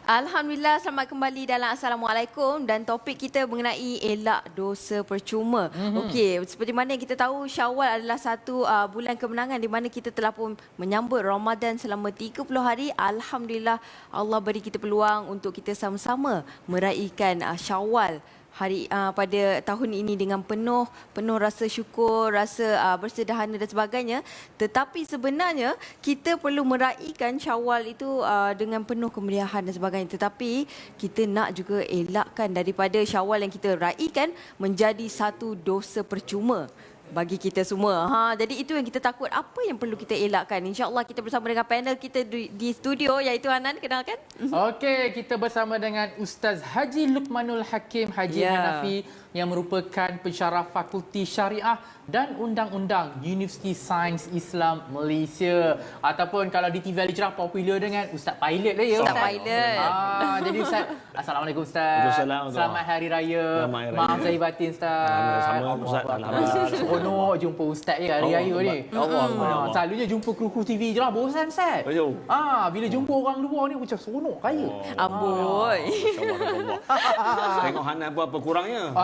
Alhamdulillah, selamat kembali dalam Assalamualaikum dan topik kita mengenai elak dosa percuma. Okey, seperti mana yang kita tahu, Syawal adalah satu bulan kemenangan di mana kita telah pun menyambut Ramadan selama 30 hari. Alhamdulillah, Allah beri kita peluang untuk kita sama-sama meraihkan Syawal pada tahun ini dengan penuh rasa syukur, rasa bersederhana dan sebagainya. Tetapi sebenarnya kita perlu meraihkan Syawal itu dengan penuh kemeriahan dan sebagainya. Tetapi kita nak juga elakkan daripada Syawal yang kita raihkan menjadi satu dosa percuma bagi kita semua. Jadi itu yang kita takut. Apa yang perlu kita elakkan? InsyaAllah kita bersama dengan panel kita di studio, iaitu Hanan, kenalkan. Okey, kita bersama dengan Ustaz Haji Luqmanul Hakim Haji Hanafi yang merupakan pensyarah Fakulti Syariah dan Undang-Undang Universiti Sains Islam Malaysia. Ataupun kalau di TV Al-Hijrah popular dengan Ustaz Pilot lah ya. Ustaz Pilot. Jadi Ustaz, Assalamualaikum Ustaz. Selamat Hari Raya. Maaf zahir batin Ustaz. Sama Ustaz. Alhamdulillah. Seronok jumpa Ustaz ni Hari Raya ni. Selalunya jumpa kru-kru TV je lah. Bosan Ustaz. Bila jumpa orang luar ni macam seronok kaya. Amboi. Tengok Hanan apa kurangnya.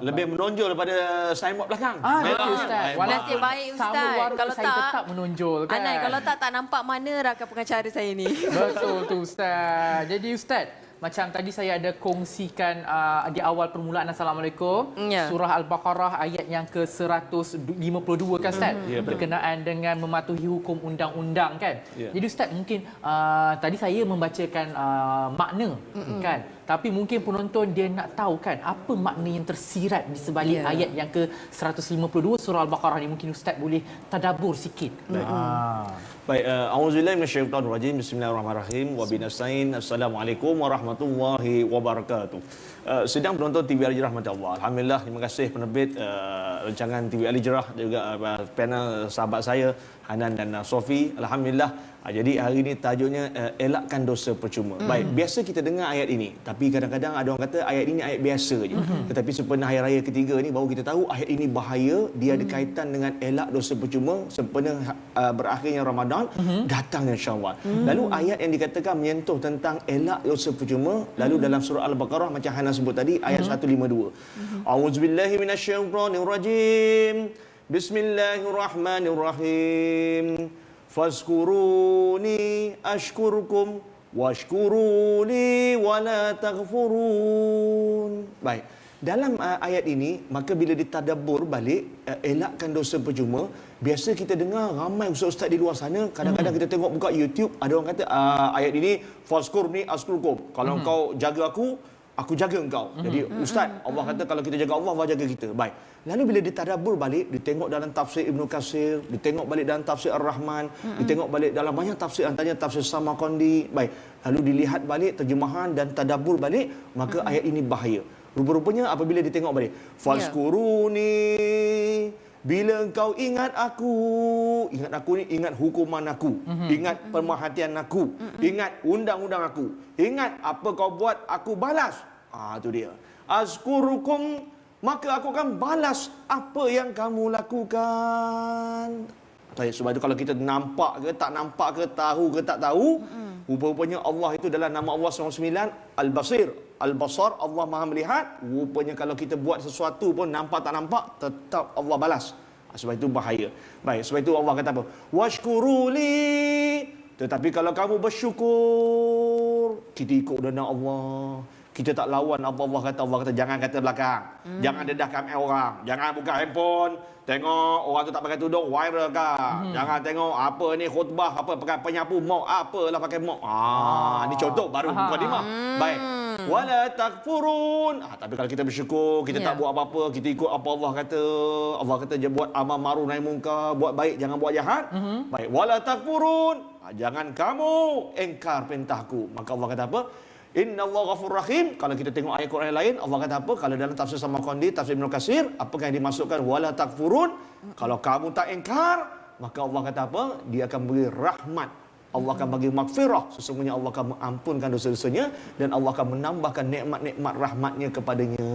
Lebih menonjol daripada signboard belakang. Ustaz. Nasib baik Ustaz. Kalau saya tetap menonjol kan. Anan, kalau tak nampak mana rakan pengacara saya ni. Betul tu Ustaz. Jadi Ustaz, macam tadi saya ada kongsikan di awal permulaan Assalamualaikum, surah Al-Baqarah ayat yang ke-152 kan Ustaz, berkenaan dengan mematuhi hukum undang-undang kan. Jadi Ustaz, mungkin tadi saya membacakan makna kan, tapi mungkin penonton dia nak tahu kan apa makna yang tersirat di sebalik ayat yang ke-152 surah Al-Baqarah ni. Mungkin Ustaz boleh tadabbur sikit. Baik, auzubillahi minasyaitonir rajim. Bismillahirrahmanirrahim. Wa binastain. Assalamualaikum warahmatullahi wabarakatuh. Sedang penonton TV Al-Hijrah rahmat Allah. Alhamdulillah, terima kasih penerbit rancangan TV Al-Hijrah dan juga panel sahabat saya Hanan dan Sofi. Alhamdulillah. Jadi hari ini tajuknya elakkan dosa percuma. Baik, biasa kita dengar ayat ini, tapi kadang-kadang ada orang kata ayat ini ayat biasa je. Tetapi sempena hari raya ketiga ni baru kita tahu ayat ini bahaya, dia ada kaitan dengan elak dosa percuma sempena berakhirnya Ramadan, datangnya Syawal. Lalu ayat yang dikatakan menyentuh tentang elak dosa percuma, lalu dalam surah Al-Baqarah macam Hana sebut tadi ayat 152. A'udzubillahi minasyaitonirrajim. Bismillahirrahmanirrahim. Fazkuruni ashkurkum washkuruni wala taghfurun. Baik. Dalam ayat ini, maka bila ditadabbur balik, elakkan dosa percuma, biasa kita dengar ramai ustaz-ustaz di luar sana, kadang-kadang kita tengok buka YouTube, ada orang kata ayat ini fazkurni ashkurkum. Kalau kau jaga aku jaga engkau. Jadi ustaz, Allah kata kalau kita jaga Allah, Allah jaga kita. Baik. Lalu bila ditadabbur balik, ditengok dalam tafsir Ibnu Katsir, ditengok balik dalam tafsir Ar-Rahman, ditengok balik dalam banyak tafsir, antaranya tafsir Samarqandi. Baik. Lalu dilihat balik terjemahan dan tadabbur balik, maka ayat ini bahaya. Rupa-rupanya apabila ditengok balik, fazkuruni, bila engkau ingat aku ni ingat hukuman aku, ingat pemerhatian aku, ingat undang-undang aku, ingat apa kau buat aku balas. Itu dia. Azkurukum, maka aku akan balas apa yang kamu lakukan. Sebab itu kalau kita nampak ke tak nampak ke, tahu ke tak tahu, rupa-rupanya Allah itu dalam nama Allah 99 Al-Basir, Al-Basar, Allah Maha melihat. Rupanya kalau kita buat sesuatu pun nampak tak nampak, tetap Allah balas. Sebab itu bahaya. Baik, sebab itu Allah kata apa? Washkuruli. Tetapi kalau kamu bersyukur, kita ikut dana Allah. Kita tak lawan apa Allah kata. Allah kata jangan kata belakang. Jangan dedah kamera orang. Jangan buka handphone. Tengok orang tu tak pakai tudung, viral kan. Jangan tengok apa ni khutbah, apa pakai penyapu mok, apalah pakai mok. Ni contoh baru mukadimah. Baik. Wala takfurun. Tapi kalau kita bersyukur, kita tak buat apa-apa, kita ikut apa Allah kata. Allah kata je buat amal ma'ruf nahi munkar, buat baik jangan buat jahat. Baik. Wala takfurun. Jangan kamu engkar perintahku. Maka Allah kata apa? Inna Allah ghafur rahim. Kalau kita tengok ayat Quran lain, Allah kata apa? Kalau dalam tafsir Samarqandi, tafsir Ibnu Katsir, apakah yang dimasukkan wala takfurun? Kalau kamu tak ingkar, maka Allah kata apa? Dia akan beri rahmat. Allah akan bagi maghfirah, sesungguhnya Allah akan mengampunkan dosa-dosanya dan Allah akan menambahkan nikmat-nikmat rahmatnya kepadanya.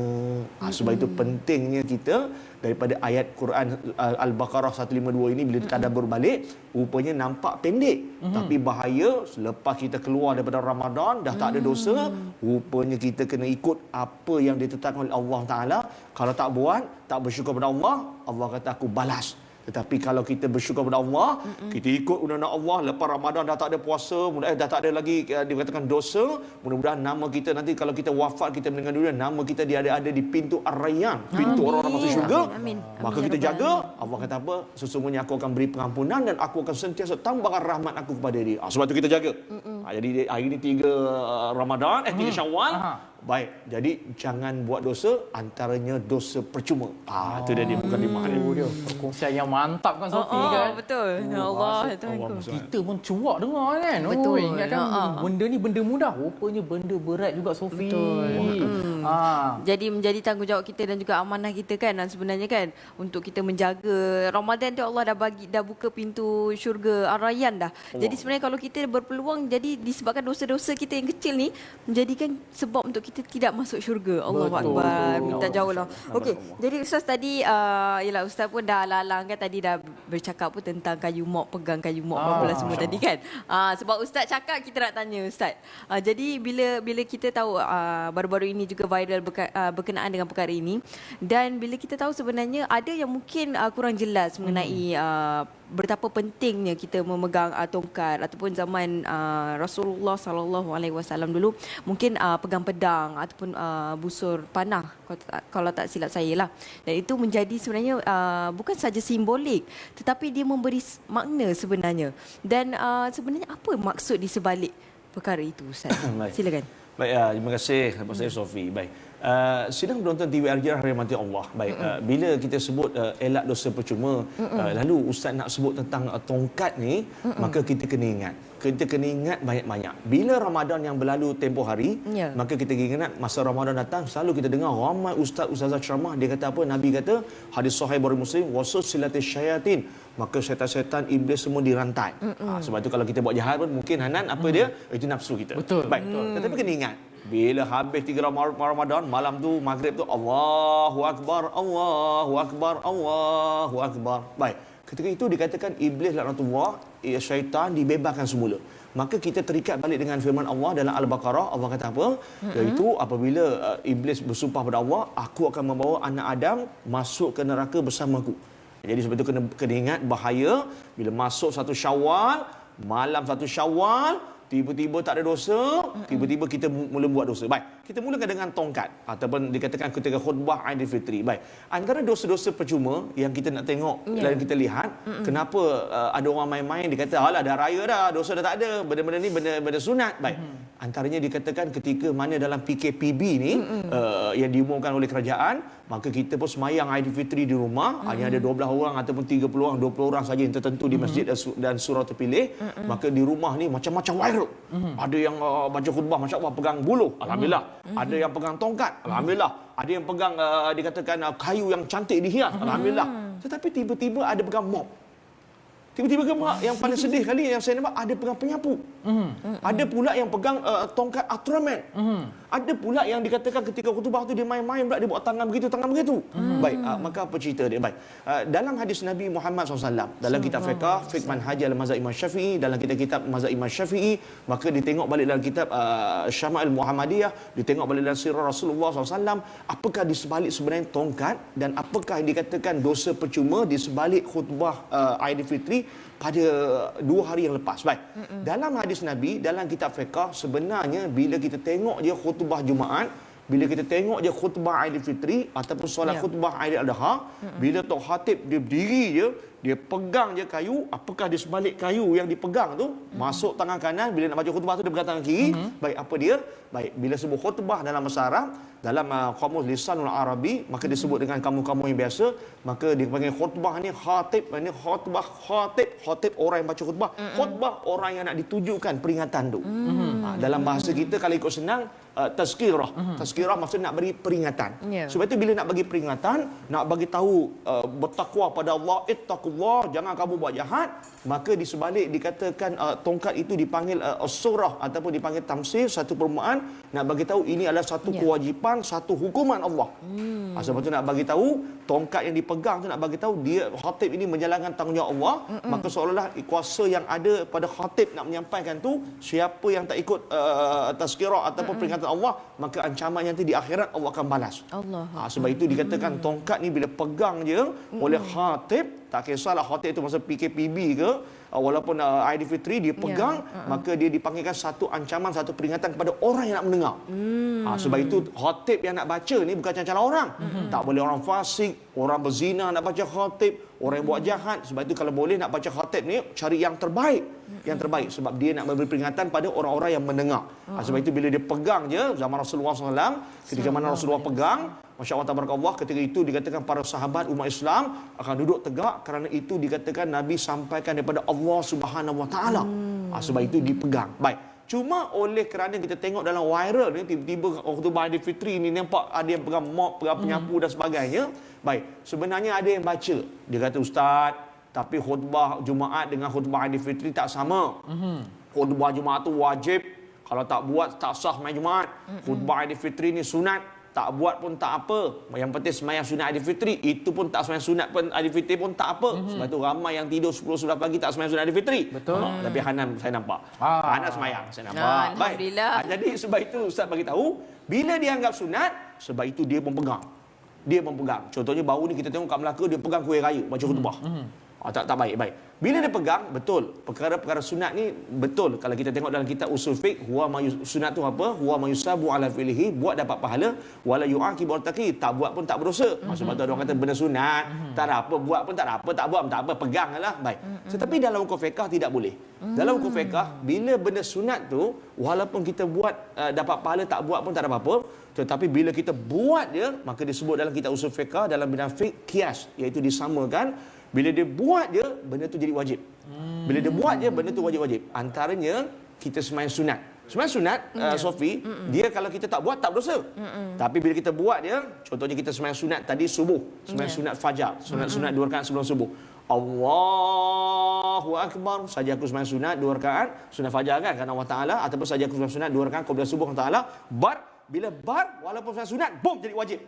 Sebab itu pentingnya kita daripada ayat Quran Al-Baqarah 152 ini bila ditadabbur balik, rupanya nampak pendek, tapi bahaya selepas kita keluar daripada Ramadan dah tak ada dosa, rupanya kita kena ikut apa yang ditetapkan oleh Allah Taala. Kalau tak buat, tak bersyukur pada Allah, Allah kata aku balas. Tetapi kalau kita bersyukur kepada Allah, kita ikut undang-undang Allah, lepas Ramadan dah tak ada puasa, dah tak ada lagi dikatakan dosa, mudah-mudahan nama kita nanti kalau kita wafat, kita meninggal dunia, nama kita dia ada di pintu Ar-Rayyan, pintu orang-orang masuk syurga. Maka kita jaga, Allah kata apa? Sesungguhnya aku akan beri pengampunan dan aku akan sentiasa tambahkan rahmat aku kepada dia. Sebab itu kita jaga. Jadi hari ini 3 Ramadan, 3 Syawal. Baik, jadi jangan buat dosa, antaranya dosa percuma. Itu dia bukan di mana dia. Perkongsian yang mantap kan Sofi kan? Betul. Ya Allah, Tuhanku. Kita pun cuak dengar kan. Betul. Ingatkan benda ni benda mudah, rupanya benda berat juga Sofi. Betul. Jadi menjadi tanggungjawab kita dan juga amanah kita kan, dan sebenarnya kan untuk kita menjaga Ramadan tu Allah dah buka pintu syurga Ar-Rayyan dah. Jadi sebenarnya kalau kita berpeluang, jadi disebabkan dosa-dosa kita yang kecil ni menjadikan sebab untuk kita tidak masuk syurga. Allahu Akbar. Minta jauhlah. Okey. Jadi Ustaz tadi yalah Ustaz pun dah lalang kan, tadi dah bercakap pun tentang kayu mop, pegang kayu mop apa semua tadi kan. Sebab Ustaz cakap, kita nak tanya Ustaz. Jadi bila kita tahu baru-baru ini juga viral berkenaan dengan perkara ini, dan bila kita tahu sebenarnya ada yang mungkin kurang jelas mengenai betapa pentingnya kita memegang tongkat, ataupun zaman Rasulullah SAW dulu mungkin pegang pedang ataupun busur panah kalau tak silap saya lah. Dan itu menjadi sebenarnya bukan saja simbolik, tetapi dia memberi makna sebenarnya. Dan sebenarnya apa maksud di sebalik perkara itu Ustaz? Silakan. Baik, terima kasih kepada saya Sofi. Baik. Sidang penonton TV Al-Hijrah rahmati Allah. Baik, bila kita sebut elak dosa percuma, lalu Ustaz nak sebut tentang tongkat ni, maka kita kena ingat. Kita kena ingat banyak-banyak. Bila Ramadan yang berlalu tempoh hari, maka kita ingat masa Ramadan datang, selalu kita dengar ramai ustazah ceramah, dia kata apa? Nabi kata, hadis sahih Bukhari Muslim, wasulsilatis syayatin, maka syaitan-syaitan iblis semua dirantai. Sebab tu kalau kita buat jahat pun mungkin Hanan apa dia? Itu nafsu kita. Betul. Baik. Tetapi kena ingat, bila habis 3 Ramadan, malam tu maghrib tu Allahu Akbar, Allahu Akbar, Allahu Akbar. Baik. Ketika itu dikatakan iblis laknatullah, syaitan dibebaskan semula. Maka kita terikat balik dengan firman Allah dalam Al-Baqarah. Allah kata apa? Iaitu apabila iblis bersumpah pada Allah, aku akan membawa anak Adam masuk ke neraka bersamaku. Jadi sebab itu kena ingat bahaya bila masuk 1 Syawal, malam 1 Syawal, tiba-tiba tak ada dosa, tiba-tiba kita mula buat dosa. Baik, kita mulakan dengan tongkat ataupun dikatakan ketika khutbah Aidilfitri. Baik, antara dosa-dosa percuma yang kita nak tengok dan kita lihat, kenapa ada orang main-main dikata alah dah raya dah, dosa dah tak ada, benda-benda ni benda sunat. Baik, antaranya dikatakan ketika mana dalam PKPB ni yang diumumkan oleh kerajaan, maka kita pun semayang Aidilfitri di rumah, hanya ada 12 orang ataupun 30 orang, 20 orang saja yang tertentu di masjid dan surau terpilih. Maka di rumah ni macam-macam viral. Ada yang baca khutbah, Masya Allah, pegang buluh, Alhamdulillah. Ada yang pegang tongkat, Alhamdulillah. Ada yang pegang dikatakan kayu yang cantik dihias, Alhamdulillah. Tetapi tiba-tiba ada pegang mop. Tiba-tiba yang paling sedih kali yang saya nampak, ada pegang penyapu. Ada pula yang pegang tongkat Ultraman. Ada pula yang dikatakan ketika khutbah tu dia main-main pula, dia buat tangan begitu. Baik, maka apa cerita dia? Baik. Dalam hadis Nabi Muhammad SAW, dalam kitab fiqh manhaj al-mazhab Imam Syafi'i, dalam kitab mazhab Imam Syafi'i, maka ditengok balik dalam kitab Syama'il Muhammadiyah, ditengok balik dalam sirah Rasulullah SAW, apakah di sebalik sebenarnya tongkat dan apakah yang dikatakan dosa percuma di sebalik khutbah Aidilfitri pada 2 hari yang lepas. Baik. Dalam hadis Nabi, dalam kitab fiqh, sebenarnya bila kita tengok je khutbah Jumaat, bila kita tengok je khutbah Aidilfitri ataupun solat khutbah Aidil Adha, bila tok khatib dia berdiri je, dia pegang je kayu, apakah di sebalik kayu yang dipegang tu masuk tangan kanan, bila nak baca khutbah tu dia pegang tangan kiri. Baik, apa dia? Baik, bila sebut khutbah dalam bahasa Arab, dalam Qamus Lisanul Arabi, maka disebut dengan kamu-kamu yang biasa, maka dipanggil khutbah ni khatib, ini khatib orang yang baca khutbah, khutbah orang yang nak ditujukan peringatan tu. Dalam bahasa kita kalau ikut senang, tazkirah maksudnya nak beri peringatan. Sebab itu bila nak bagi peringatan, nak bagi tahu bertakwa pada Allah, ittaqu Allah, jangan kamu buat jahat. Maka di sebalik dikatakan tongkat itu dipanggil as-surah ataupun dipanggil tamsil, satu perumpamaan nak bagi tahu ini adalah satu kewajipan, satu hukuman Allah. Sebab tu nak bagi tahu tongkat yang dipegang tu nak bagi tahu dia khatib ini menjalankan tanggungjawab Allah. Maka seolah-olah kuasa yang ada pada khatib nak menyampaikan tu, siapa yang tak ikut tazkirah ataupun peringatan Allah, maka ancaman nanti di akhirat Allah akan balas. Allah. Sebab itu dikatakan tongkat ni bila pegang je oleh khatib, tak kisahlah khatib itu masa PKPB ke walaupun Aidilfitri dia pegang, maka dia dipanggilkan satu ancaman, satu peringatan kepada orang yang nak mendengar. Sebab itu khatib yang nak baca ni bukan calon-calon orang. Tak boleh orang fasik, orang berzina nak baca khatib, orang yang buat jahat. Sebab itu kalau boleh nak baca khatib ni cari yang terbaik. Yang terbaik sebab dia nak memberi peringatan pada orang-orang yang mendengar. Sebab itu bila dia pegang je zaman Rasulullah SAW, ketika mana Rasulullah pegang, Masya Allah tabarakallah, ketika itu dikatakan para sahabat umat Islam akan duduk tegak, kerana itu dikatakan Nabi sampaikan daripada Allah Subhanahu Wa Taala. Sebab itu dipegang. Baik. Cuma oleh kerana kita tengok dalam viral ni, tiba-tiba khutbah Aidilfitri ni nampak ada yang pegang mop, pegang penyapu dan sebagainya. Baik, sebenarnya ada yang baca. Dia kata, Ustaz, tapi khutbah Jumaat dengan khutbah Aidilfitri tak sama. Khutbah Jumaat tu wajib. Kalau tak buat, tak sah main Jumaat. Khutbah Aidilfitri ni sunat. Tak buat pun tak apa. Yang penting semayang sunat Aidilfitri. Itu pun tak semayang sunat pun Aidilfitri pun tak apa. Sebab tu ramai yang tidur 10-11 pagi tak semayang sunat Aidilfitri. Betul. Tapi Hanan saya nampak. Hanan semayang saya nampak. Alhamdulillah. Baik. Jadi sebab itu Ustaz bagi tahu, bila dia anggap sunat, sebab itu dia pun pegang. Dia pun pegang. Contohnya baru ni kita tengok kat Melaka dia pegang kuih raya baca khutbah. Tak baik. Bila dia pegang, betul. Perkara-perkara sunat ni betul. Kalau kita tengok dalam kitab usul fiqh, sunat tu apa? Huwa mayusabu ala fi'lihi, buat dapat pahala, wala yu'aqibu al-taqi, tak buat pun tak berdosa. Sebab tu orang kata benda sunat, tak ada apa, buat pun tak ada apa, tak buat pun tak apa, peganglah. Baik. Tetapi dalam hukum fiqh tidak boleh. Dalam hukum fiqh, bila benda sunat tu, walaupun kita buat dapat pahala, tak buat pun tak ada apa-apa, tetapi bila kita buat dia, maka disebut dalam kitab usul fiqh, dalam bidang fiqh, qiyas, iaitu disamakan. Bila dia buat je, benda tu jadi wajib. Bila dia buat je, benda tu wajib-wajib. Antaranya, kita semayang sunat. Semayang sunat, Sofi, dia kalau kita tak buat, tak berdosa. Tapi bila kita buat dia, contohnya kita semayang sunat tadi subuh. Semayang sunat fajar. Sunat 2 rakaat sebelum subuh. Allahu Akbar. Saja aku semayang sunat 2 rakaat. Sunat fajar kan, kerana Allah Ta'ala. Ataupun saja aku semayang sunat 2 rakaat qobla subuh Allah Ta'ala. Bila bar, walaupun semayang sunat, bom, jadi wajib.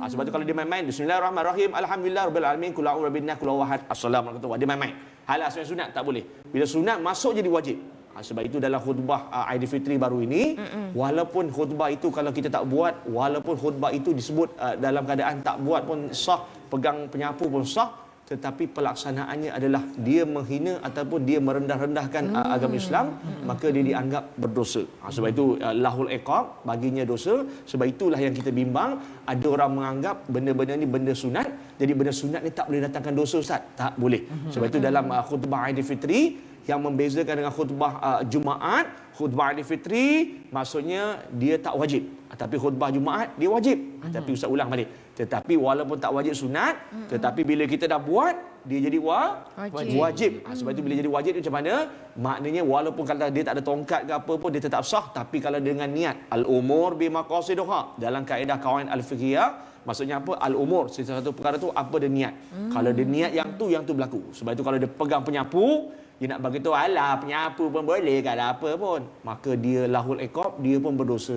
Sebab tu kalau dia main-main, Bismillahirrahmanirrahim, Alhamdulillah Rabbil Alamin, Qul a'udzu birabbin nas, Qul huwahad, Assalamualaikum, dia main-main. Hal asal sunat tak boleh. Bila sunat masuk jadi wajib. Sebab itu dalam khutbah Aidilfitri baru ini, walaupun khutbah itu kalau kita tak buat, walaupun khutbah itu disebut dalam keadaan tak buat pun sah, pegang penyapu pun sah, tetapi pelaksanaannya adalah dia menghina ataupun dia merendah-rendahkan agama Islam, maka dia dianggap berdosa. Sebab itu lahul iqab, baginya dosa. Sebab itulah yang kita bimbang, ada orang menganggap benda-benda ni benda sunat, jadi benda sunat ni tak boleh datangkan dosa, Ustaz. Tak boleh. Sebab itu dalam khutbah Aidilfitri, yang membezakan dengan khutbah Jumaat, khutbah Aidilfitri maksudnya dia tak wajib. Tapi khutbah Jumaat dia wajib. Tapi Ustaz ulang balik. Tetapi walaupun tak wajib sunat, tetapi bila kita dah buat, dia jadi wajib. Sebab itu bila jadi wajib macam mana? Maknanya walaupun kalau dia tak ada tongkat ke apa pun, dia tetap sah. Tapi kalau dengan niat, al-umur bimaqasiduha, dalam kaedah kawan al-fiqhiyah, maksudnya apa? Al-umur, sesuatu perkara tu apa dia niat. Kalau dia niat yang tu berlaku. Sebab itu kalau dia pegang penyapu, dia nak bagi tahu, alah penyapu pun boleh, tak ada apa pun, maka dia lahul iqab, dia pun berdosa.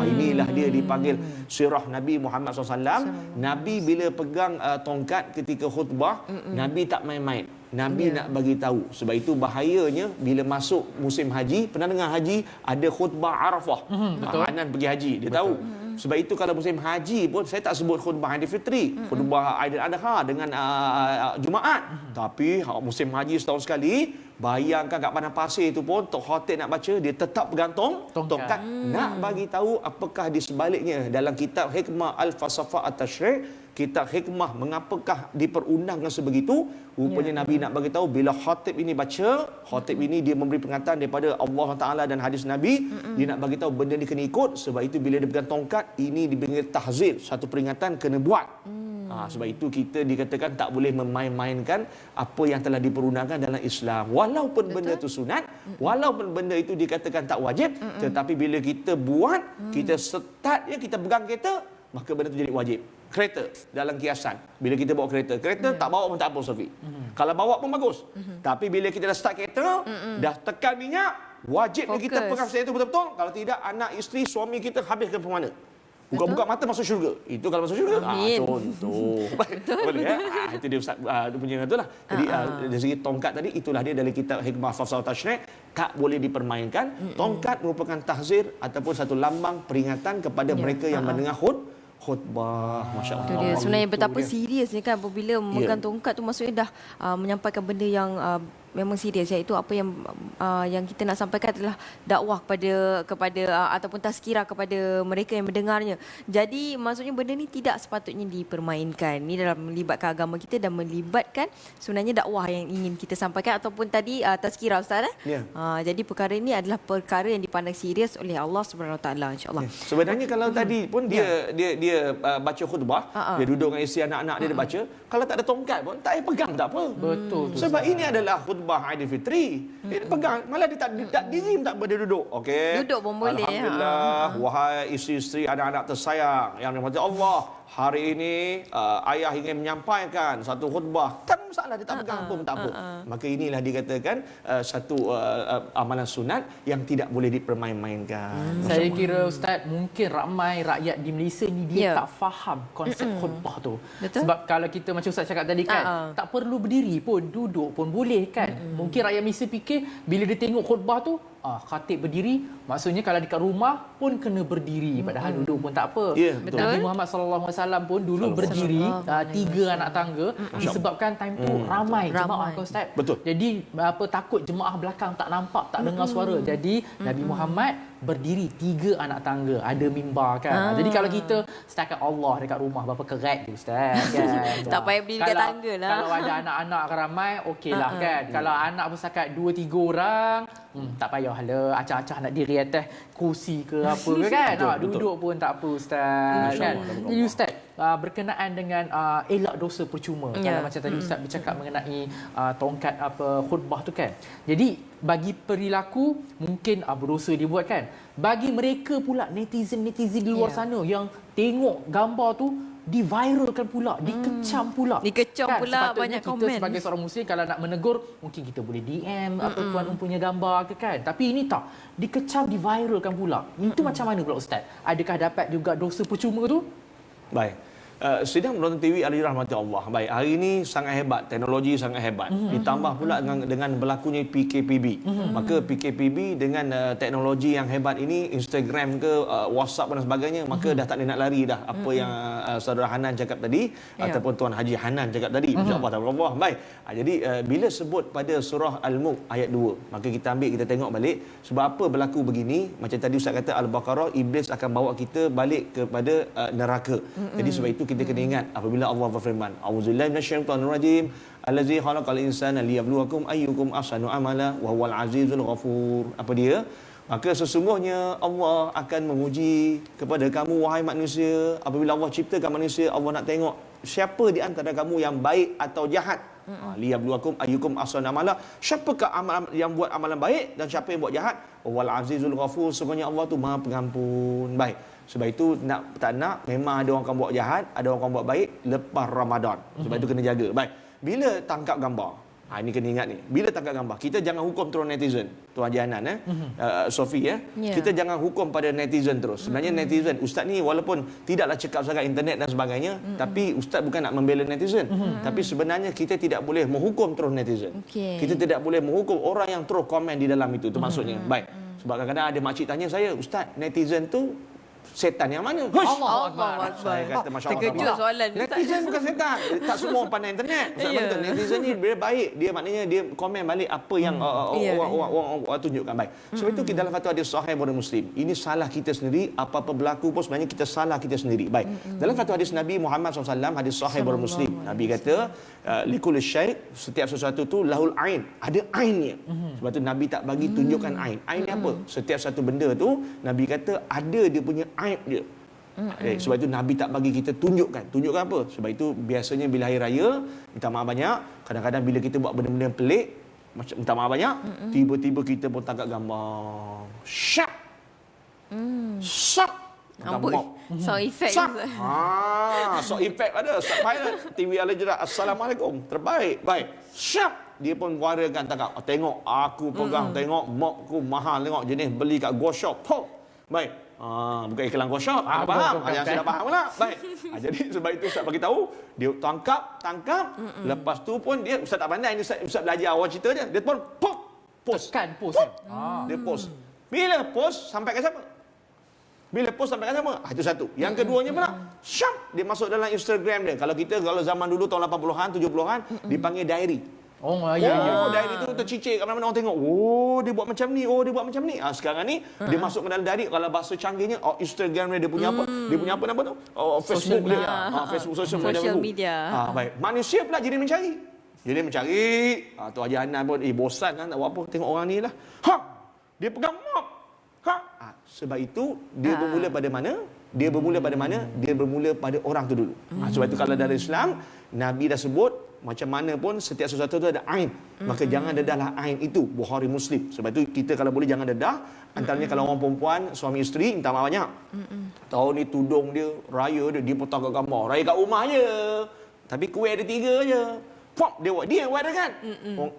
Inilah dia dipanggil sirah Nabi Muhammad SAW. Nabi bila pegang tongkat ketika khutbah, Nabi tak main-main. Nabi nak bagi tahu. Sebab itu bahayanya bila masuk musim haji, pernah dengar haji ada khutbah Arafah. Hanan pergi haji, dia tahu. Sebab itu kalau musim haji pun, saya tak sebut khutbah Aidilfitri, khutbah Aidil Adha dengan Jumaat. Tapi musim haji setahun sekali, bayangkan kat padang pasir itu pun, Tok Khatib nak baca, dia tetap bergantung tongkat. Nak bagi tahu apakah di sebaliknya dalam kitab Hikmah Al-Falsafah At-Tashri', kitab hikmah mengapakah diperundangkan sebegitu. Rupanya Nabi nak bagi tahu bila khatib ini baca, khatib ini dia memberi peringatan daripada Allah Taala dan hadis Nabi, dia nak bagi tahu benda ni kena ikut. Sebab itu bila dia pegang tongkat, ini diberi tahzir, satu peringatan kena buat. Sebab itu kita dikatakan tak boleh memain-mainkan apa yang telah diperundangkan dalam Islam. Walaupun benda itu sunat, walaupun benda itu dikatakan tak wajib, tetapi bila kita buat, kita start je, kita pegang kereta, maka benda itu jadi wajib. Kereta dalam kiasan, bila kita bawa kereta tak bawa pun tak apa, Sofi. Kalau bawa pun bagus. Tapi bila kita dah start kereta, dah tekan minyak, wajib kita pegang steering itu betul-betul. Kalau tidak, anak, isteri, suami kita habis ke mana? Buka-buka mata masuk syurga. Itu kalau masuk syurga. Contoh. Boleh itu dia Ustaz dia punya itulah. Jadi dari segi tongkat tadi, itulah dia dari kitab Hikmah Fasal Tashri', tak boleh dipermainkan. Tongkat merupakan tahzir ataupun satu lambang peringatan kepada mereka yang mendengar khutbah. Masya-Allah. Itu dia sebenarnya betapa seriusnya kan apabila memegang tongkat tu, maksudnya dah menyampaikan benda yang memang serius, iaitu apa yang kita nak sampaikan adalah dakwah kepada ataupun tazkirah kepada mereka yang mendengarnya. Jadi maksudnya benda ni tidak sepatutnya dipermainkan. Ni dalam melibatkan agama kita dan melibatkan sebenarnya dakwah yang ingin kita sampaikan ataupun tadi tazkirah, Ustaz. Jadi perkara ini adalah perkara yang dipandang serius oleh Allah Subhanahu Wa Taala, insya-Allah. Sebenarnya kalau tadi pun dia baca khutbah, dia duduk dengan isteri anak-anak dia baca, kalau tak ada tongkat pun tak payah pegang, tak apa. Betul. Sebab ini adalah khutbah Aidilfitri. Dia pegang, malah dia tak diri tak boleh duduk. Okey. Duduk pun boleh. Alhamdulillah, wahai isteri-isteri, anak-anak tersayang yang dirahmati Allah, hari ini ayah ingin menyampaikan satu khutbah. Tak masalah, dia tak pegang pun tak apa. Maka inilah dikatakan satu amalan sunat yang tidak boleh dipermain-mainkan. Saya kira Ustaz, mungkin ramai rakyat di Malaysia ni dia tak faham konsep khutbah tu. Betul? Sebab kalau kita macam Ustaz cakap tadi kan, tak perlu berdiri pun, duduk pun boleh kan. Mungkin rakyat Malaysia fikir bila dia tengok khutbah tu, khatib berdiri, maksudnya kalau dekat rumah pun kena berdiri, padahal duduk pun tak apa. Betul. Nabi Muhammad SAW pun dulu berdiri 3 anak tangga disebabkan time tu ramai jemaah, Ustaz. Betul. Jadi takut jemaah belakang tak nampak, tak dengar suara. Jadi Nabi Muhammad berdiri 3 anak tangga, ada mimbar kan. Jadi kalau kita setakat Allah dekat rumah berapa kerat tu, Ustaz kan. Tak payah berdiri dekat tangga lah. Kalau ada anak-anak ramai okeylah kan. Kalau anak pun setakat 2-3 orang, tak payah lah acah-acah nak diri atas kursi ke apa ke kan. Duduk pun tak apa, Ustaz kan. Jadi Ustaz, berkenaan dengan elak dosa percuma. Kalau macam tadi Ustaz bercakap mengenai tongkat khutbah tu kan. Jadi bagi perilaku mungkin berdosa dia buat kan. Bagi mereka pula netizen di luar sana yang tengok gambar tu diviralkan pula, dikecam pula. Dikecam pula, banyak kita komen. Sebagai seorang muslim kalau nak menegur, mungkin kita boleh DM tuan punya gambar ke kan. Tapi ini tak, dikecam, diviralkan pula. Itu macam mana pula Ustaz? Adakah dapat juga dosa percuma tu? Baik. Sidang menonton TV ahli rahmati Allah. Baik, hari ini sangat hebat, teknologi sangat hebat. Ditambah pula dengan berlakunya PKPB. Maka PKPB dengan teknologi yang hebat ini, Instagram ke WhatsApp dan sebagainya, maka dah tak boleh nak lari dah apa yang saudara Hanan cakap tadi ataupun Tuan Haji Hanan cakap tadi. Insya-Allah tabaraka. Baik. Jadi bila sebut pada surah Al-Mulk ayat 2, maka kita ambil, kita tengok balik sebab apa berlaku begini. Macam tadi Ustaz kata Al-Baqarah, iblis akan bawa kita balik kepada neraka. Jadi sebab itu kita kena ingat apabila Allah berfirman, A'udzubillahi minasyaitonir rajim, allazi khalaqal insana liyabluwakum ayyukum ahsanu amala wa huwal azizul ghafur. Apa dia? Maka sesungguhnya Allah akan menguji kepada kamu wahai manusia. Apabila Allah ciptakan manusia, Allah nak tengok siapa di antara kamu yang baik atau jahat. Liyabluwakum ayyukum ahsanu amala. Siapakah yang buat amalan baik dan siapa yang buat jahat? Wal azizul ghafur. Sesungguhnya Allah tu Maha Pengampun. Baik. Sebab itu tak nak memang ada orang akan buat jahat, ada orang akan buat baik lepas Ramadan. Sebab itu kena jaga. Baik. Bila tangkap gambar, ini kena ingat ni. Bila tangkap gambar, kita jangan hukum terus netizen. Tuan Haji Hanan Sofi kita jangan hukum pada netizen terus. Sebenarnya netizen, ustaz ni walaupun tidaklah cakap sangat internet dan sebagainya, tapi ustaz bukan nak membela netizen. Tapi sebenarnya kita tidak boleh menghukum terus netizen. Kita tidak boleh menghukum orang yang terus komen di dalam itu maksudnya. Baik. Sebab kadang-kadang ada makcik tanya saya, ustaz, netizen tu setan yang mana? Allahu Akbar. Saya kata masya-Allah. Terkejut soalan ni. Netizen bukan setan. Tak semua orang pandai internet. Betul. Netizen ni dia baik. Dia maknanya dia komen balik apa yang orang tunjukkan baik. Sebab itu dalam fatwa hadis sahih Bukhari Muslim. Ini salah kita sendiri. Apa-apa berlaku pun sebenarnya kita salah kita sendiri. Baik. Dalam fatwa hadis Nabi Muhammad SAW, hadis sahih Bukhari Muslim, Nabi kata likulli syai', setiap sesuatu tu lahul ain. Ada ainnya. Sebab tu Nabi tak bagi tunjukkan ain. Ain ni apa? Setiap satu benda tu Nabi kata ada dia punya aib dia. Sebab itu Nabi tak bagi kita tunjukkan. Tunjukkan apa? Sebab itu biasanya bila hari raya, minta maaf banyak. Kadang-kadang bila kita buat benda-benda yang pelik, macam minta maaf banyak, tiba-tiba kita pun tangkap gambar. Syak. Syak. Amboi. Sound effect. Sak. Sound effect ada. Pilot TV Al Jazeera. Assalamualaikum. Terbaik. Baik. Syap. Dia pun warakan tangkap. Tengok aku pegang. Tengok mopku mahal. Tengok jenis beli kat Go Shop. Pop. Baik. Bukan iklan Go Shop. Faham? Yang saya dah faham pula. Baik. Jadi sebab itu Ustaz bagi tahu. Dia tangkap. Lepas tu pun dia, Ustaz tak pandai. Ustaz belajar awal cerita je. Dia pun pop. Post. Tekan post. Dia post. Bila post, sampai ke siapa? Bila post sampai ke siapa? Itu satu. Yang keduanya pula, syap, dia masuk dalam Instagram dia. Kalau zaman dulu tahun 80-an, 70-an, dipanggil diary. Diary tu tercicir kat mana-mana orang tengok. Dia buat macam ni. Dia buat macam ni. Sekarang ni dia masuk ke dalam diary. Kalau bahasa canggihnya, Instagram dia punya apa? Dia punya apa nama tu? Facebook dia. Facebook social media. Baik. Manusia pula jadi mencari. Tu Haji Hanan pun bosan kan tak buat apa. Tengok orang ni lah. Dia pegang mop. Sebab itu dia bermula pada mana? Dia bermula pada orang tu dulu. Sebab itu kalau dalam Islam, Nabi dah sebut macam mana pun setiap sesuatu tu ada ain. Maka jangan dedahlah ain itu. Bukhari Muslim. Sebab itu kita kalau boleh jangan dedah. Antaranya kalau orang perempuan, suami isteri, minta maaf banyak. Tahun ni tudung dia, raya dia potong kat gambar. Raya kat rumah je. Tapi kuih ada 3 je. Pop, dia buat kan?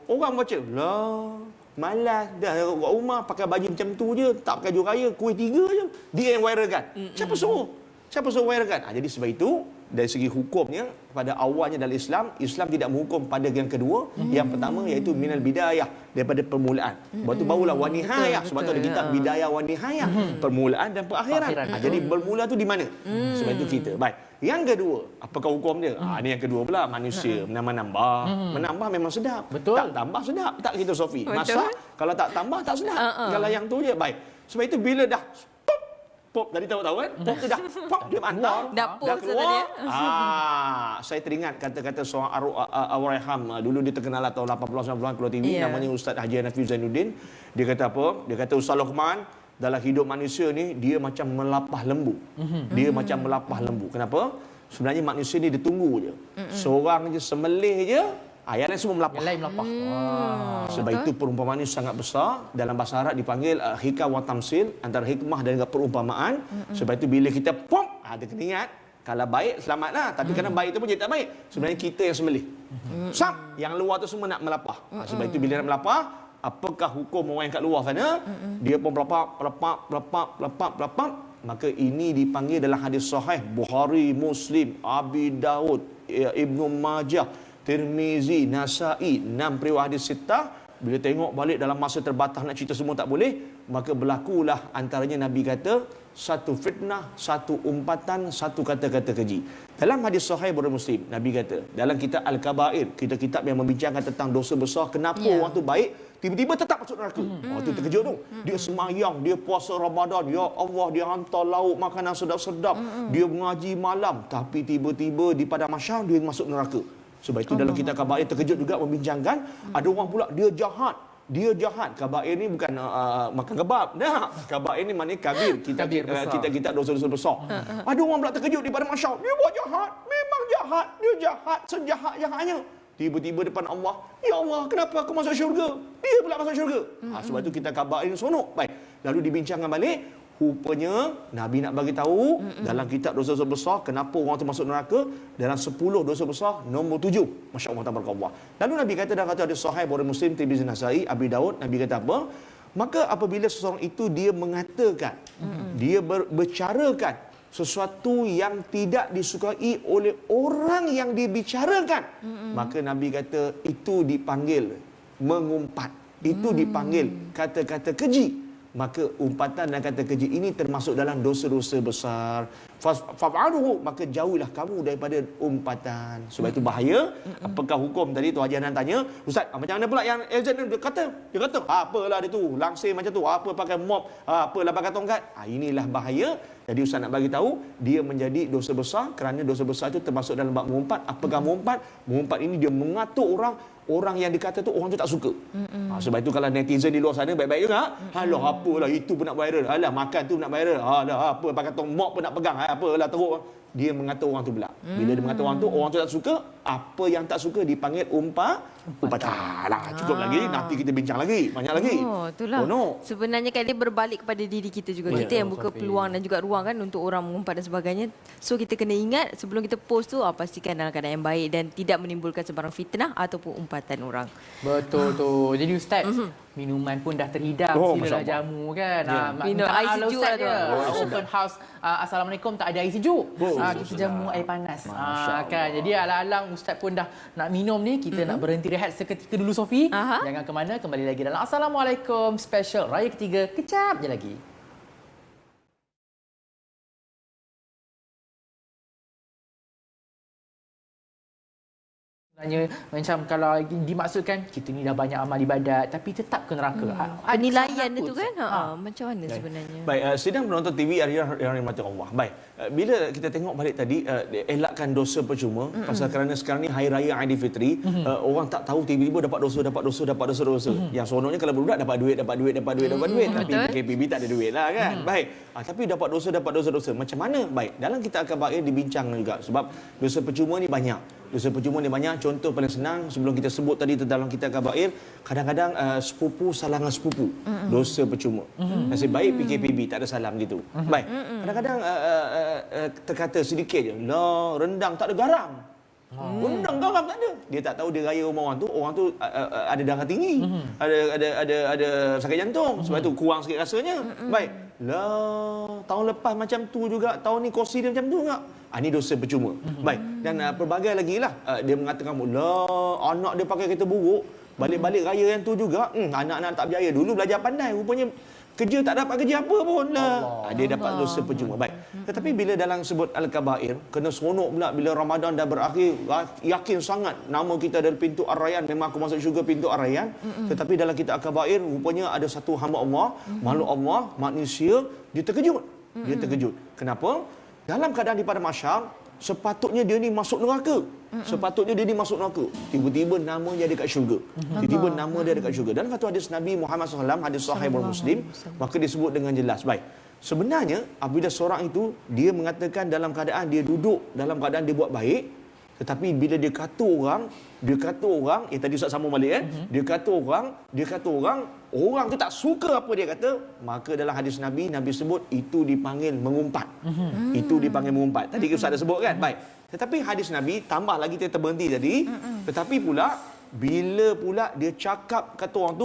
Orang baca, lah, malas dah kat rumah pakai baju macam tu je, tak pakai baju raya, kuih 3 je. Dia yang viralkan. Siapa suruh viralkan? Jadi sebab itu dari segi hukumnya pada awalnya dalam Islam tidak menghukum pada yang kedua. Yang pertama iaitu minal bidayah, daripada permulaan. Lepas tu barulah wa nihayah. Sebab tu ada kitab bidayah wa nihayah, permulaan dan perakhiran. Jadi bermula tu di mana? Sebab itu kita. Baik. Yang kedua, apakah hukum dia? Ini yang kedua pula, manusia menambah. Menambah memang sedap. Betul. Tak tambah sedap. Tak gitu Sofi. Masak kalau tak tambah tak sedap. Kalau yang tu je. Baik. Sebab itu bila dah pop tadi tahu kan? Pop tu dah pop dia mantap. Dah keluar. Saya teringat kata-kata seorang Ar-Raham dulu dia terkenal lah tahun 80-90-an keluar TV, namanya Ustaz Haji Hanafi Zainuddin. Dia kata apa? Dia kata Ustaz Luqman, dalam hidup manusia ni dia macam melapah lembu. Dia macam melapah lembu. Kenapa? Sebenarnya manusia ni dia tunggu je. Seorang je semelih je, yang lain semua melapah. Yang lain melapah. Sebab itu perumpamaan ini sangat besar. Dalam bahasa Arab dipanggil hikam wa tamsil, antara hikmah dan juga perumpamaan. Sebab itu bila kita pop, dia kena ingat, kalau baik selamatlah. Tapi kadang baik itu pun jadi tak baik. Sebenarnya kita yang semelih. Yang luar tu semua nak melapah. Sebab itu bila nak melapah, apakah hukum orang yang kat luar sana? Dia pun pelapap. Maka ini dipanggil dalam hadis sahih Bukhari, Muslim, Abi Daud, Ibnu Majah, Tirmizi, Nasai, 6 riwayat hadis sittah. Bila tengok balik dalam masa terbatas nak cerita semua tak boleh, maka berlakulah antaranya Nabi kata satu fitnah, satu umpatan, satu kata-kata keji. Dalam hadis sahih Bukhari Muslim, Nabi kata dalam kitab Al-Kabair, kitab yang membincangkan tentang dosa besar, kenapa orang tu baik tiba-tiba tetap masuk neraka. Tu terkejut tu. Dia semayang, dia puasa Ramadan, ya Allah, dia hantar lauk makanan sedap-sedap, dia mengaji malam, tapi tiba-tiba di padang mahsyar dia masuk neraka. Sebab itu dalam kitab Kabair terkejut juga membincangkan, ada orang pula dia jahat. Kabair ni bukan makan kebab. Kabair ni maknanya kabir. Kita dosa-dosa besar. Ada orang pula terkejut di padang mahsyar. Dia buat jahat. Memang jahat. Dia jahat. Sejahat-jahatnya. Tiba-tiba depan Allah, ya Allah, kenapa aku masuk syurga? Dia pula masuk syurga. Sebab itu kita Kabair ni sonok. Baik. Lalu dibincangkan balik. Rupanya Nabi nak bagi tahu dalam kitab dosa-dosa besar kenapa orang tu masuk neraka, dalam 10 dosa besar nombor 7. Masya-Allah tabarakallah. Lalu Nabi kata dalam hadis sahih Bukhari Muslim, Tirmizi, Nasai, Abi Daud, Nabi kata apa? Maka apabila seseorang itu dia mengatakan, dia berbicarakan sesuatu yang tidak disukai oleh orang yang dibicarakan, maka Nabi kata itu dipanggil mengumpat. Itu dipanggil kata-kata keji. Maka umpatan dan kata keji ini termasuk dalam dosa-dosa besar. Fa'aluhu, maka jauhilah kamu daripada umpatan. Sebab itu bahaya. Apakah hukum tadi tu Haji Hanan tanya, Ustaz, macam mana pula yang Elzan dia kata, apalah dia tu, langsir macam tu, apa pakai mop, apalah pakai tongkat. Inilah bahaya. Jadi Ustaz nak bagi tahu, dia menjadi dosa besar kerana dosa besar itu termasuk dalam bab mengumpat. Apakah mengumpat? Mengumpat ini dia mengatuk orang yang dikata tu orang tu tak suka. Sebab itu kalau netizen di luar sana baik-baik juga. Halah apalah itu pun nak viral. Halah makan tu nak viral. Halah apa pakai tong mop pun nak pegang. Apalah teruk. dia mengata orang tu pula. Bila dia mengata orang tu tak suka, apa yang tak suka dipanggil umpatan. Lah, cukup lagi, nanti kita bincang lagi, banyak lagi. Oh, itulah. Oh, no. Sebenarnya kan dia berbalik kepada diri kita juga. Kita yang buka peluang dan juga ruang kan untuk orang mengumpat dan sebagainya. So kita kena ingat sebelum kita post tu pastikan dalam keadaan yang baik dan tidak menimbulkan sebarang fitnah ataupun umpatan orang. Betul tu. Jadi Ustaz, minuman pun dah terhidang, silalah jamu kan. Minum air sejuk lah tu. Open house. Assalamualaikum, tak ada air sejuk. Kita jamu air panas. Kan. Jadi alang-alang Ustaz pun dah nak minum ni, kita nak berhenti rehat seketika dulu Sofi. Jangan ke mana, kembali lagi dalam Assalamualaikum special Raya Ketiga kejap je lagi. Sebenarnya macam kalau dimaksudkan kita ni dah banyak amal ibadat tapi tetap ke neraka. Penilaian itu kan macam mana sebenarnya? Baik, sidang penonton TV yang dirahmati Allah. Baik, bila kita tengok balik tadi elakkan dosa percuma pasal kerana sekarang ni hari raya Aidilfitri, orang tak tahu tiba-tiba dapat dosa. Yang seronoknya kalau budak dapat duit, tapi PKPB tak ada duit lah kan. Baik, tapi dapat dosa. Macam mana? Baik, dalam kita akan baik dibincang juga sebab dosa percuma ni banyak. Contoh paling senang sebelum kita sebut tadi dalam kita kabair, kadang-kadang sepupu salah dengan sepupu, dosa percuma. Nasib baik PKPB tak ada salam gitu. Baik, kadang-kadang terkata sedikit je, lah rendang tak ada garam. Rendang garam tak ada. Dia tak tahu dia raya rumah orang tu ada darah tinggi, ada sakit jantung, sebab tu kurang sikit rasanya. Baik, lah tahun lepas macam tu juga, tahun ni kursi dia macam tu juga. Ini dosa percuma. Baik, dan pelbagai lagi lah dia mengatakan, lah anak dia pakai kereta buruk, balik-balik raya yang tu juga, anak-anak tak berjaya. Dulu belajar pandai, rupanya kerja tak dapat kerja apa pun lah. Dia dapat dosa percuma. Baik, tetapi bila dalam sebut Al-Kabair, kena seronok pula bila Ramadan dah berakhir, yakin sangat nama kita dari pintu Ar-Rayyan, memang aku masuk syurga pintu Ar-Rayyan. Tetapi dalam kitab Al-Kabair, rupanya ada satu hamba Allah, makhluk Allah, manusia, dia terkejut. Kenapa? Dalam keadaan di pada mahsyar, sepatutnya dia ni masuk neraka. Tiba-tiba nama dia ada kat syurga. Dan satu hadis Nabi Muhammad SAW, hadis sahih Muslim, maka disebut dengan jelas. Baik, sebenarnya apabila seorang itu dia mengatakan dalam keadaan dia duduk, dalam keadaan dia buat baik, tetapi bila dia kata orang, tadi Ustaz sambung balik dia kata orang tu tak suka apa dia kata, maka dalam hadis Nabi sebut itu dipanggil mengumpat. Tadi Ustaz dah sebut kan. Baik, tetapi hadis Nabi tambah lagi, kita berhenti tadi. Tetapi pula bila pula dia cakap kata orang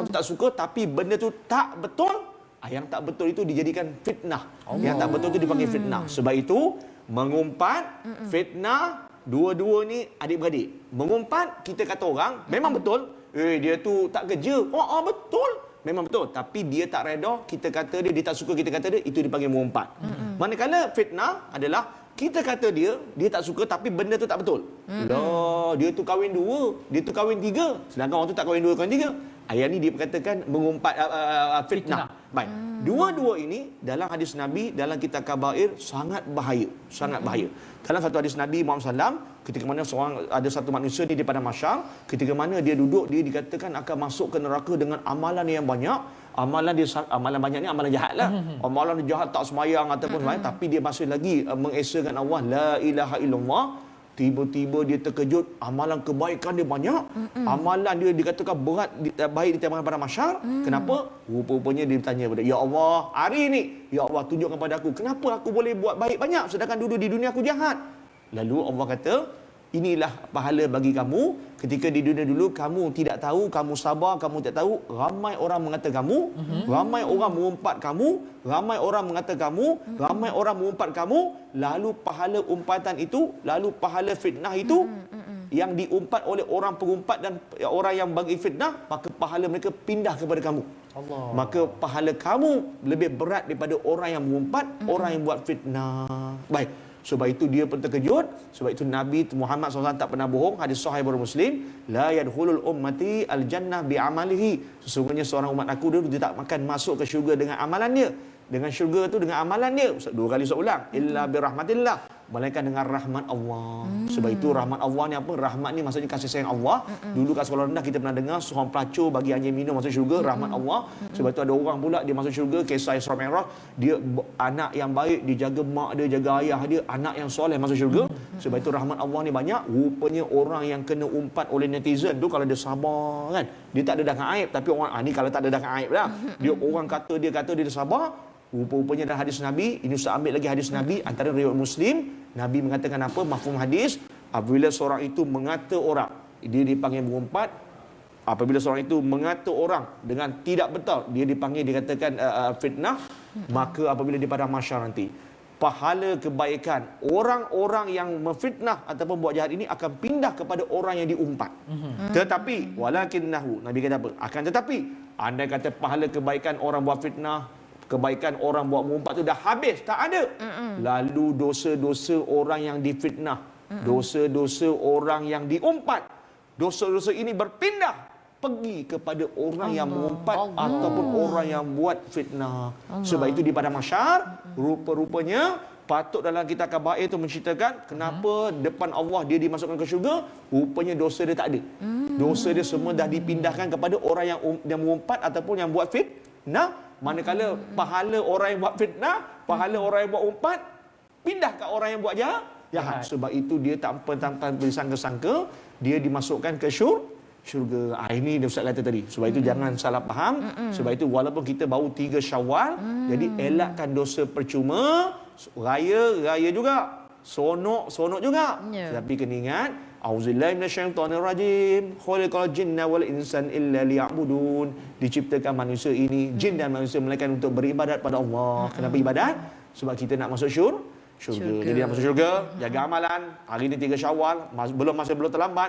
tu tak suka tapi benda tu tak betul, yang tak betul itu dijadikan fitnah. Yang tak betul itu dipanggil fitnah. Sebab itu mengumpat, fitnah, dua-dua ni adik-beradik. Mengumpat, kita kata orang memang betul, dia tu tak kerja. Betul, memang betul, tapi dia tak reda, kita kata dia tak suka kita kata dia, itu dipanggil mengumpat. Manakala fitnah adalah kita kata dia tak suka tapi benda tu tak betul. Lah, dia tu kahwin 2, dia tu kahwin 3, sedangkan orang tu tak kahwin 2, kahwin 3. Ayat ni diperkatakan mengumpat, fitnah. Baik, dua-dua ini dalam hadis Nabi, dalam kitab Kabair sangat bahaya. Dalam satu hadis Nabi Muhammad SAW, ketika mana ada satu manusia di pada mahsyar, ketika mana dia duduk, dia dikatakan akan masuk ke neraka dengan amalan yang banyak. Amalan banyak ni amalan jahat lah. Amalan jahat tak semayang ataupun semayang, tapi dia masih lagi mengesakan Allah, la ilaha illallah. Tiba-tiba dia terkejut, amalan kebaikan dia banyak, amalan dia dikatakan berat, baik di timbangan pada mahsyar. Kenapa? Rupa-rupanya dia bertanya kepada, ya Allah, hari ini, ya Allah, tunjukkan pada aku, kenapa aku boleh buat baik banyak sedangkan dulu di dunia aku jahat? Lalu Allah kata, inilah pahala bagi kamu. Ketika di dunia dulu kamu tidak tahu, kamu sabar, kamu tak tahu, ramai orang mengata kamu, ramai orang mengumpat kamu, ramai orang mengata kamu, ramai orang mengumpat kamu, lalu pahala umpatan itu, lalu pahala fitnah itu yang diumpat oleh orang pengumpat dan orang yang bagi fitnah, maka pahala mereka pindah kepada kamu. Allah. Maka pahala kamu lebih berat daripada orang yang mengumpat, orang yang buat fitnah. Baik, sebab itu dia pun terkejut. Sebab itu Nabi Muhammad SAW tak pernah bohong. Hadis sahih Muslim, la yadkhulul ummati al-jannah bi'amalihi. Sesungguhnya seorang umat aku dulu dia tak akan masuk ke syurga dengan amalan dia. Dengan syurga tu dengan amalan dia. Dua kali Ustaz ulang, illa birahmatillah. melainkan dengan rahmat Allah. Sebab itu rahmat Allah ni apa? Rahmat ni maksudnya kasih sayang Allah. Dulu kat sekolah rendah kita pernah dengar seorang pelacur bagi anjing minum masuk syurga, rahmat Allah. Sebab itu ada orang pula dia masuk syurga, kisah Isra Mi'raj, dia anak yang baik, dia jaga mak dia, jaga ayah dia, anak yang soleh masuk syurga. Sebab itu rahmat Allah ni banyak. Rupanya orang yang kena umpat oleh netizen tu kalau dia sabar kan, dia tak ada dakan aib, tapi orang ni kalau tak ada dakan aib dah. Dia orang kata dia sabar. Rupa-rupanya dalam hadis Nabi, ini Ustaz ambil lagi hadis Nabi antara riwayat Muslim, Nabi mengatakan apa? Mafhum hadis, apabila seorang itu mengata orang, dia dipanggil mengumpat. Apabila seorang itu mengata orang dengan tidak betul, dia dipanggil, dikatakan fitnah. Maka apabila di padang mahsyar nanti, pahala kebaikan orang-orang yang memfitnah ataupun buat jahat ini akan pindah kepada orang yang diumpat. Tetapi walakinnahu, Nabi kata apa? Akan tetapi andai kata pahala kebaikan orang buat fitnah, kebaikan orang buat mengumpat tu dah habis, tak ada, lalu dosa-dosa orang yang difitnah, dosa-dosa orang yang diumpat, dosa-dosa ini berpindah pergi kepada orang yang mengumpat ataupun orang yang buat fitnah. Sebab itu di padang mahsyar, rupa-rupanya patut dalam kitab Kabair itu menceritakan kenapa depan Allah dia dimasukkan ke syurga, rupanya dosa dia tak ada. Dosa dia semua dah dipindahkan kepada orang yang mengumpat ataupun yang buat fitnah. Manakala pahala orang yang buat fitnah, pahala orang yang buat umpat pindah ke orang yang buat jahat. Sebab itu dia tanpa disangka-sangka dia dimasukkan ke syurga. Ini dia Ustaz kata tadi. Sebab itu jangan salah faham. Sebab itu walaupun kita baru 3 Syawal, jadi elakkan dosa percuma. Raya juga, sonok juga. Tapi kena ingat, auzubillahi minasyaitonir rajim, khuliqal jinna wal insan illa liya'budun. Diciptakan manusia ini, jin dan manusia melainkan untuk beribadat pada Allah. Kenapa ibadat? Sebab kita nak masuk syurga. Jadi nak masuk syurga, jaga amalan. Hari ini 3 Syawal, masih belum terlambat.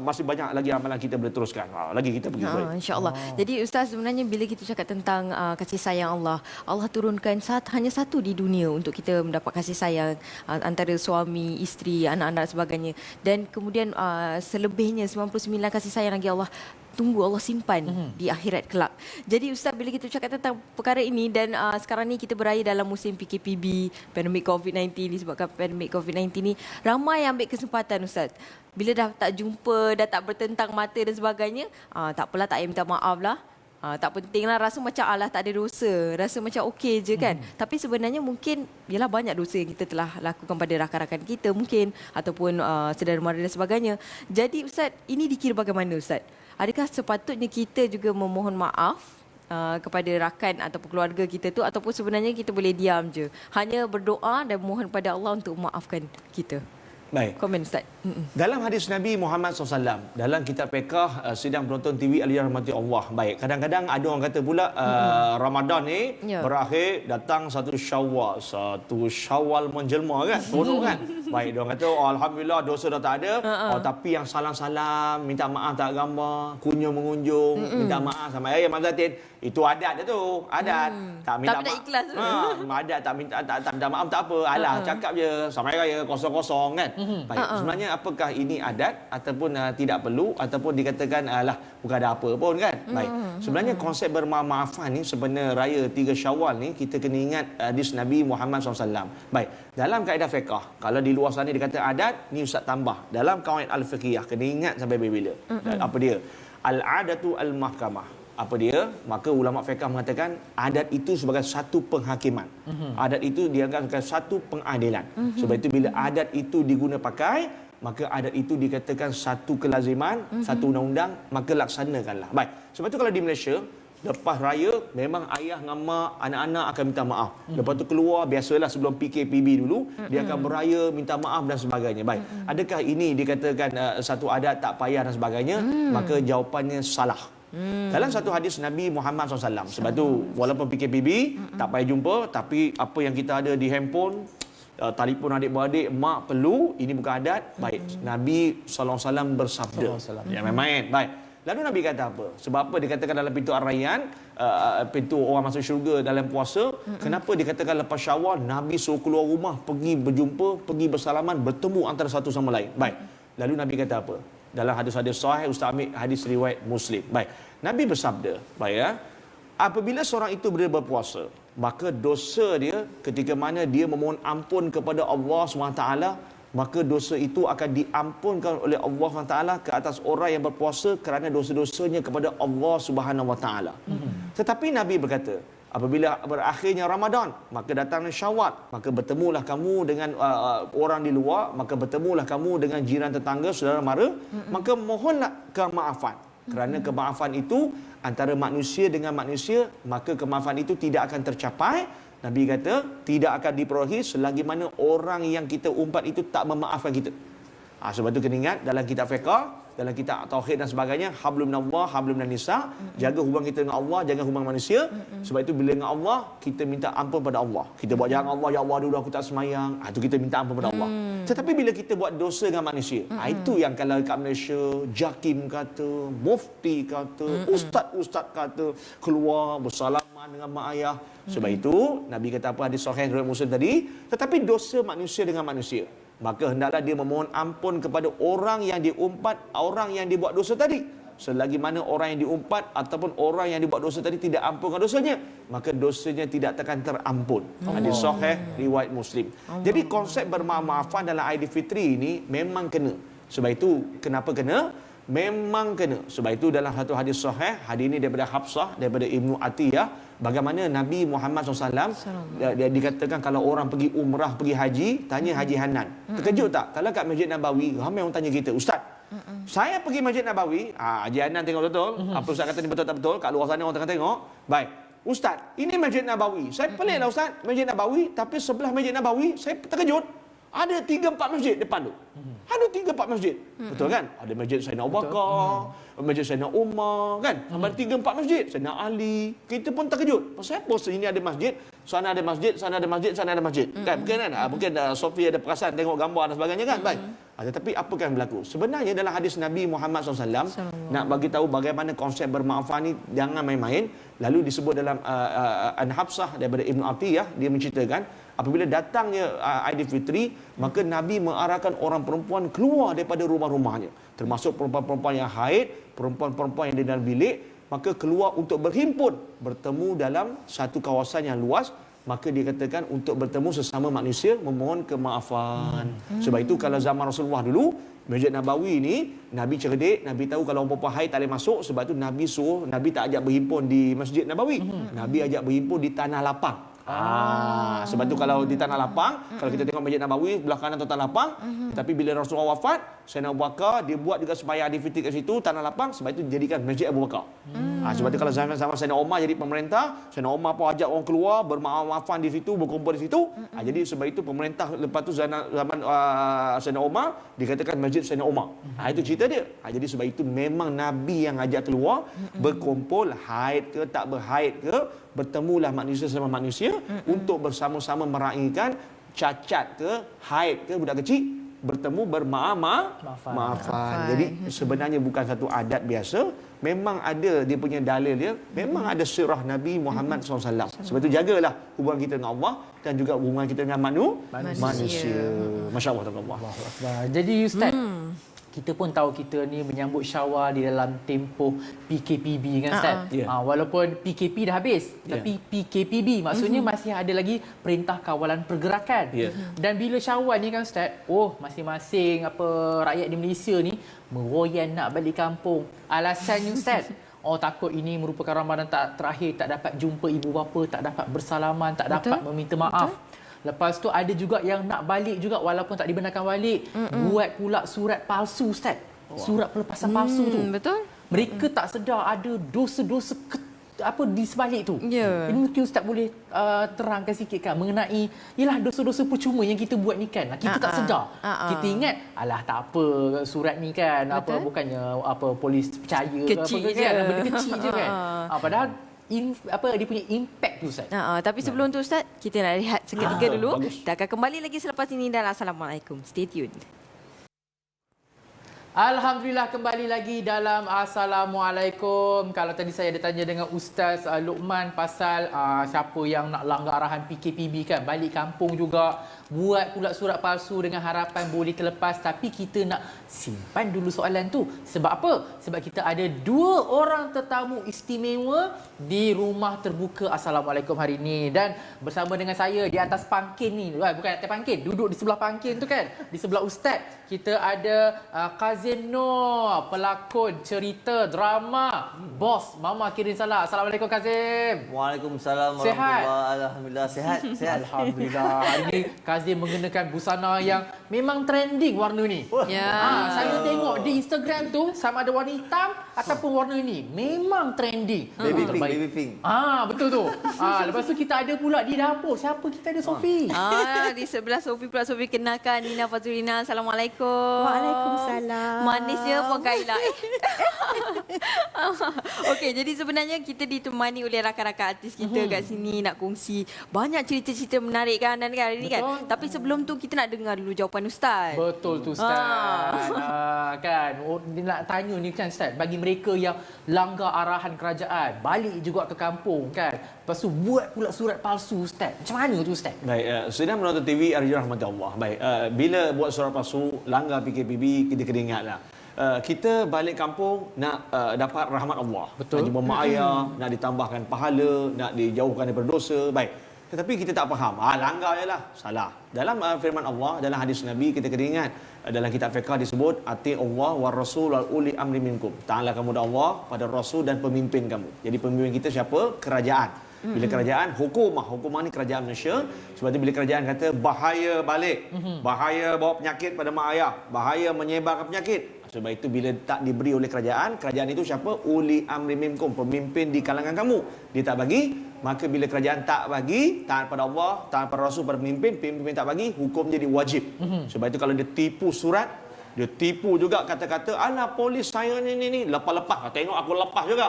Masih banyak lagi amalan kita boleh teruskan. Lagi kita pergi baik. InsyaAllah. Jadi Ustaz, sebenarnya bila kita cakap tentang kasih sayang Allah, Allah turunkan hanya satu di dunia untuk kita mendapat kasih sayang antara suami, isteri, anak-anak dan sebagainya. Dan kemudian selebihnya 99 kasih sayang lagi Allah tunggu Allah simpan di akhirat kelak. Jadi Ustaz, bila kita cakap tentang perkara ini dan sekarang ni kita berada dalam musim PKPB, pandemik COVID-19, disebabkan pandemik COVID-19 ni, ramai yang ambil kesempatan Ustaz. Bila dah tak jumpa, dah tak bertentang mata dan sebagainya, tak apalah, tak payah minta maaf lah. Tak penting lah, rasa macam Allah tak ada dosa, rasa macam okey je kan. Tapi sebenarnya mungkin ialah banyak dosa yang kita telah lakukan pada rakan-rakan kita mungkin, ataupun saudara mara dan sebagainya. Jadi Ustaz, ini dikira bagaimana Ustaz? Adakah sepatutnya kita juga memohon maaf kepada rakan ataupun keluarga kita tu, ataupun sebenarnya kita boleh diam je, hanya berdoa dan mohon pada Allah untuk memaafkan kita? Baik. Komen Ustaz. Dalam hadis Nabi Muhammad SAW, dalam kitab fiqh sidang penonton TV Al-Rahmati Allah. Baik, kadang-kadang ada orang kata pula Ramadan ni berakhir, datang 1 Syawal. 1 Syawal menjelma kan? Bodoh kan? Baik, dia orang kata alhamdulillah dosa dah tak ada. Tapi yang salam-salam, minta maaf tak gambar, kunjung mengunjung, minta maaf sama Mazatin, itu adat dia tu. Adat. Tak minta maaf. Ikhlas. Adat tak minta maaf tak apa. Alah, cakap je sampai raya kosong-kosong kan? Baik, sebenarnya apakah ini adat ataupun tidak perlu, ataupun dikatakan lah bukan ada apa pun kan? Baik, sebenarnya konsep bermaaf-maafan ni sebenarnya raya 3 Syawal ni kita kena ingat hadis Nabi Muhammad SAW. Baik, dalam kaedah fiqh, kalau di luar sana dikata adat, ni Ustaz tambah dalam kaedah al-fiqhiyah, kena ingat sampai bila. Apa dia? Al-adatu al-mahkamah. Apa dia? Maka ulama fiqh mengatakan adat itu sebagai satu penghakiman. Adat itu dianggap sebagai satu pengadilan. Sebab itu bila adat itu diguna pakai, maka adat itu dikatakan satu kelaziman, satu undang-undang, maka laksanakanlah. Baik. Sebab itu kalau di Malaysia, lepas raya memang ayah dengan mak, anak-anak akan minta maaf. Lepas tu keluar, biasalah sebelum PKPB dulu, dia akan beraya, minta maaf dan sebagainya. Baik. Adakah ini dikatakan satu adat tak payah dan sebagainya? Maka jawapannya salah. Dalam satu hadis Nabi Muhammad SAW, sebab tu walaupun PKPB tak payah jumpa, tapi apa yang kita ada di handphone, telefon adik-beradik, mak perlu, ini bukan adat. Baik, Nabi SAW bersabda, jangan main-main. Baik, lalu Nabi kata apa? Sebab apa dikatakan dalam pintu Ar-Rayyan, pintu orang masuk syurga dalam puasa, kenapa dikatakan lepas Syawal Nabi suruh keluar rumah, pergi berjumpa, pergi bersalaman, bertemu antara satu sama lain. Baik, lalu Nabi kata apa? Dalam hadis-hadis sahih, Ustaz ambil hadis riwayat Muslim. Baik, Nabi bersabda, baik ya, apabila seorang itu berpuasa, maka dosa dia ketika mana dia memohon ampun kepada Allah SWT, maka dosa itu akan diampunkan oleh Allah SWT ke atas orang yang berpuasa kerana dosa-dosanya kepada Allah Subhanahu Wa Taala. Tetapi Nabi berkata, apabila berakhirnya Ramadan, maka datangnya Syawal, maka bertemulah kamu dengan orang di luar, maka bertemulah kamu dengan jiran tetangga, saudara mara, maka mohonlah kemaafan. Kerana kemaafan itu antara manusia dengan manusia, maka kemaafan itu tidak akan tercapai. Nabi kata tidak akan diperolehi selagi mana orang yang kita umpat itu tak memaafkan kita. Sebab itu kena ingat dalam kitab fiqh, dalam kitab tauhid dan sebagainya, hablum minallah, hablum minan nisa, jaga hubungan kita dengan Allah, jaga hubungan manusia. Sebab itu bila dengan Allah, kita minta ampun pada Allah. Kita buat jalan Allah, ya Allah dulu aku tak semayang, itu kita minta ampun pada Allah. Tetapi bila kita buat dosa dengan manusia, itu yang kalau kat Malaysia, Jakim kata, Mufti kata, Ustaz-Ustaz kata, keluar bersalaman dengan mak ayah. Sebab itu Nabi kata apa, hadis sahih riwayat Muslim tadi, tetapi dosa manusia dengan manusia, maka hendaklah dia memohon ampun kepada orang yang diumpat, orang yang dibuat dosa tadi. Selagi mana orang yang diumpat ataupun orang yang dibuat dosa tadi tidak ampunkan dosanya, maka dosanya tidak akan terampun. Hadis sahih riwayat Muslim. Jadi konsep bermaaf-maafan dalam Aidilfitri ini memang kena. Sebab itu kenapa kena? Memang kena. Sebab itu dalam satu hadis sahih, hadis ini daripada Hafsah, daripada Ibnu Atiyah, bagaimana Nabi Muhammad SAW dia dikatakan kalau orang pergi umrah, pergi haji, tanya Haji Hanan. Terkejut tak? Kalau kat Masjid Nabawi, ramai orang tanya kita, Ustaz, saya pergi Masjid Nabawi, Haji Hanan tengok betul, apa Ustaz kata ni betul tak betul, kat luar sana orang tengah tengok. Baik, Ustaz, ini Masjid Nabawi. Saya pelik lah Ustaz, Masjid Nabawi, tapi sebelah Masjid Nabawi, saya terkejut. Ada 3-4 masjid depan tu. Ada 3-4 masjid. Betul kan? Ada masjid Sayyidina Abu Bakar, masjid Sayyidina Umar, kan? Ada 3-4 masjid. Sayyidina Ali. Kita pun terkejut. Pasal apa sini ada masjid, sana ada masjid, sana ada masjid, sana ada masjid. Kan? Mungkin kan? Mungkin Sofi ada perasan tengok gambar dan sebagainya kan? Baik. Tetapi apa yang berlaku? Sebenarnya dalam hadis Nabi Muhammad SAW nak bagi tahu bagaimana konsep bermaafan ni jangan main-main. Lalu disebut dalam An-Hafsah daripada Ibnu Atiyah, dia menceritakan apabila datangnya Aidilfitri, maka Nabi mengarahkan orang perempuan keluar daripada rumah-rumahnya, termasuk perempuan-perempuan yang haid, perempuan-perempuan yang di dalam bilik, maka keluar untuk berhimpun, bertemu dalam satu kawasan yang luas. Maka dia katakan untuk bertemu sesama manusia, memohon kemaafan. Sebab itu kalau zaman Rasulullah dulu, Masjid Nabawi ni, Nabi cerdik, Nabi tahu kalau orang perempuan haid tak boleh masuk. Sebab itu Nabi suruh, Nabi tak ajak berhimpun di Masjid Nabawi. Nabi ajak berhimpun di tanah lapang. Sebab tu kalau di tanah lapang, kalau kita tengok Masjid Nabawi belah kanan tu tanah lapang, tapi bila Rasulullah wafat, Sayyidina Abu Bakar dia buat juga supaya Aidilfitri kat situ tanah lapang, sebab itu dijadikan Masjid Abu Bakar. Sebab tu kalau zaman-zaman Sayyidina Umar jadi pemerintah, Sayyidina Umar pun ajak orang keluar bermaaf-maafan di situ, berkumpul di situ. Jadi sebab itu pemerintah lepas tu zaman Sayyidina Umar dikatakan Masjid Sayyidina Umar. Itu cerita dia. Jadi sebab itu memang Nabi yang ajak keluar, berkumpul, haid ke tak berhaid ke, bertemulah manusia sama manusia untuk bersama-sama meraihkan cacat ke, haid ke, budak kecil bertemu bermaaf-maafan. Jadi sebenarnya bukan satu adat biasa, memang ada dia punya dalil dia, memang ada sirah Nabi Muhammad SAW. Sebab itu jagalah hubungan kita dengan Allah dan juga hubungan kita dengan manusia. Masya-Allah, Allah. Jadi Ustaz, kita pun tahu kita ni menyambut Syawal di dalam tempoh PKPB kan Ustaz. Walaupun PKP dah habis, tapi PKPB maksudnya masih ada lagi Perintah Kawalan Pergerakan. Dan bila Syawal ni kan Ustaz, masing-masing rakyat di Malaysia ni meroyan nak balik kampung. Alasannya Ustaz, takut ini merupakan Ramadan terakhir, tak dapat jumpa ibu bapa, tak dapat bersalaman, tak dapat meminta maaf. Lepas tu ada juga yang nak balik juga walaupun tak dibenarkan balik, buat pula surat palsu Ustaz. Surat pelepasan palsu tu. Betul. Mereka tak sedar ada dosa-dosa di sebalik tu. Ini mungkin Ustaz boleh terangkan sikit kan mengenai ialah dosa-dosa percuma yang kita buat ni kan. Kita tak sedar. Kita ingat alah tak apa surat ni kan, bukannya polis percaya kecil ke apa kan, benda kecil je kan. Padahal dia punya impact tu Ustaz. Tapi sebelum tu Ustaz, kita nak lihat seketika dulu. Kita akan kembali lagi selepas ini dalam Assalamualaikum. Stay tuned. Alhamdulillah, kembali lagi dalam Assalamualaikum. Kalau tadi saya ada tanya dengan Ustaz Luqman pasal siapa yang nak langgar arahan PKPB kan, balik kampung juga, buat pula surat palsu dengan harapan boleh terlepas. Tapi kita nak simpan dulu soalan tu. Sebab apa? Sebab kita ada 2 orang tetamu istimewa di rumah terbuka Assalamualaikum hari ini. Dan bersama dengan saya di atas pangkin ni, bukan atas pangkin, duduk di sebelah pangkin tu kan, di sebelah Ustaz, kita ada Kazim Noor, pelakon cerita drama Bos Mama Kirim Salah. Assalamualaikum Kazim. Waalaikumsalam Sihat? warahmatullahi. Alhamdulillah sihat. Alhamdulillah. Hari ini Kazim mengenakan busana yang memang trending warna ni. Ya. Saya tengok di Instagram tu sama ada warna hitam ataupun warna ni. Memang trending. Baby pink. Betul tu. Lepas tu kita ada pula di dapur. Siapa kita ada? Sofi. Di sebelah Sofi pula. Sofi kenalkan Nina Fazulina. Assalamualaikum. Waalaikumsalam. Manisnya pun Kaila. Okey, jadi sebenarnya kita ditemani oleh rakan-rakan artis kita kat sini nak kongsi banyak cerita-cerita menarik kan dan hari ni kan. Tapi sebelum tu kita nak dengar dulu jawapan Ustaz. Betul tu Ustaz. Kan dia nak tanya ni kan Ustaz, bagi mereka yang langgar arahan kerajaan, balik juga ke kampung kan, lepas tu buat pula surat palsu Ustaz, macam mana tu Ustaz? Baik, sedang menonton TV Arju Rahmat Allah. Baik, bila buat surat palsu, langgar PKPB, kita kena ingatlah. Kita balik kampung nak dapat rahmat Allah. Betul. Nak jumpa mak ayah, nak ditambahkan pahala, nak dijauhkan daripada dosa. Baik. Tetapi kita tak faham. Langgar je lah. Salah. Dalam firman Allah, dalam hadis Nabi, kita kena ingat. Dalam kitab fiqh disebut, Ati Allah wa Rasul wal uli amri minkum. Taatlah kamu pada Allah, pada Rasul dan pemimpin kamu. Jadi pemimpin kita siapa? Kerajaan. Bila kerajaan, hukumah ni kerajaan Malaysia. Sebab tu bila kerajaan kata bahaya balik, bahaya bawa penyakit pada mak ayah, bahaya menyebarkan penyakit. Sebab itu bila tak diberi oleh kerajaan itu siapa? Uli amri minkum, pemimpin di kalangan kamu. Dia tak bagi, maka bila kerajaan tak bagi, taat pada Allah, taat pada Rasul, pada pemimpin tak bagi, hukum jadi wajib. Sebab itu kalau dia tipu surat, dia tipu juga kata-kata, alah polis saya ni lepas-lepas. Tengok aku lepas juga.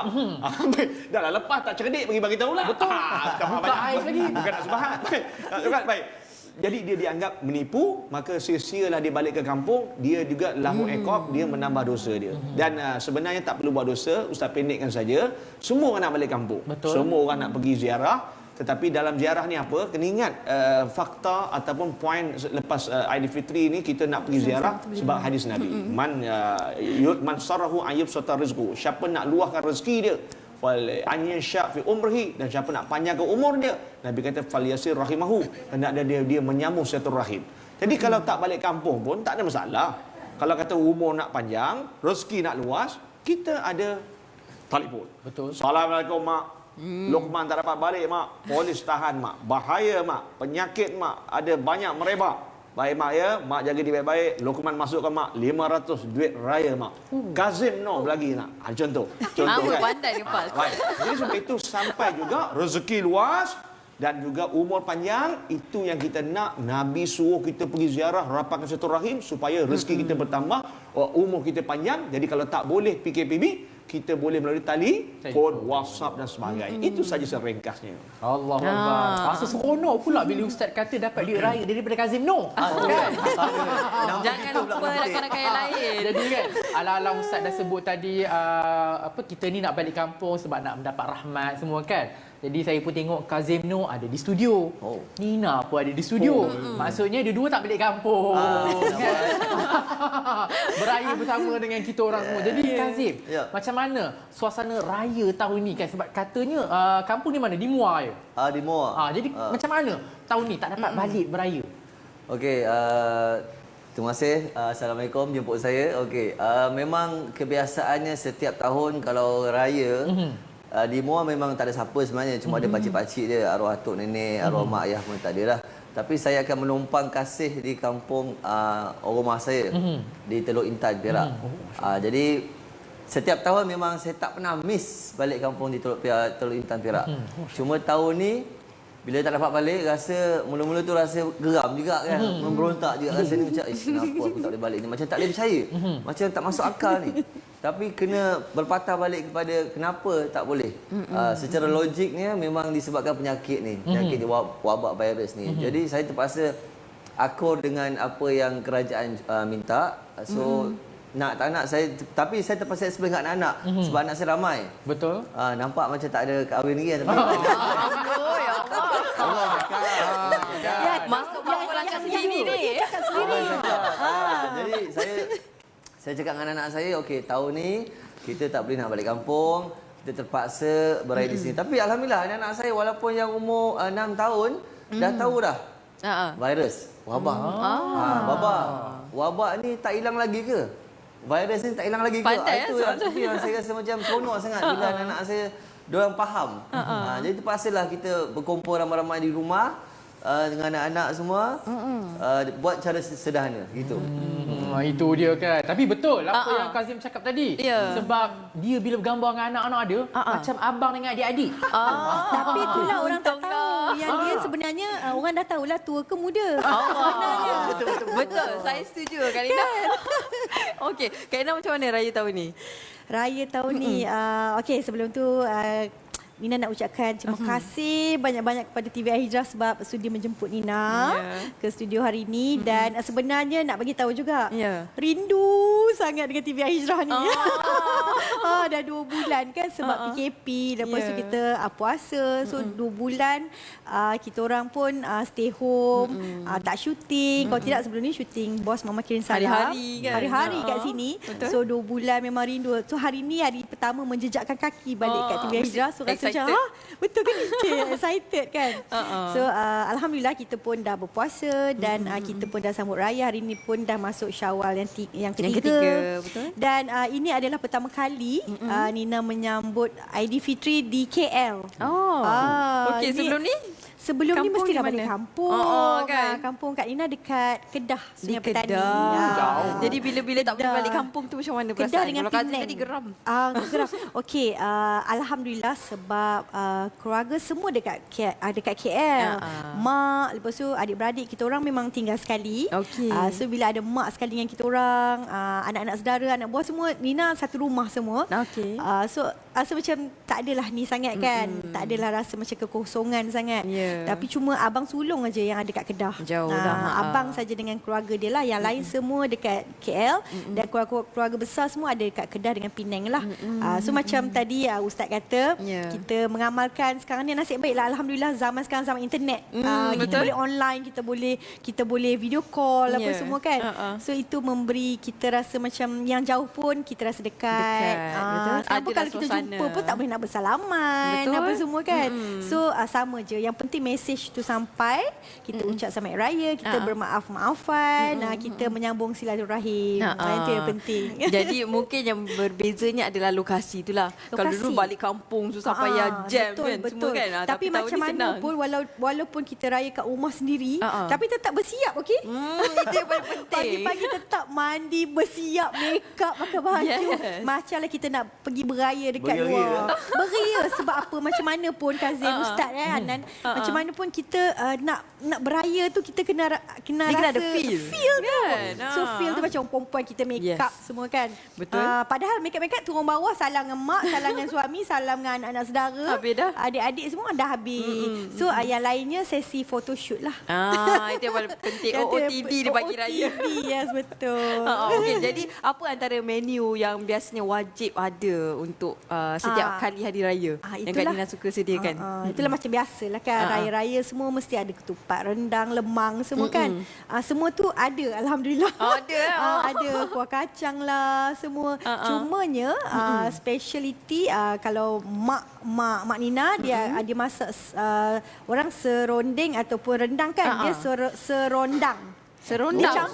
Dah lah lepas, tak cerdik bagi tahu lah. Betul. Bukan air lagi. Bukan nak subahat. Baik. Jadi dia dianggap menipu, maka sia-sialah dia balik ke kampung, dia juga lahu ekop, dia menambah dosa dia. Dan sebenarnya tak perlu buat dosa, Ustaz pendekkan saja. Semua orang nak balik kampung. Betul. Semua orang nak pergi ziarah. Tetapi dalam ziarah ni apa? Kena ingat fakta ataupun poin lepas Aidilfitri ni kita nak pergi ziarah sebab hadis Nabi. Man sarahu ayyub sata rizqu. Siapa nak luahkan rezeki dia, fal anyasha fi umrihi, dan siapa nak panjangkan umur dia, Nabi kata fal yasir rahimahu, hendaknya dia menyambung silaturahim. Jadi kalau tak balik kampung pun tak ada masalah. Kalau kata umur nak panjang, rezeki nak luas, kita ada telefon. Betul. Assalamualaikum mak. Luqman tak dapat balik mak. Polis tahan mak. Bahaya mak. Penyakit mak. Ada banyak merebak. Baik mak ya. Mak jaga dia baik-baik. Luqman masukkan mak 500 duit raya mak. Kazim Noor lagi nak. Contoh kan. Pandai dia Pak. Baik. Jadi sebab itu sampai juga rezeki luas dan juga umur panjang. Itu yang kita nak. Nabi suruh kita pergi ziarah, rapatkan silaturahim supaya rezeki kita bertambah, umur kita panjang. Jadi kalau tak boleh PKPB, kita boleh melalui tali, phone, WhatsApp dan sebagainya. Itu saja seringkasnya. Allahu Akbar. Rasa seronok pula bila Ustaz kata dapat duit raya daripada Kazim Noor. Kan? Jangan lupa rakan-rakan yang lain. Jadi kan, ala-ala Ustaz dah sebut tadi, kita ni nak balik kampung sebab nak mendapat rahmat semua kan. Jadi saya pun tengok Kazim Noor ada di studio. Nina pun ada di studio. Maksudnya dua-dua tak balik kampung. Kan? Beraya bersama dengan kita orang semua. Jadi Kazim, macam mana suasana raya tahun ni kan? Sebab katanya kampung ni mana? Di Muar je. Di Muar. Jadi macam mana tahun ni tak dapat balik beraya? Okey, terima kasih. Assalamualaikum, jemput saya. Okey, memang kebiasaannya setiap tahun kalau raya, di Muar memang tak ada siapa sebenarnya. Cuma ada pakcik-pakcik dia, arwah atuk nenek, arwah mak ayah pun tak ada lah. Tapi saya akan menumpang kasih di kampung orang rumah saya, di Teluk Intan, Perak. Jadi setiap tahun memang saya tak pernah miss balik kampung di Teluk Intan, Perak. Cuma tahun ni bila tak dapat balik, rasa mula-mula tu rasa geram juga kan, memberontak juga rasa ni macam kenapa aku tak boleh balik ni, macam tak boleh percaya, macam tak masuk akal ni. Tapi kena berpatah balik kepada kenapa tak boleh. Secara logiknya memang disebabkan penyakit ni, penyakit wabak virus ni. Jadi saya terpaksa akur dengan apa yang kerajaan minta. So nak tak nak saya, tapi saya terpaksa explain kat anak-anak sebab anak saya ramai. Betul. Nampak macam tak ada kahwin lagi tapi Oh, ya Allah. Ya, Masuk berapa langkah sendiri ni? Jadi saya cakap dengan anak saya, okey, tahun ni kita tak boleh nak balik kampung, kita terpaksa beraya di sini. Tapi alhamdulillah anak-anak saya walaupun yang umur 6 tahun dah tahu dah. Virus, wabak. Baba, wabak ni tak hilang lagi ke? Virus ni tak hilang lagi ke? Pandai, Itu yang saya rasa macam seronok sangat bila anak-anak saya diorang faham. Jadi terpaksalah kita berkumpul ramai-ramai di rumah dengan anak-anak semua buat cara sederhana gitu. Itu dia kan. Tapi betul apa yang Kazim cakap tadi. Ya. Sebab dia bila bergambar dengan anak-anak dia macam abang dengan adik-adik. Tapi itulah orang tak tahu. Yang dia sebenarnya orang dah tahulah tua ke muda. Sebenarnya. Betul. Saya setuju Kak Nina. Okey, Kak Nina macam mana raya tahun ni? Raya tahun ni, okey sebelum tu Nina nak ucapkan terima kasih banyak-banyak kepada TV Hijrah sebab sudi menjemput Nina ke studio hari ini. Dan sebenarnya nak bagi tahu juga, rindu sangat dengan TV Hijrah ni. Dah 2 bulan kan sebab PKP, lepas tu kita puasa. So 2 bulan kita orang pun stay home, tak syuting. Kalau tidak sebelum ni syuting Bos Mama Kirin Salam. Hari-hari kan? Hari-hari kat sini. Betul. So 2 bulan memang rindu. So hari ni hari pertama menjejakkan kaki balik kat TV Hijrah. So rasa macam, betul ke ni? Excited kan? So alhamdulillah kita pun dah berpuasa dan kita pun dah sambut raya. Hari ni pun dah masuk Syawal yang ketiga. Betul. Dan ini adalah pertama kali Nina menyambut Aidilfitri di KL. Okey, sebelum ni? Sebelum ni Kampung mesti dah di balik mana? kampung. Kan? Kampung Kak Nina dekat Kedah, Di Sungai Petani. Kedah. Jadi bila-bila tak boleh balik kampung tu macam mana Kedah perasaan? dengan Kalau Kazim Penang. tadi geram. Geram. Okey, alhamdulillah sebab keluarga semua dekat KL. Mak, lepas tu adik-beradik kita orang memang tinggal sekali. Okey. So bila ada mak sekali dengan kita orang, anak-anak saudara, anak buah semua, Nina satu rumah semua. Okey. So rasa macam tak adalah ni sangat kan. Tak adalah rasa macam kekosongan sangat. Tapi cuma abang sulung aja yang ada kat Kedah. Jauh dah. Abang saja dengan keluarga dia lah. Yang lain semua dekat KL. Dan keluarga besar semua ada dekat Kedah dengan Penang lah. So macam tadi Ustaz kata, kita mengamalkan sekarang ni nasib baik lah. Alhamdulillah zaman sekarang zaman internet. Kita boleh online, kita boleh video call apa semua kan. So itu memberi kita rasa macam yang jauh pun kita rasa dekat. Betul. Tanpa kalau kita suasana. jumpa pun tak boleh nak bersalaman. Betul. Apa semua kan. So sama je. Yang penting message tu sampai, kita ucap selamat raya, kita bermaaf-maafan, kita menyambung silaturahim. Itu yang penting. Jadi mungkin yang berbezanya adalah lokasi itulah. Kalau dulu balik kampung susah payah jam betul, kan betul. semua kan. Tapi tahun macam ni mana senang. pun walaupun kita raya kat rumah sendiri, tapi tetap bersiap, okey? Itu yang paling penting. Pagi-pagi tetap mandi, bersiap, make up, pakai baju. Yes. Macamlah kita nak pergi beraya dekat Beria. luar. Beria sebab apa? Macam mana pun Kazim, Ustaz Hanan, macam mana pun kita nak beraya tu kita kena Dia kena rasa ada feel tu. kan? So feel tu macam perempuan kita make up semua kan. Betul. Padahal make up turun bawah, salam dengan mak, salam dengan suami, salam dengan anak-anak saudara. Habis dah. Adik-adik semua dah habis. So yang lainnya sesi photoshoot lah. Itu yang paling penting. Yang tu OOTD dia bagi raya. OOTD, yes betul. Okey, jadi apa antara menu yang biasanya wajib ada untuk setiap kali hari raya yang Kak Nina suka sediakan? Itulah macam biasalah kan. Raya-raya semua mesti ada ketupat, rendang, lemang semua kan. Semua tu ada alhamdulillah. Ada. Ada kuah kacang lah semua. Cumanya speciality kalau mak Nina dia masak orang serondeng ataupun rendang kan. Dia serondang. Serondang.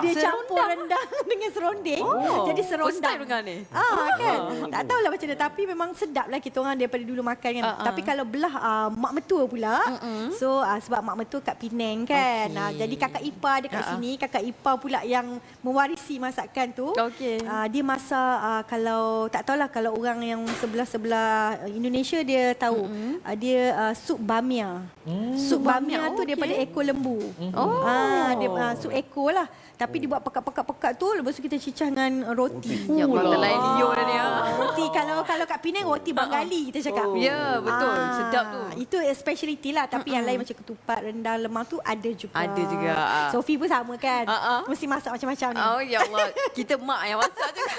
Dia campur rendang dengan serondeng. Jadi serondang. First time dengar ni. Kan. Tak tahulah macam mana tapi memang sedap lah kita orang daripada dulu makan kan. Tapi kalau belah mak mertua pula. So sebab mak mertua kat Penang kan. Jadi kakak ipar dekat sini, kakak ipar pula yang mewarisi masakan tu. Dia masak kalau tak tahulah kalau orang yang sebelah-sebelah Indonesia dia tahu. Dia sup bamia. Sup bamia tu daripada ekor lembu. sup ekor lah. Tapi dibuat pekat-pekat tu, lepas tu kita cicah dengan roti. Ya Allah, terlain Leo dah ni. Roti kalau kat Penang roti Bengali kita cakap. Ya, betul. Sedap tu. Itu speciality lah. Tapi yang lain macam ketupat, rendang, lemang tu ada juga. Ada juga. Sophie pun sama kan? Mesti masak macam-macam ni. Oh ya Allah, kita mak yang masak juga.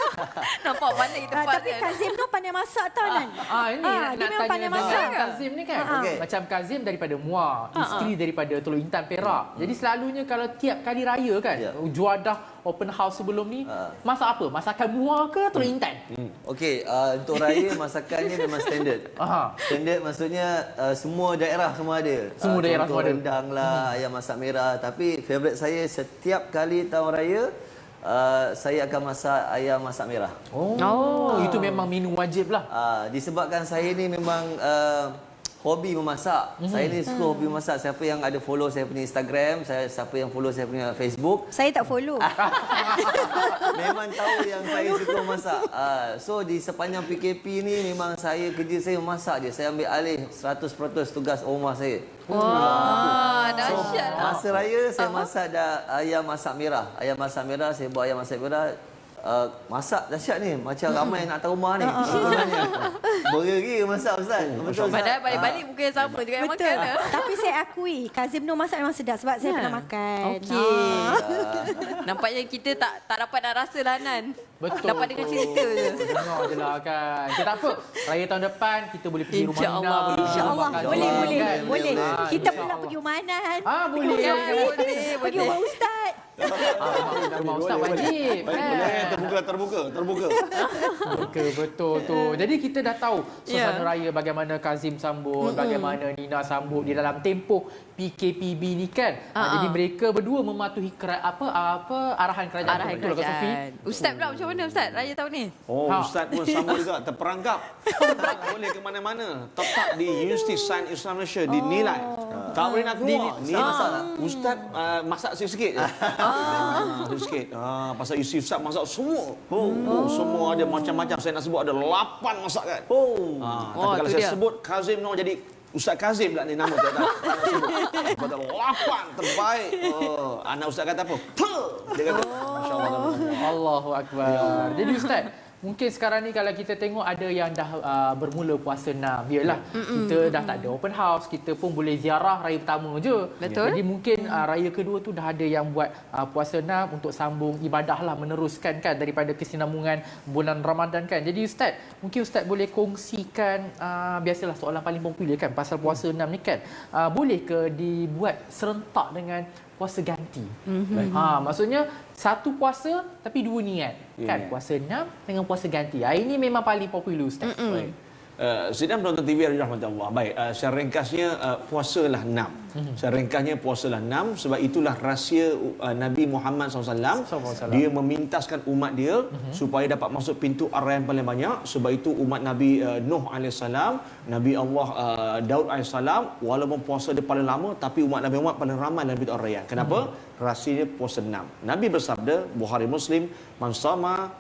Nampak pandai kita Tapi Kazim tu pandai masak tau Nan. Ini dia memang pandai dengan masak. Kazim ni kan. Okey. Macam Kazim daripada Muar, isteri daripada Teluk Intan Perak. Jadi selalunya kalau tiap kali raya kan, juadah open house sebelum ni, masak apa? Masakan Muar ke Teluk Intan? Okey, untuk raya masakannya memang standard. Standard maksudnya semua daerah semua ada. Semua daerah semua ada. Rendang lah, ayam masak merah. Tapi favourite saya setiap kali tahun raya, saya akan masak ayam masak merah. Itu memang menu wajib lah. Disebabkan saya ni memang hobi memasak. Saya ni suka hobi memasak. Siapa yang ada follow saya punya Instagram, siapa yang follow saya punya Facebook, Saya tak follow. memang tahu yang saya suka memasak. So di sepanjang PKP ni memang kerja saya memasak je. Saya ambil alih 100% tugas rumah saya. Wah, dahsyat lah. Masa raya saya masak ayam masak merah. Ayam masak merah, saya buat ayam masak merah. Masak dahsyat ni. Macam ramai yang nak tahu rumah ni. Sebenarnya. Bergeri masak Ustaz. Betul Ustaz. Padahal balik-balik muka yang sama juga yang Betul. makan. Tapi saya akui Kazim Nur masak memang sedap sebab saya pernah makan. Okey. Nampaknya kita tak dapat nak rasa lah Nan. Betul. Dapat dengar cerita je. Dengar je lah kan. Okay, tak apa. Raya tahun depan kita boleh pergi rumah Nina. InsyaAllah. Boleh pergi InsyaAllah. rumah Kazim, Boleh. kan? Kita insyaAllah. pula pergi rumah Nan. Boleh. Pergi rumah Ustaz. Rumah Ustaz wajib. Terbuka. Betul tu. Jadi kita dah tahu suasana raya bagaimana Kazim sambut, bagaimana Nina sambut di dalam tempoh PKPB ni kan. Jadi mereka berdua mematuhi arahan kerajaan. Arahan Betul ke Sofi? Ustaz pula macam mana Ustaz raya tahun ni? Ustaz pun sama juga, terperangkap. Tak boleh ke mana-mana. Tetap di Universiti Sains Islam Malaysia, dinilai. Tak boleh nak keluar. Ustaz masak sikit-sikit je. Sikit. Pasal isi Ustaz masak semua. Semua ada macam-macam. Saya nak sebut ada 8 masakan. Tapi kalau saya sebut Kazim Nur jadi Ustaz Kazim pula ni nama tu. Tak nak sebut. Pada 8 terbaik. Anak Ustaz kata apa? Dia kata, masya-Allah. Allahu Akbar. Jadi Ustaz, mungkin sekarang ni kalau kita tengok ada yang dah bermula puasa 6. Yalah, kita dah tak ada open house, kita pun boleh ziarah raya pertama je. Betul. Jadi mungkin raya kedua tu dah ada yang buat puasa 6 untuk sambung ibadah lah, meneruskan kan daripada kesinambungan bulan Ramadan kan. Jadi Ustaz, mungkin Ustaz boleh kongsikan, biasalah soalan paling popular kan pasal puasa 6 ni kan. Boleh ke dibuat serentak dengan puasa ganti? Maksudnya satu puasa tapi dua niat kan, puasa 6 dengan puasa ganti. Ini memang paling popular Ustaz. Sidang penonton TV yang dirahmati Allah. Baik, secara ringkasnya puasalah 6. Secara ringkasnya puasalah 6 sebab itulah rahsia Nabi Muhammad SAW. Dia memintaskan umat dia supaya dapat masuk pintu arah yang paling banyak. Sebab itu umat Nabi Nuh AS, Nabi Allah Daud AS, walaupun puasa dia paling lama tapi umat Nabi Muhammad paling ramai dalam pintu arah. Kenapa? Rahsianya puasa 6. Nabi bersabda, Bukhari Muslim, man sama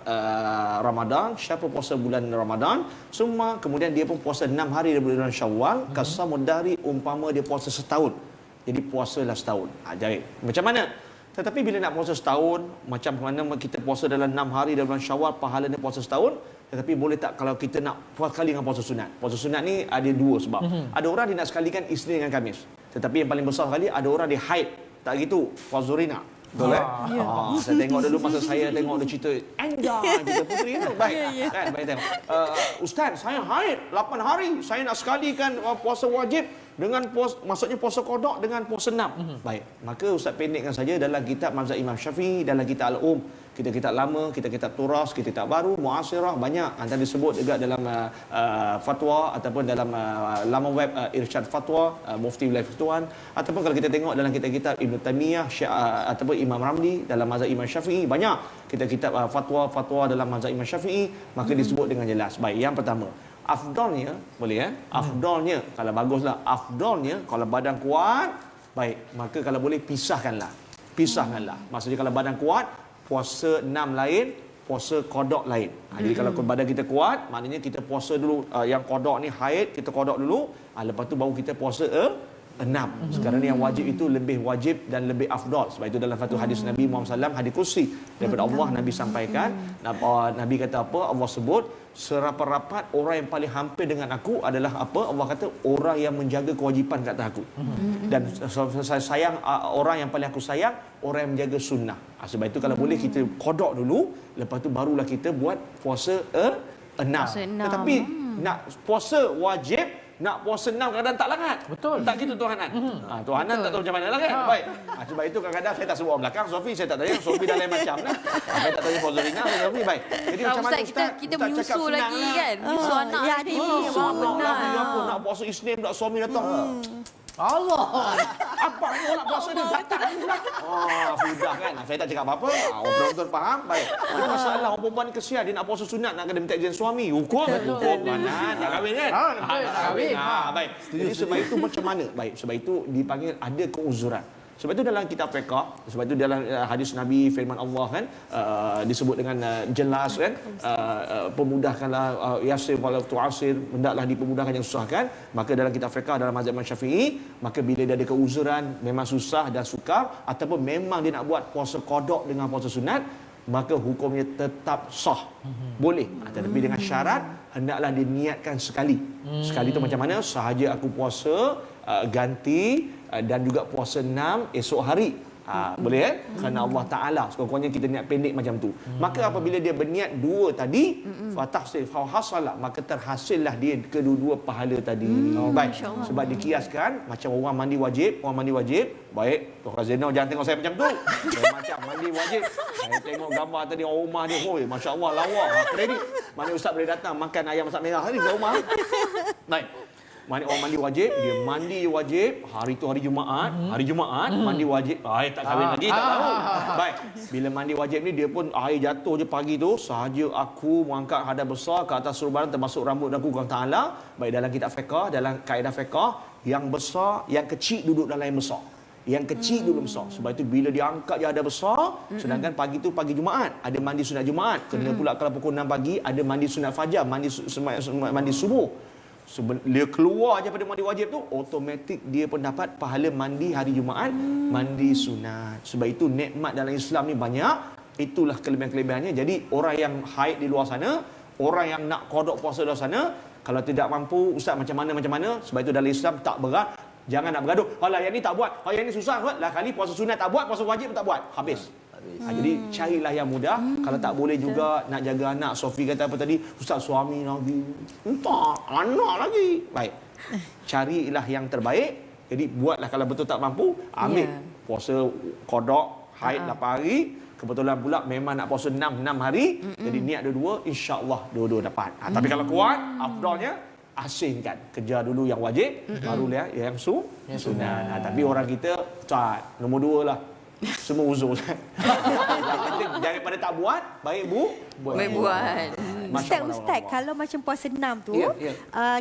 Ramadan, siapa puasa bulan Ramadan, semua kemudian dia pun puasa 6 hari dari bulan Syawal, kasamud dari umpama dia puasa setahun. Jadi puasalah setahun. Ajaib. Macam mana? Tetapi bila nak puasa setahun, macam mana kita puasa dalam 6 hari dari bulan Syawal, pahalanya puasa setahun. Tetapi boleh tak kalau kita nak puas sekali dengan puasa sunat? Puasa sunat ni ada dua sebab. Ada orang dia nak sekalikan Isnin dengan Khamis. Tetapi yang paling besar sekali ada orang dia haid. Tak gitu, puasa Zurina. Betul saya tengok dulu masa saya tengok dia cerita cerita puteri tu baik kan, baik tengok. Ustaz, saya haid 8 hari, saya nak sekalikan puasa wajib dengan maksudnya puasa qada dengan puasa 6. Baik, maka ustaz pendekkan saja dalam kitab mazhab Imam Syafi'i, dalam kitab Al-Um, kita kitab lama, kita kitab turas, kita kitab baru, muasirah, banyak antara disebut juga dalam fatwa ataupun dalam laman web Irsyad Fatwa Mufti Wilayah Futuan, ataupun kalau kita tengok dalam kitab-kitab Ibn Taymiyah ataupun Imam Ramli dalam mazhab Imam Syafi'i, banyak kita kitab fatwa dalam mazhab Imam Syafi'i, maka disebut dengan jelas. Baik, yang pertama, afdalnya boleh afdalnya kalau baguslah, afdalnya kalau badan kuat, baik, maka kalau boleh pisahkanlah. Maksudnya kalau badan kuat, puasa 6 lain, puasa qada lain. Jadi kalau badan kita kuat, maknanya kita puasa dulu yang qada ni haid, kita qada dulu, lepas tu baru kita puasa Sekarang ni yang wajib itu lebih wajib dan lebih afdal. Sebab itu dalam satu hadis Nabi Muhammad SAW, hadis kursi daripada Allah, Nabi sampaikan, Nabi kata apa? Allah sebut, serapat-rapat orang yang paling hampir dengan aku adalah apa? Allah kata, orang yang menjaga kewajipan kat atas aku. Dan saya sayang, orang yang paling aku sayang, orang yang menjaga sunnah. Sebab itu kalau boleh kita kodok dulu, lepas tu barulah kita buat puasa 6. Tetapi nak puasa wajib, nak puasa 6 kadang-kadang tak langat. Betul. Tak gitu Tuhanan. Tuhanan tak tahu macam mana lah kan. Baik. Sebab itu kadang-kadang saya tak sebut orang belakang. Sofi saya tak tanya. Sofi dah lain macam lah. Saya tak tanya puasa Rina. Sofi baik. Jadi macam mana Ustaz? Kita menyusul lagi kan. Menyusul anak. Ya, ada ini. Benar. Nak puasa Isnin tak suami datang. Allah. Apa ni orang puasa dia datang pula. Sudah kan. Saya tak cakap apa-apa. Orang penonton faham. Baik. Ada masalah orang perempuan ni kesian dia nak puasa sunat nak kena minta izin suami. Hukum mana nak kahwin kan? Nak kahwin. Baik. Jadi sebab itu macam mana? Baik. Sebab itu dipanggil ada keuzuran. Sebab itu dalam kitab fiqh, sebab itu dalam hadis Nabi, firman Allah kan, disebut dengan jelas kan, pemudahkanlah yasir wala tu'asir, hendaklah dipermudahkan yang susah kan. Maka dalam kitab fiqh, dalam mazhab Syafi'i, maka bila dia ada keuzuran, memang susah dan sukar, ataupun memang dia nak buat puasa qada dengan puasa sunat, maka hukumnya tetap sah. Boleh. Tetapi dengan syarat, hendaklah diniatkan sekali. Sekali itu macam mana? Sahaja aku puasa, ganti dan juga puasa 6 esok hari. Boleh kan? Kerana Allah Ta'ala sekurang-kurangnya kita niat pendek macam tu. Maka apabila dia berniat dua tadi, fatahsil fahasala, maka terhasillah dia kedua-dua pahala tadi. Baik. Sebab dikiaskan macam orang mandi wajib, baik. Tuan Zeno jangan tengok saya macam tu. Macam mandi wajib. Saya tengok gambar tadi orang rumah dia, masya-Allah lawa. Kredit. Mana ustaz boleh datang makan ayam masak merah hari ke rumah. Baik. Orang mandi wajib, dia mandi wajib hari tu hari Jumaat, mandi wajib. Tak kahwin lagi, tak tahu. Baik, bila mandi wajib ni dia pun air jatuh je pagi tu, sahaja aku mengangkat hadas besar ke atas surban termasuk rambut aku Allah Taala. Baik, dalam kitab fiqh, dalam kaedah fiqh, yang besar, yang kecil duduk dalam yang besar. Yang kecil dulu besar. Sebab itu bila dia angkat dia ada besar, sedangkan pagi tu pagi Jumaat, ada mandi sunat Jumaat. Kena pula kalau pukul 6 pagi ada mandi sunat fajar, mandi subuh. Dia keluar je pada mandi wajib tu, automatik dia pun dapat pahala mandi hari Jumaat, mandi sunat. Sebab itu nikmat dalam Islam ni banyak. Itulah kelebihan-kelebihannya. Jadi orang yang haid di luar sana, orang yang nak qada puasa di luar sana, kalau tidak mampu, ustaz macam mana. Sebab itu dalam Islam tak berat. Jangan nak bergaduh. Alah yang ni tak buat, yang ni susah buat. Lah kali puasa sunat tak buat, puasa wajib pun tak buat. Habis. Jadi carilah yang mudah. Kalau tak boleh juga nak jaga anak. Sofi kata apa tadi? Ustaz suami lagi. Tak, anak lagi. Baik. Carilah yang terbaik. Jadi buatlah kalau betul tak mampu, ambil puasa qada haid 8 hari. Kebetulan pula memang nak puasa 6 hari. Jadi niat dua-dua, insya-Allah dua-dua dapat. Tapi kalau kuat, afdalnya asingkan. Kejar dulu yang wajib, barulah yang sunat. Tapi orang kita tak, nombor 2 lah. Semua uzur. Daripada tak buat, baik buat. Ustaz, kalau macam puasa 6 tu,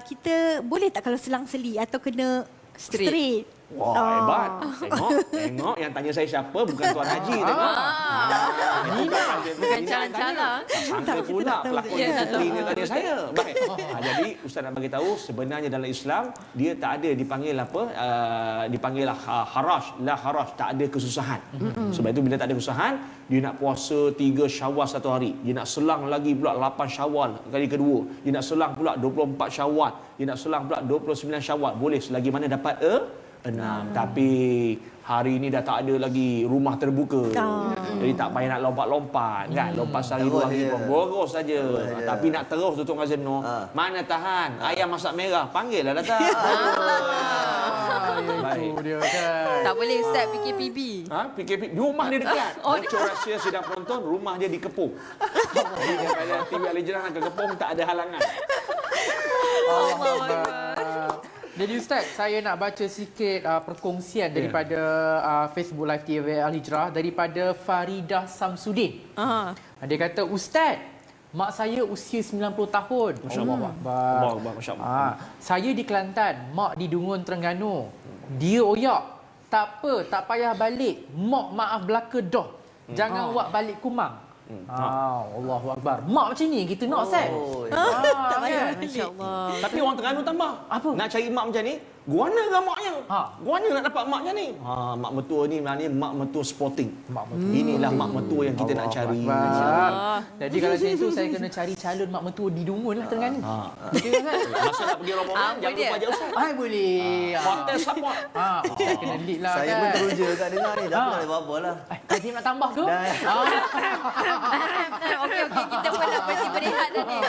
kita boleh tak kalau selang-seli atau kena straight? Wah, hebat. Tengok yang tanya saya siapa, bukan Tuan Haji. Tengok. Bukan calang-calang. Sangka pula pelakon puteri ni tanya saya. Baik. Jadi Ustaz nak bagi tahu sebenarnya dalam Islam dia tak ada dipanggil apa? Dipanggil haraj, la haraj, tak ada kesusahan. Sebab itu bila tak ada kesusahan, dia nak puasa 3 Syawal satu hari. Dia nak selang lagi pula 8 Syawal kali kedua. Dia nak selang pula 24 Syawal. Dia nak selang pula 29 Syawal. Boleh selagi mana dapat 6. Tapi hari ini dah tak ada lagi rumah terbuka. Jadi tak payah nak lompat-lompat kan. Lompat sehari 2 hari pun boros saja. Tapi nak terus Tuan Azno, mana tahan ayam masak merah, panggil lah datang. Itu dia kan. Tak boleh Ustaz PKPB. PKP di rumah dia dekat. Bocor rahsia sedang penonton, rumah dia di Kepung. Jadi daripada TV Al-Hijrah nak ke Kepung tak ada halangan. Jadi Ustaz, saya nak baca sikit perkongsian daripada Facebook Live TV Al-Hijrah daripada Faridah Samsudin. Dia kata, Ustaz, mak saya usia 90 tahun. Masya-Allah. Masya-Allah. Saya di Kelantan, mak di Dungun Terengganu. Dia oyak. Tak apa, tak payah balik. Mak maaf belaka dah. Jangan buat balik kumang. Allahu Akbar. Mak macam ni kita nak Ustaz. Tak payah. Masya-Allah. Tapi orang Terengganu tambah. Apa? Nak cari mak macam ni, guana ke maknya? Ha. Guana nak dapat maknya ni. Mak mertua ni maknanya mak mertua sporting. Mak mertua. Inilah mak mertua yang kita nak cari. Jadi kalau macam itu saya kena cari calon mak mertua di Dungun lah Terengganu. Betul kan? Masa nak pergi rombongan, jangan lupa ajak Ustaz. Boleh. Hotel support. Saya kena lead lah Saya kan. pun teruja kat dengar ni. Tapi tak ada apa-apa lah. Kazim nak tambah ke? Okey, kita pun nak berhenti berehat dah ni.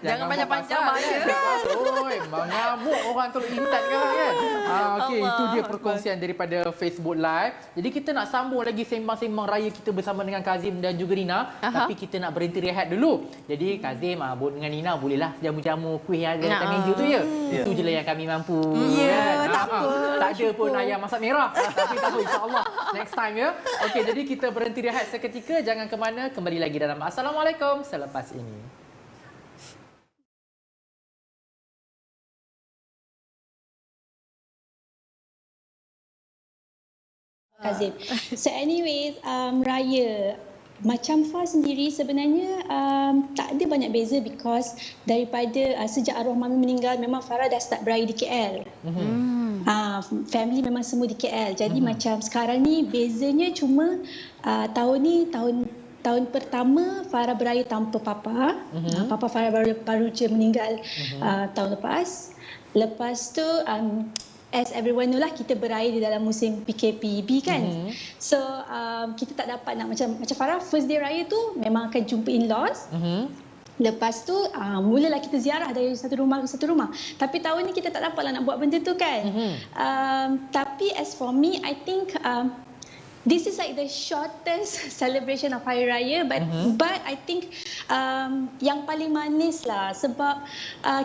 Jangan panjang-panjang bahaya. Oi, mengamuk orang tu intat kan. Okey, itu dia perkongsian daripada Facebook Live. Jadi kita nak sambung lagi sembang-sembang raya kita bersama dengan Kazim dan juga Nina. Tapi kita nak berhenti rehat dulu. Jadi Kazim dengan Nina bolehlah jamu-jamu kuih yang ada atas meja tu ya. Itu je lah yang kami mampu. Ya, tak apa. Tak ada pun ayam masak merah. Tapi tak apa, insyaAllah next time ya. Okey, jadi kita berhenti rehat seketika. Jangan ke mana, kembali lagi dalam Assalamualaikum selepas ini. Kazim. So anyways, raya macam Fah sendiri sebenarnya tak ada banyak beza because daripada sejak arwah mami meninggal memang Farah dah start beraya di KL. Family memang semua di KL. Jadi macam sekarang ni bezanya cuma tahun ni tahun pertama Farah beraya tanpa papa. Papa Farah baru je meninggal tahun lepas. Lepas tu as everyone know lah, kita beraya di dalam musim PKPB kan. So kita tak dapat nak macam Farah first day raya tu memang akan jumpa in-laws. Lepas tu mulalah kita ziarah dari satu rumah ke satu rumah. Tapi tahun ni kita tak dapatlah nak buat benda tu kan. Tapi as for me, I think this is like the shortest celebration of Hari Raya, but I think yang paling manis lah sebab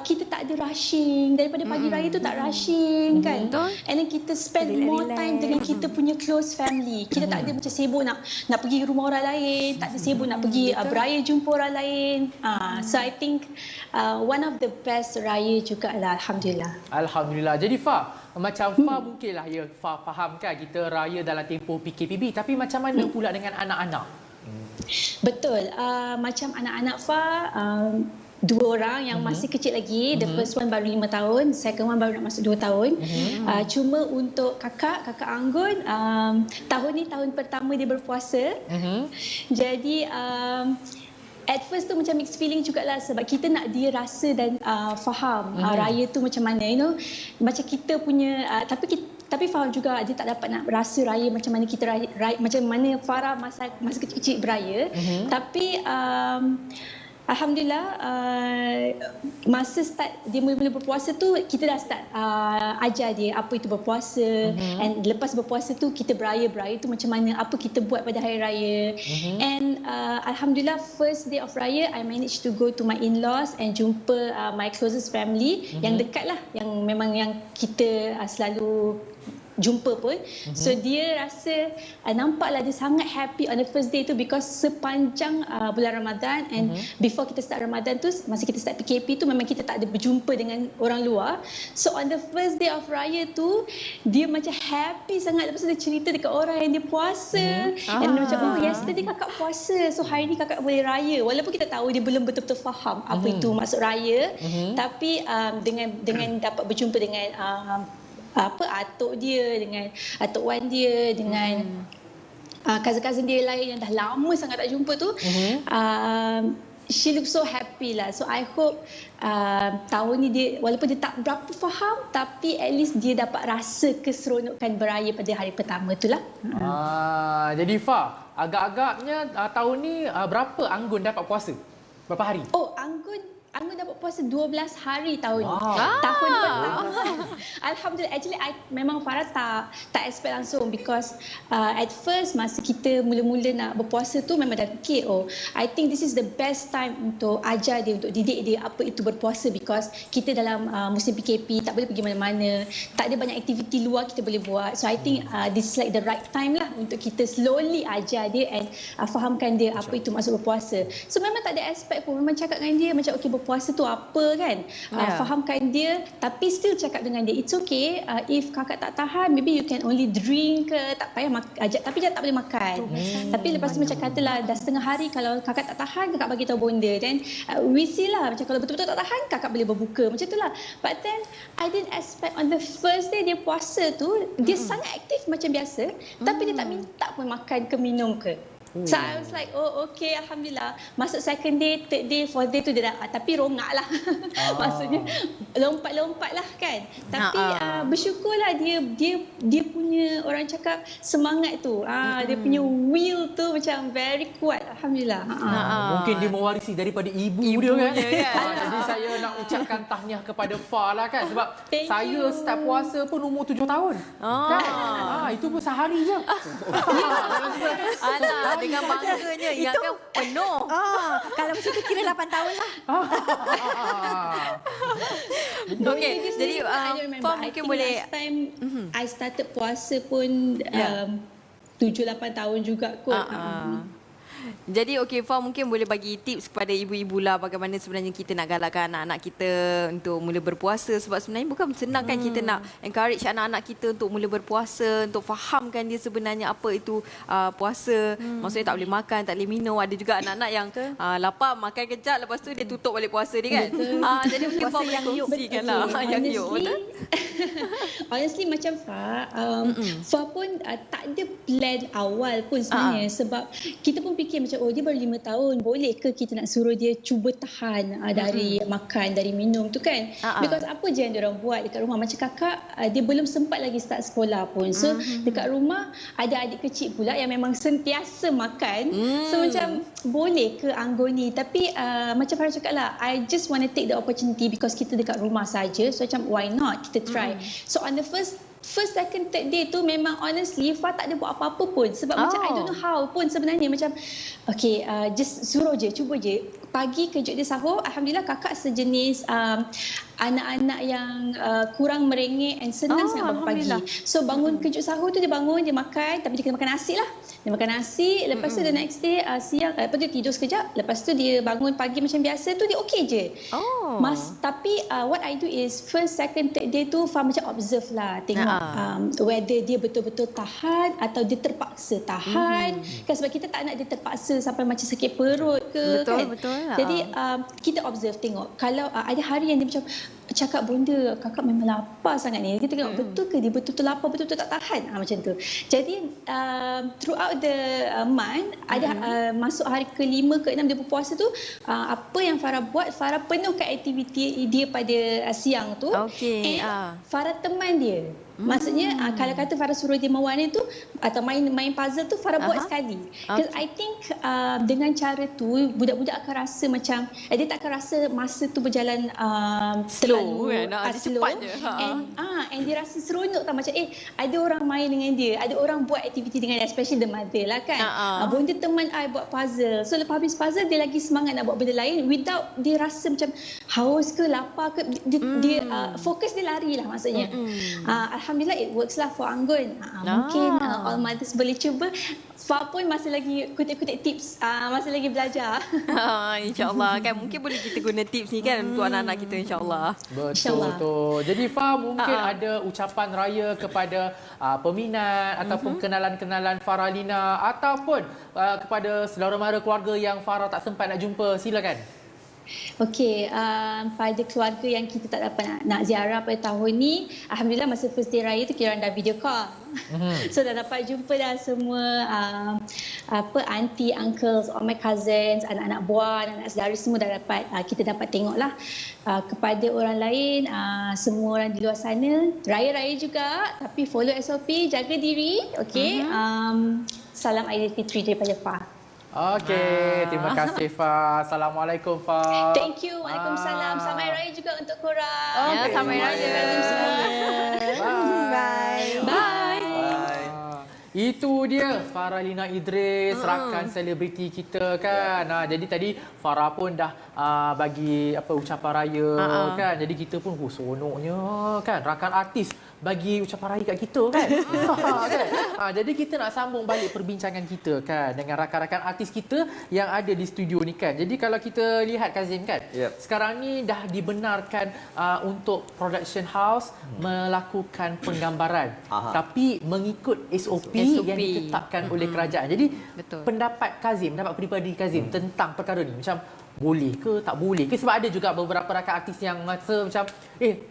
kita tak ada rushing. Daripada pagi raya tu tak rushing kan. And then kita spend more time dengan kita punya close family. Kita tak ada macam sibuk nak pergi rumah orang lain, tak ada sibuk nak pergi beraya jumpa orang lain. So I think one of the best raya jugalah, alhamdulillah. Alhamdulillah. Jadi Fah, macam Fah mungkinlah ya Fah faham kan kita raya dalam tempoh PKPB, tapi macam mana pula dengan anak-anak? Betul. Macam anak-anak Fah, dua orang yang masih kecil lagi. The first one baru 5 tahun, second one baru nak masuk 2 tahun. Cuma untuk kakak Anggun, tahun ni tahun pertama dia berpuasa. Jadi at first tu macam mixed feeling jugalah sebab kita nak dia rasa dan faham raya tu macam mana, you know. Macam kita punya tapi faham juga dia tak dapat nak rasa raya macam mana kita raya, macam mana Farah masa kecil-kecil beraya. Tapi alhamdulillah masa start dia mula-mula berpuasa tu kita dah start ajar dia apa itu berpuasa. And lepas berpuasa tu kita beraya tu macam mana, apa kita buat pada hari raya. And alhamdulillah first day of raya I managed to go to my in-laws and jumpa my closest family yang dekat lah, yang memang yang kita selalu jumpa pun. So dia rasa nampaklah dia sangat happy on the first day tu because sepanjang bulan Ramadan and before kita start Ramadan tu, masa kita start PKP tu memang kita tak ada berjumpa dengan orang luar. So on the first day of raya tu dia macam happy sangat. Lepas tu dia cerita dekat orang yang dia puasa. And dia macam, oh yesterday kakak puasa, so hari ni kakak boleh raya. Walaupun kita tahu dia belum betul-betul faham apa itu maksud raya. Tapi dengan dapat berjumpa dengan atuk dia, dengan atuk wan dia, dengan cousin-cousin dia lain yang dah lama sangat tak jumpa tu, she looks so happy lah. So I hope tahun ni dia, walaupun dia tak berapa faham, tapi at least dia dapat rasa keseronokan beraya pada hari pertama tu lah. Jadi Fah, agak-agaknya tahun ni berapa Anggun dapat puasa? Berapa hari? Oh, Anggun dapat puasa 12 hari tahun ni. Tahun pertama. Alhamdulillah. Actually, memang Farah tak expect langsung because at first masa kita mula-mula nak berpuasa tu memang dah fikir, oh, I think this is the best time untuk ajar dia, untuk didik dia apa itu berpuasa because kita dalam musim PKP tak boleh pergi mana-mana, tak ada banyak aktiviti luar kita boleh buat. So I think this is like the right time lah untuk kita slowly ajar dia and fahamkan dia apa itu maksud berpuasa. So memang tak ada expect pun, memang cakap dengan dia macam okay berpuasa tu apa kan. Fahamkan dia, tapi still cakap dengan dia, it's okay, if kakak tak tahan, maybe you can only drink ke, tak payah ajak, tapi dia tak boleh makan. Tapi lepas tu macam katalah dah setengah hari, kalau kakak tak tahan, kakak bagi tahu bonda, then we see lah, macam kalau betul-betul tak tahan, kakak boleh berbuka, macam tu lah. But then I didn't expect on the first day dia puasa tu, dia sangat aktif macam biasa, tapi dia tak minta pun makan ke minum ke. So I was like, oh okay, Alhamdulillah. Masuk second day, third day, fourth day tu dia dah, tapi rongak lah. Maksudnya lompat-lompat lah kan. Tapi bersyukurlah dia punya, orang cakap, semangat tu. Dia punya will tu macam very kuat. Alhamdulillah. Mungkin dia mewarisi daripada ibu dia kan. Jadi saya nak ucapkan tahniah kepada Fa lah kan. Sebab Thank saya you. start puasa pun umur 7 tahun. Kan? Itu pun sehari je. Alah, dengan bangganya ingatkan penuh. Kalau macam tu kira 8 tahun lah. Okey, jadi Fa mungkin boleh last time I started puasa pun 7-8 tahun juga kot. Jadi okey, Fa mungkin boleh bagi tips kepada ibu-ibu lah bagaimana sebenarnya kita nak galakkan anak-anak kita untuk mula berpuasa, sebab sebenarnya bukan senang kan kita nak encourage anak-anak kita untuk mula berpuasa, untuk fahamkan dia sebenarnya apa itu puasa. Maksudnya tak boleh makan, tak boleh minum. Ada juga anak-anak yang lapar, makan kejap, lepas tu dia tutup balik puasa dia kan. Jadi mungkin Fa boleh kongsikan lah yang yuk. Honestly macam Fa pun tak ada plan awal pun sebenarnya, sebab kita pun fikir macam dia baru 5 tahun, boleh ke kita nak suruh dia cuba tahan dari makan, dari minum tu kan. Because apa je yang diorang buat dekat rumah, macam kakak dia belum sempat lagi start sekolah pun, so dekat rumah ada adik kecil pula yang memang sentiasa makan. So macam boleh ke anggoni, tapi macam Farah cakap lah, I just want to take the opportunity because kita dekat rumah saja, so macam why not kita try. So on the first, second, third day tu memang honestly Fa tak ada buat apa-apa pun, sebab macam I don't know how pun sebenarnya, macam okay, just suruh je, cuba je. Pagi kejut dia sahur, Alhamdulillah kakak sejenis anak-anak yang kurang merengek and senang sangat bangun pagi. So bangun kejut sahur tu dia bangun, dia makan, tapi dia kena makan nasi lah. Dia makan nasi, lepas tu the next day siang, lepas tu dia tidur sekejap, lepas tu dia bangun pagi macam biasa tu, dia okey je. Tapi what I do is first, second, third day tu Fa macam observe lah, tengok whether dia betul-betul tahan atau dia terpaksa tahan. Kan sebab kita tak nak dia terpaksa sampai macam sakit perut ke. Betul. Jadi kita observe, tengok kalau ada hari yang dia macam cakap, bonda kakak memang lapar sangat ni, kita tengok betul ke dia betul-betul lapar, betul-betul tak tahan, macam tu. Jadi throughout the month, ada masuk hari ke-5 ke-6 dia berpuasa tu, apa yang Farah buat, Farah penuhkan aktiviti dia pada siang tu, and Farah teman dia. Maksudnya kalau kata Farah suruh dia mewarna tu atau main puzzle tu, Farah buat sekali. Because I think dengan cara tu budak-budak akan rasa macam dia tak akan rasa masa tu berjalan slow kan, slow, cepat je. And dia rasa seronok tau, macam ada orang main dengan dia, ada orang buat aktiviti dengan dia, especially the mother lah kan. Bonda teman I buat puzzle, so lepas habis puzzle dia lagi semangat nak buat benda lain without dia rasa macam haus ke lapar ke, dia fokus dia lari lah maksudnya. Alhamdulillah it works lah for Anggun. Mungkin all mothers boleh cuba. Fa pun masih lagi kutip-kutip tips, masih lagi belajar. InsyaAllah kan, mungkin boleh kita guna tips ni kan untuk anak-anak kita, insyaAllah. Betul. Jadi Fa mungkin ada ucapan raya kepada peminat ataupun kenalan-kenalan Faralina, ataupun kepada saudara mara keluarga yang Farah tak sempat nak jumpa, silakan. Okey, pada keluarga yang kita tak dapat nak ziarah pada tahun ni, Alhamdulillah masa first day raya tu kita orang dah video call. So dah dapat jumpa dah semua auntie, uncles, all my cousins, anak-anak buah, anak-anak saudara semua dah dapat, kita dapat tengok lah. Kepada orang lain, semua orang di luar sana, raya-raya juga, tapi follow SOP, jaga diri, okey. Salam Aidilfitri daripada Fa. Okey, terima kasih Fa. Assalamualaikum Fa. Thank you. Waalaikumsalam. Selamat Hari Raya juga untuk korang. Selamat Hari Raya. Bye. Itu dia Faralina Idris, rakan selebriti kita kan. Jadi tadi Farah pun dah bagi ucapan raya kan. Jadi kita pun seronoknya kan, rakan artis bagi ucapan raya kat kita kan. Kan? Jadi kita nak sambung balik perbincangan kita kan dengan rakan-rakan artis kita yang ada di studio ni kan. Jadi kalau kita lihat Kazim kan, sekarang ni dah dibenarkan untuk production house melakukan penggambaran tapi mengikut SOP yang ditetapkan oleh kerajaan. Jadi pendapat Kazim, pendapat peribadi Kazim tentang perkara ni macam boleh ke tak boleh ke? Sebab ada juga beberapa rakan artis yang rasa macam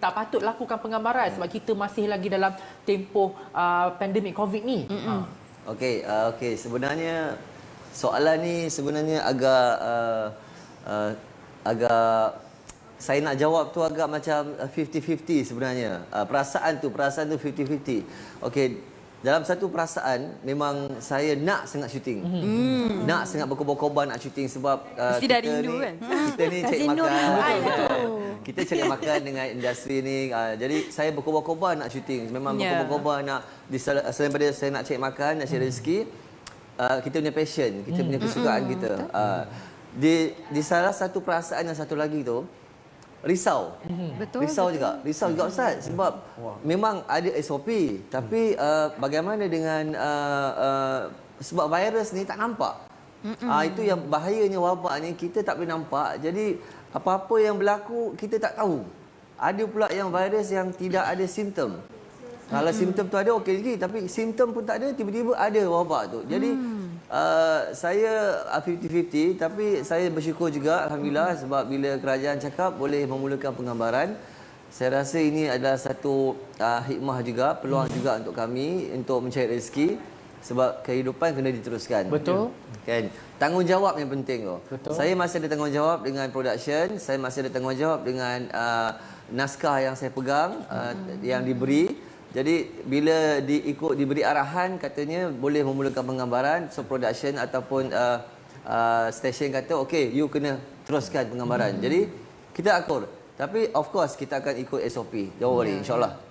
tak patut lakukan penggambaran sebab kita masih lagi dalam tempoh pandemik COVID ni. Okey, sebenarnya soalan ni sebenarnya agak saya nak jawab tu agak macam 50-50 sebenarnya. Perasaan tu 50-50. Okey, dalam satu perasaan memang saya nak sangat syuting. Nak sangat berkorban-korban nak syuting sebab kita rindu kan. Kita ni cari makan. Kita cari makan dengan industri ni. Jadi saya berkorban-korban nak syuting. Memang berkorban-korban nak selain daripada saya nak cari makan, nak cari rezeki, kita punya passion, kita punya kesukaan kita. Di salah satu perasaan yang satu lagi tu risau. Risau juga Ustaz sebab memang ada SOP tapi bagaimana dengan sebab virus ni tak nampak. Itu yang bahayanya wabak ni, kita tak boleh nampak. Jadi apa-apa yang berlaku kita tak tahu. Ada pula yang virus yang tidak ada simptom. Kalau simptom tu ada okey lagi, tapi simptom pun tak ada, tiba-tiba ada wabak tu. Jadi saya 50-50 tapi saya bersyukur juga alhamdulillah sebab bila kerajaan cakap boleh memulakan penggambaran, saya rasa ini adalah satu hikmah juga, peluang juga untuk kami untuk mencari rezeki sebab kehidupan kena diteruskan. Betul. Kan? Tanggungjawab yang penting tu. Saya masih ada tanggungjawab dengan production, saya masih ada tanggungjawab dengan naskah yang saya pegang yang diberi. Jadi bila diberi arahan katanya boleh memulakan penggambaran, so production ataupun station kata okey you kena teruskan penggambaran. Jadi kita akur. Tapi of course kita akan ikut SOP. Don't worry, insya-Allah.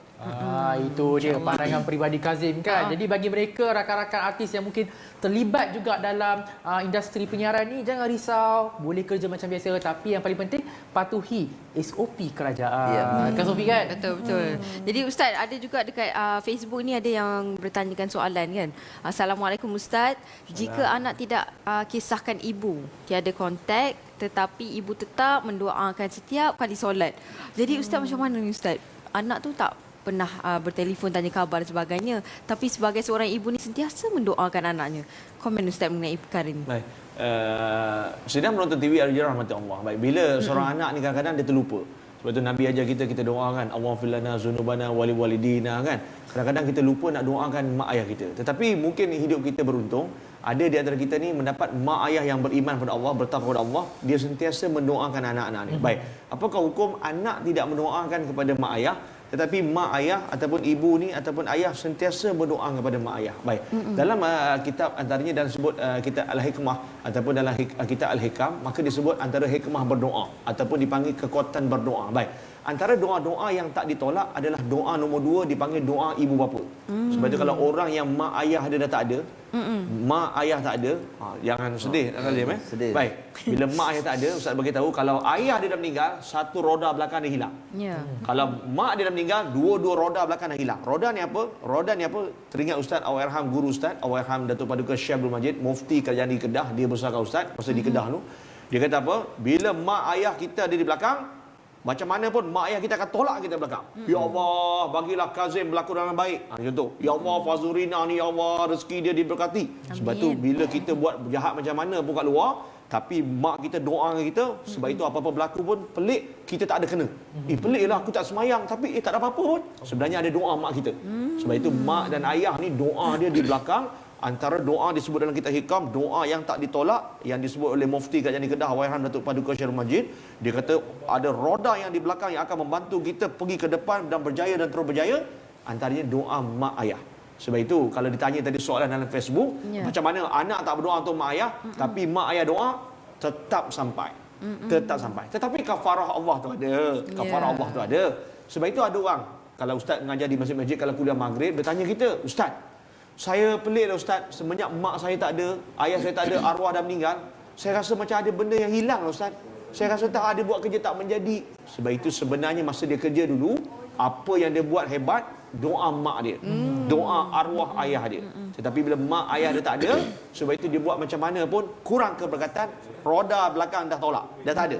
Itu dia pandangan peribadi Kazim kan. Jadi bagi mereka rakan-rakan artis yang mungkin terlibat juga dalam industri penyiaran ni, jangan risau, boleh kerja macam biasa tapi yang paling penting patuhi SOP kerajaan. Kan Sofi kan? Betul. Jadi Ustaz, ada juga dekat Facebook ni ada yang bertanyakan soalan kan. Assalamualaikum Ustaz, jika anak tidak kisahkan ibu, tiada kontak tetapi ibu tetap mendoakan setiap kali solat. Jadi Ustaz macam mana ni Ustaz? Anak tu tak pernah bertelefon tanya khabar dan sebagainya, tapi sebagai seorang ibu ni sentiasa mendoakan anaknya. Komen Ustaz mengenai perkara ini. Baik. Sedang menonton TV Al-Hijrah rahmati Allah. Baik, bila seorang anak ni kadang-kadang dia terlupa. Sebab tu Nabi ajar kita doakan Allahumma fir lana dzunubana wa liwalidina kan. Kadang-kadang kita lupa nak doakan mak ayah kita. Tetapi mungkin hidup kita beruntung, ada di antara kita ni mendapat mak ayah yang beriman kepada Allah, bertakwa kepada Allah, dia sentiasa mendoakan anak-anak ni. Baik. Apakah hukum anak tidak mendoakan kepada mak ayah tetapi mak ayah ataupun ibu ni ataupun ayah sentiasa berdoa kepada mak ayah? Baik. Dalam kitab antaranya dalam sebut kitab Al-Hikmah ataupun dalam kitab Al-Hikam, maka disebut antara hikmah berdoa ataupun dipanggil kekuatan berdoa. Baik. Antara doa-doa yang tak ditolak adalah doa nombor 2 dipanggil doa ibu bapa. Sebab itu kalau orang yang mak ayah dia dah tak ada, mak ayah tak ada, jangan sedih tak kali sedih. Baik. Bila mak ayah tak ada, ustaz bagi tahu kalau ayah dia dah meninggal, satu roda belakang dia hilang. Kalau mak dia dah meninggal, dua roda belakang dah hilang. Roda ni apa? Roda ni apa? Teringat ustaz Allahyarham guru ustaz, Allahyarham Datuk Paduka Syekh Abdul Majid, mufti kerajaan di Kedah, dia bersama ustaz masa di Kedah tu. Dia kata apa? Bila mak ayah kita ada di belakang, macam mana pun mak ayah kita akan tolak kita belakang. Ya Allah, bagilah Kazim berlaku dengan baik. Contoh, ya Allah Fazurina ni, ya Allah rezeki dia diberkati. Sebab tu bila kita buat jahat macam mana pun kat luar, tapi mak kita doa dengan kita, sebab itu apa-apa berlaku pun pelik, kita tak ada kena. Peliklah aku tak semayang tapi tak ada apa-apa pun. Sebenarnya ada doa mak kita. Sebab itu mak dan ayah ni doa dia di belakang. Antara doa disebut dalam kitab Hikam, doa yang tak ditolak yang disebut oleh mufti kerajaan di Kedah Allahyarham Datuk Paduka Syekh Abdul Majid. Dia kata ada roda yang di belakang yang akan membantu kita pergi ke depan dan berjaya dan terus berjaya. Antaranya doa mak ayah. Sebab itu kalau ditanya tadi soalan dalam Facebook, macam mana anak tak berdoa untuk mak ayah, tapi mak ayah doa tetap sampai. Tetap sampai. Tetapi kafarah Allah tu ada. Kafarah Allah tu ada. Sebab itu ada orang, kalau ustaz mengajar di masjid-masjid, kalau kuliah maghrib, dia tanya kita, ustaz, saya pelik dah ustaz, semenjak mak saya tak ada, ayah saya tak ada, arwah dah meninggal, saya rasa macam ada benda yang hilang ustaz. Saya rasa tak ada buat kerja tak menjadi. Sebab itu sebenarnya masa dia kerja dulu, apa yang dia buat hebat, doa mak dia, doa arwah ayah dia. Tetapi bila mak ayah dia tak ada, sebab itu dia buat macam mana pun kurang keberkatan, roda belakang dah tolak, dah tak ada.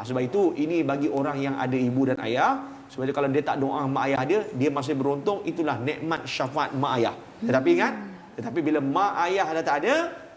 Sebab itu ini bagi orang yang ada ibu dan ayah. Sebab itu kalau dia tak doa mak ayah dia masih beruntung. Itulah nikmat syafaat mak ayah. Tetapi ingat, bila mak ayah dah tak ada,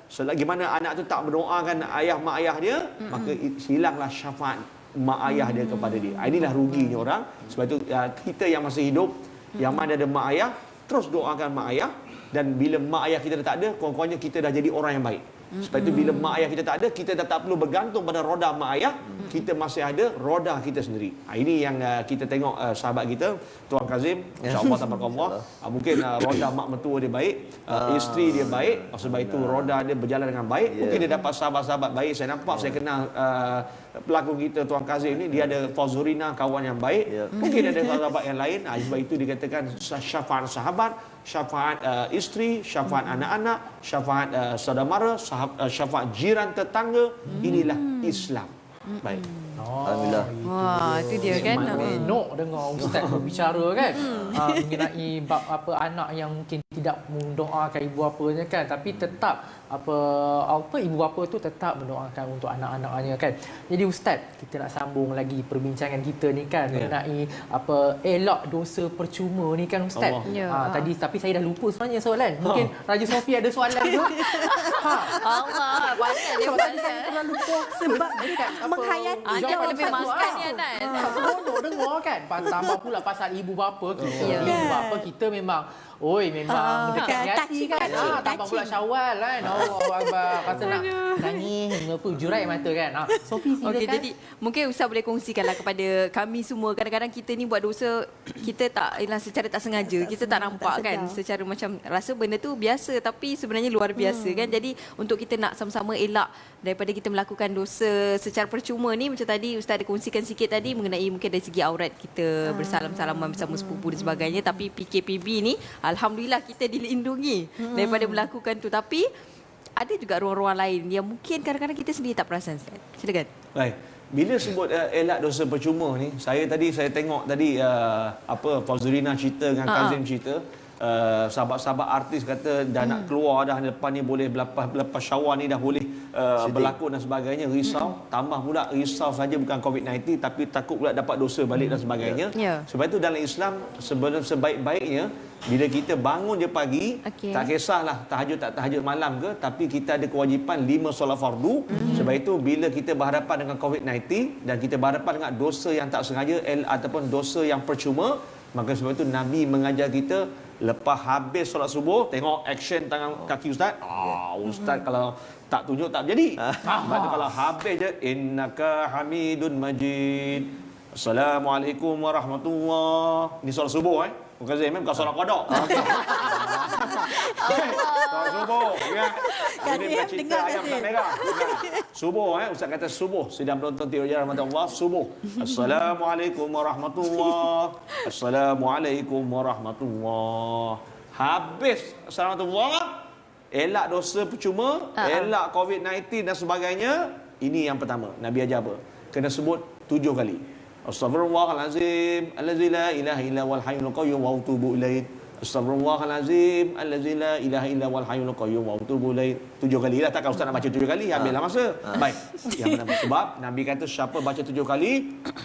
selagi mana anak tu tak berdoakan ayah mak ayah dia, maka hilanglah syafaat mak ayah dia kepada dia. Inilah ruginya orang. Sebab itu kita yang masih hidup, yang mana ada mak ayah, terus doakan mak ayah. Dan bila mak ayah kita dah tak ada, kurang-kurangnya kita dah jadi orang yang baik. Sebab itu bila mak ayah kita tak ada, kita dah tak perlu bergantung pada roda mak ayah. Kita masih ada roda kita sendiri. Ini yang kita tengok sahabat kita, Tuan Kazim, insya-Allah tabarakallah. Mungkin roda mak mertua dia baik, isteri dia baik, sebab itu roda dia berjalan dengan baik. Mungkin dia dapat sahabat-sahabat baik. Saya nampak, saya kenal pelakon kita Tuan Kazim ni, dia ada Fazurina, kawan yang baik. Mungkin ada sahabat yang lain. Sebab itu dikatakan syafaat sahabat, syafaat isteri, syafaat anak-anak, syafaat saudara-mara, syafaat jiran tetangga. Inilah Islam. Baik. Alhamdulillah. Wah, itu dia kan. Menok dengar ustaz berbicara kan. Mengenai bab apa anak yang mungkin tidak mendoakan ibu bapanya kan, tapi tetap apa ibu bapa tu tetap mendoakan untuk anak-anaknya kan. Jadi ustaz, kita nak sambung lagi perbincangan kita ni kan mengenai elak dosa percuma ni kan ustaz. Tadi tapi saya dah lupa sebenarnya soalan. Mungkin Raja Sofi ada soalan ke? Allah, banyak dia banyak. Terlalu Sebab menghayati Dia lebih makan ni anak. Seronok dengar kan. Tambah pula pasal ibu bapa kita. Ibu bapa kita memang memang dekat hati kan. Tambah pula Syawal kan. Allah Akbar. Rasa nak nangis jurai mata kan. Sofi silakan. Okey, jadi mungkin Ustaz boleh kongsikanlah kepada kami semua. Kadang-kadang kita ni buat dosa, kita secara tak sengaja, kita tak nampak kan. Secara macam rasa benda tu biasa, tapi sebenarnya luar biasa kan. Jadi untuk kita nak sama-sama elak daripada kita melakukan dosa secara percuma ni, macam tadi Ustaz ada kongsikan sikit tadi mengenai mungkin dari segi aurat kita, bersalam-salaman bersama sepupu dan sebagainya. Tapi PKPB ni alhamdulillah kita dilindungi daripada melakukan tu. Tapi ada juga ruang-ruang lain yang mungkin kadang-kadang kita sendiri tak perasan. Silakan. Baik. Bila sebut elak dosa percuma ni, saya tengok tadi Fazurina cerita dengan Kazim cerita. Sahabat-sahabat artis kata dah nak keluar dah, lepas ni boleh lepas Syawal ni dah boleh berlakon dan sebagainya. Risau, tambah pula risau saja bukan COVID-19 tapi takut pula dapat dosa balik dan sebagainya. Sebab itu dalam Islam sebaik-baiknya bila kita bangun je pagi, tak kisahlah tahajud tak tahajud malam ke, tapi kita ada kewajipan 5 solat fardu. Sebab itu bila kita berhadapan dengan COVID-19 dan kita berhadapan dengan dosa yang tak sengaja ataupun dosa yang percuma, maka sebab itu Nabi mengajar kita lepas habis solat subuh, tengok action tangan kaki ustaz. Ustaz kalau tak tunjuk tak jadi. Sebab tu kalau habis je, innaka hamidun majid, assalamualaikum warahmatullahi. Ini solat subuh bukan Zahim, bukan solat qada. Solat subuh ingat. Ini bukan cerita ayam tak merah. Subuh ustaz kata subuh, sedang menonton TV rahmat Allah, subuh. Assalamualaikum warahmatullahi. Assalamualaikum warahmatullahi. Habis assalamualaikum, elak dosa percuma, elak COVID-19 dan sebagainya. Ini yang pertama. Nabi ajar apa? Kena sebut 7 kali. Astaghfirullahalazim allazi la ilaha illa huwal hayyul qayyum wa atubu ilaih. Astaghfirullahalazim allazi la ilaha illa huwal hayyul qayyum wa atubu ilaih. 7 kali lah. Takkan ustaz nak baca 7 kali, habislah masa. Baik. Yang pertama, sebab Nabi kata siapa baca 7 kali,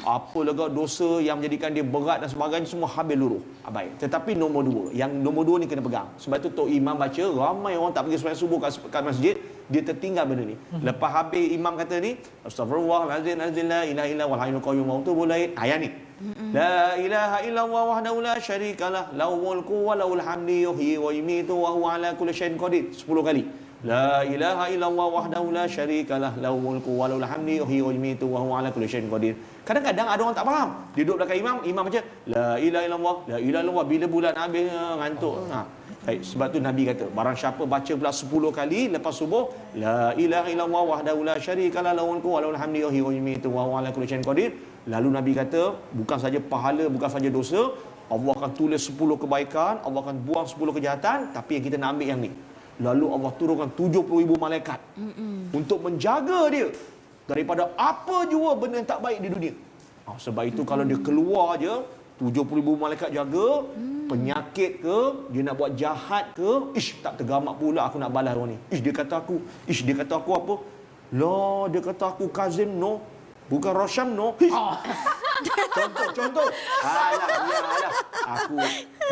apa lega dosa yang menjadikan dia berat dan sebagainya semua habis luruh. Baik. Tetapi nombor 2, yang nombor 2 ni kena pegang. Sebab tu tok imam baca, ramai orang tak pergi sembahyang subuh kat masjid, dia tertinggal benda ni. Lepas habis imam kata ni, astaghfirullahalazim allazi la ilaha illa huwal hayyul qayyum wa atubu ilaih. Ayat ni. La ilaha illallah wahdahu la syarikalah, lahul mulku wa lahul hamdu yuhyi wa yumiitu wa huwa ala kulli syai'in qadir. 10 kali. La ilaha illallah wahdahu la syarikalah, lahul mulku wa lahul hamdu yuhyi wa yumiitu wa huwa ala kulli syai'in qadir. Kadang-kadang ada orang tak faham. Dia duduk belakang imam baca la ilaha illallah, la ilaha illallah, bila bulan habis ngantuk. Baik, sebab tu Nabi kata, barang siapa baca pula 10 kali lepas subuh, la ilaha illallah wahdahu la syarikalah, lahul mulku wa lahul hamdu yuhyi wa yumiitu wa huwa ala kulli syai'in qadir. Lalu Nabi kata, bukan saja pahala, bukan saja dosa, Allah akan tulis 10 kebaikan, Allah akan buang 10 kejahatan, tapi yang kita nak ambil yang ni. Lalu Allah turunkan 70,000 malaikat untuk menjaga dia daripada apa jua benda yang tak baik di dunia. Sebab itu kalau dia keluar je, 70,000 malaikat jaga, penyakit ke, dia nak buat jahat ke, tak tergamak pula aku nak balas orang ni. Dia kata aku apa? Lah, dia kata aku Kazim no. Bukan Rosham no. Contoh. Alah.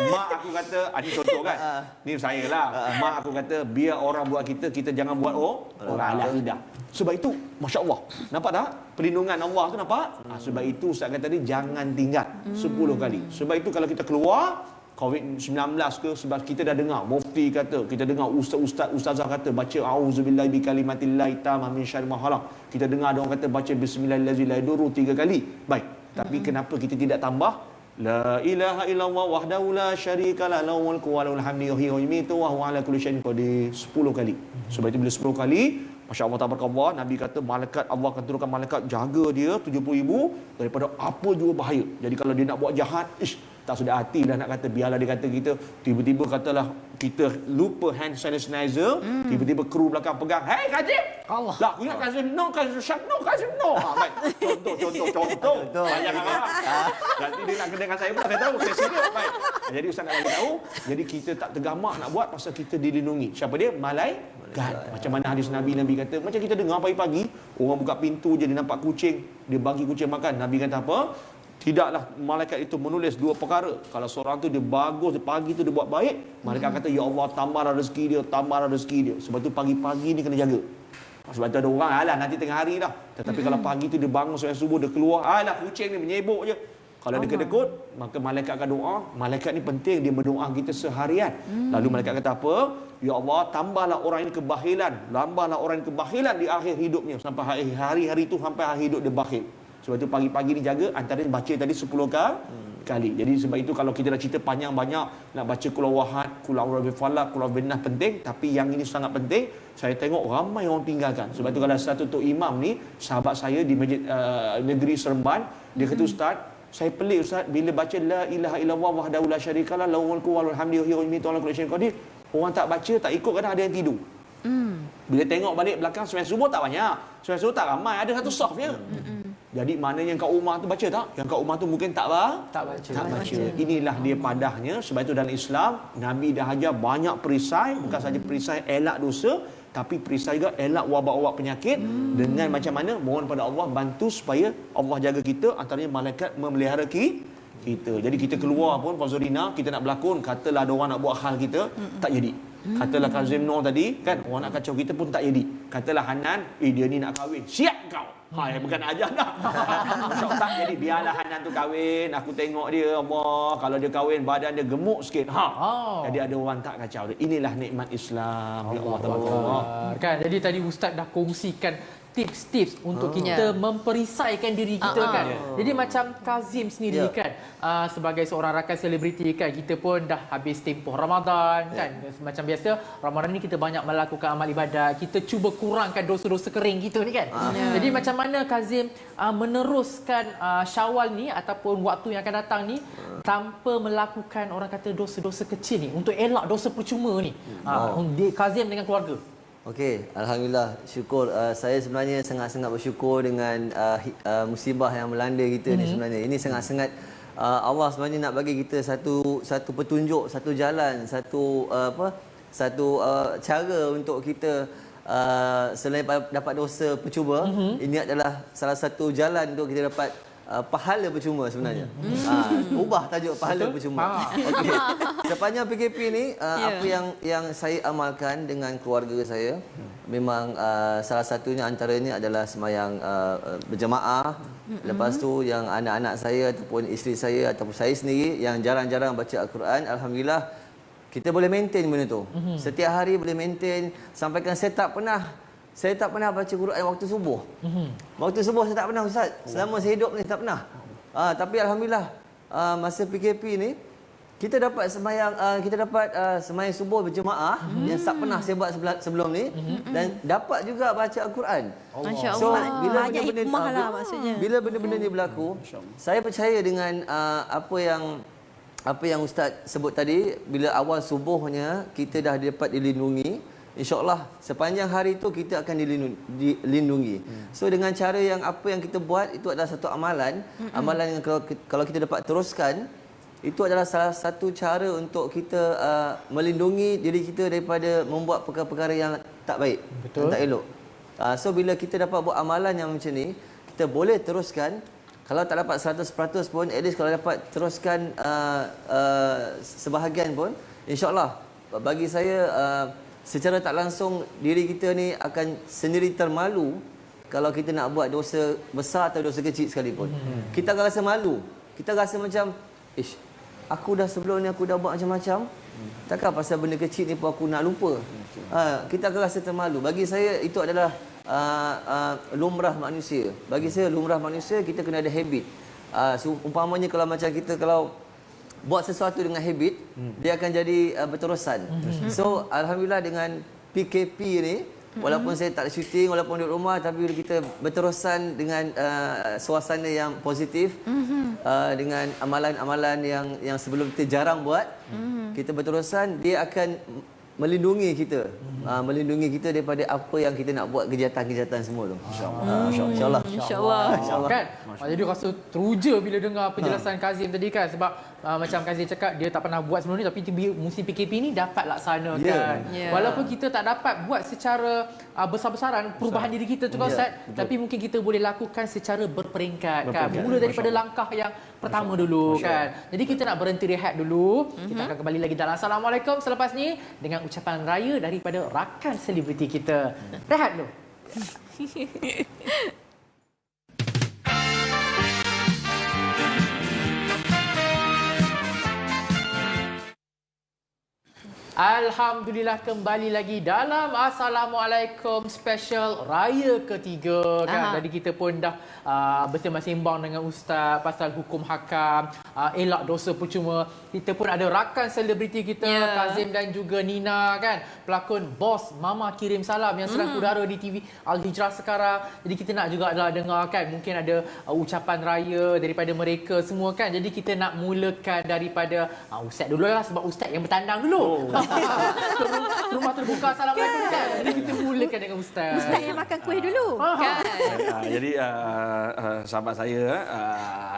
Mak aku kata, ini contoh kan. Ni saya lah. Mak aku kata, biar orang buat kita jangan buat orang. Alah, dah. Sebab itu, Masya Allah. Nampak tak? Perlindungan Allah tu nampak? Sebab itu Ustaz kata tadi, jangan tinggal 10 kali. Sebab itu kalau kita keluar, COVID-19 ke, sebab kita dah dengar mufti kata, kita dengar ustazah kata baca auzubillahi bikalimatillahi tammah min syarri ma khalaq. Kita dengar ada orang kata baca bismillahirrahmanirrahim 3 kali. Baik, tapi kenapa kita tidak tambah la ilaha illallah wahdahu la syarikalah lahul mulku wa lahul hamdu yuhyi wa yumiitu wa huwa ala kulli syai'in qadir 10 kali. Sebab itu bila 10 kali, Masya Allah tabarakallah, Nabi kata malaikat Allah akan turunkan malaikat jaga dia 70,000 daripada apa jua bahaya. Jadi kalau dia nak buat jahat, tak sudah hati dah nak kata, biarlah dia kata kita, tiba-tiba katalah kita lupa hand sanitizer, tiba-tiba kru belakang pegang, hey Kazim! Allah. Lah, aku ingat Kazim no. Baik. Contoh. Banyak orang. Nanti dia nak kena dengan saya pula, saya tahu, saya serius. Baik. Jadi Ustaz nak bagi tahu, jadi kita tak tergamak nak buat pasal kita dilindungi. Siapa dia? Malaikat. Macam mana hadis Nabi kata, macam kita dengar pagi-pagi, orang buka pintu je dia nampak kucing, dia bagi kucing makan. Nabi kata apa? Tidaklah malaikat itu menulis 2 perkara. Kalau seorang tu dia bagus, dia pagi tu dia buat baik, malaikat kata, ya Allah tambahlah rezeki dia. Sebab tu pagi-pagi ni kena jaga. Sebab tu ada orang, alah nanti tengah hari dah. Tetapi kalau pagi tu dia bangun sampai subuh, dia keluar, alah kucing ni menyebuk je. Kalau dia kedekut, maka malaikat akan doa. Malaikat ni penting, dia berdoa kita seharian. Lalu malaikat kata apa? Ya Allah, tambahlah orang ini kebahilan di akhir hidupnya. Sampai hari-hari tu, sampai akhir hidup dia bakhil. Sebab itu pagi-pagi dijaga, antaranya baca tadi 10 kali. Jadi sebab itu kalau kita dah cerita panjang banyak, nak baca Qul Huwahad, Qul A'udzu Birabbil Qul A'udzu Binnas penting, tapi yang ini sangat penting. Saya tengok ramai orang tinggalkan. Sebab itu kalau satu tok imam ni, sahabat saya di Masjid Negeri Seremban, dia kata, Ustaz, saya pelik Ustaz, bila baca la ilaha illallah wahdahu la syarikalah lahul mulku wa lahul hamdu yuhyi wa yumiitu wa ala kulli syai'in qadir, orang tak baca, tak ikut, kadang ada yang tidur. Bila tengok balik belakang sembahyang subuh tak banyak, sembahyang subuh tak ramai, ada satu saf je. Jadi maknanya yang kat rumah tu baca tak? Yang kat rumah tu mungkin tak baca. Inilah dia padahnya. Sebab itu dalam Islam, Nabi dah ajar banyak perisai. Bukan saja perisai elak dosa, tapi perisai juga elak wabak-wabak penyakit. Dengan macam mana? Mohon pada Allah bantu supaya Allah jaga kita. Antaranya malaikat memelihara kita. Jadi kita keluar pun, Fazurina, kita nak berlakon, katalah ada orang nak buat hal kita, tak jadi. Katalah Kazim Noor tadi, kan, orang nak kacau kita pun tak jadi. Katalah Hanan, dia ni nak kahwin. Siap kau! Bukan ajar dah. Tak, jadi biarlah Hanan tu kahwin, aku tengok dia, Allah, kalau dia kahwin badan dia gemuk sikit. Jadi ada orang tak kacau dia. Inilah nikmat Islam. Allah. Kan, jadi tadi Ustaz dah kongsikan tips-tips untuk kita memperisaikan diri kita kan. Jadi macam Kazim sendiri kan, sebagai seorang rakan selebriti kan, kita pun dah habis tempoh Ramadan kan. Macam biasa Ramadan ni kita banyak melakukan amal ibadat, kita cuba kurangkan dosa-dosa kering kita ni kan. Jadi macam mana Kazim meneruskan Syawal ni ataupun waktu yang akan datang ni tanpa melakukan orang kata dosa-dosa kecil ni, untuk elak dosa percuma ni. Kazim dengan keluarga. Okey, alhamdulillah, syukur. Saya sebenarnya sangat-sangat bersyukur dengan musibah yang melanda kita ni sebenarnya. Ini sangat-sangat Allah sebenarnya nak bagi kita satu petunjuk, satu jalan, satu cara untuk kita selain dapat dosa percuma, ini adalah salah satu jalan untuk kita dapat pahala percuma sebenarnya. Ubah tajuk pahala percuma. Okey. Sepanjang PKP ni apa yang saya amalkan dengan keluarga saya, memang salah satunya antaranya adalah sembahyang berjemaah. Lepas tu yang anak-anak saya ataupun isteri saya ataupun saya sendiri yang jarang-jarang baca Al-Quran, alhamdulillah kita boleh maintain benda tu. Setiap hari boleh maintain, sampaikan saya tak pernah baca Quran waktu subuh. Waktu subuh saya tak pernah, Ustaz. Selama saya hidup ni tak pernah. Tapi alhamdulillah masa PKP ni kita dapat sembahyang subuh berjemaah yang tak pernah saya buat sebelum ni, dan dapat juga baca Al-Quran. Masya-Allah. So bila banyak hikmah lah maksudnya. Bila benda-benda ni berlaku, saya percaya dengan apa yang Ustaz sebut tadi, bila awal subuhnya kita dah dapat dilindungi, InsyaAllah sepanjang hari itu kita akan dilindungi. So dengan cara yang apa yang kita buat itu adalah satu amalan. Amalan yang kalau kita dapat teruskan, Itu adalah salah satu cara untuk kita melindungi diri kita daripada membuat perkara-perkara yang tak baik, Betul. yang tak elok. So bila kita dapat buat amalan yang macam ni, kita boleh teruskan. Kalau tak dapat 100% pun, at least kalau dapat teruskan sebahagian pun, insya-Allah bagi saya secara tak langsung diri kita ni akan sendiri termalu kalau kita nak buat dosa besar atau dosa kecil sekalipun. Kita akan rasa malu. Kita rasa macam, aku dah sebelum ni aku dah buat macam-macam. Takkan pasal benda kecil ni pun aku nak lupa. Kita akan rasa termalu. Bagi saya itu adalah lumrah manusia. Bagi saya lumrah manusia, kita kena ada habit. Umpamanya kalau macam kita kalau buat sesuatu dengan habit, dia akan jadi berterusan. So alhamdulillah dengan PKP ni, walaupun saya tak ada syuting, walaupun duduk rumah, tapi bila kita berterusan dengan suasana yang positif, dengan amalan-amalan yang sebelum kita jarang buat, kita berterusan, dia akan melindungi kita, melindungi kita daripada apa yang kita nak buat, kejahatan-kejahatan semua tu. InsyaAllah. InsyaAllah. Kan? Jadi rasa teruja bila dengar penjelasan Kazim tadi kan, sebab macam Kazim cakap dia tak pernah buat sebelum ni, tapi musim PKP ni dapat laksanakan. Yeah. Walaupun kita tak dapat buat secara besar-besaran perubahan diri kita tu kan Ustaz, tapi mungkin kita boleh lakukan secara berperingkat kan. Mula daripada langkah yang pertama dulu kan. Jadi kita nak berhenti rehat dulu. Kita akan kembali lagi dalam Assalamualaikum selepas ni dengan ucapan raya daripada rakan selebriti kita. Rehat dulu. Alhamdulillah kembali lagi dalam Assalamualaikum special raya ketiga kan. Jadi kita pun dah bersembang dengan Ustaz pasal hukum hakam, elak dosa percuma. Kita pun ada rakan selebriti kita Kazim dan juga Nina kan, pelakon Bos Mama Kirim Salam yang sedang udara di TV Al Hijrah sekarang. Jadi kita nak juga dengar kan, mungkin ada ucapan raya daripada mereka semua kan. Jadi kita nak mulakan daripada Ustaz dulu lah, sebab Ustaz yang bertandang dulu. Rumah terbuka Assalamualaikum kan. Jadi kita mulakan dengan Ustaz. Ustaz yang makan kuih dulu. Kan? Jadi sahabat saya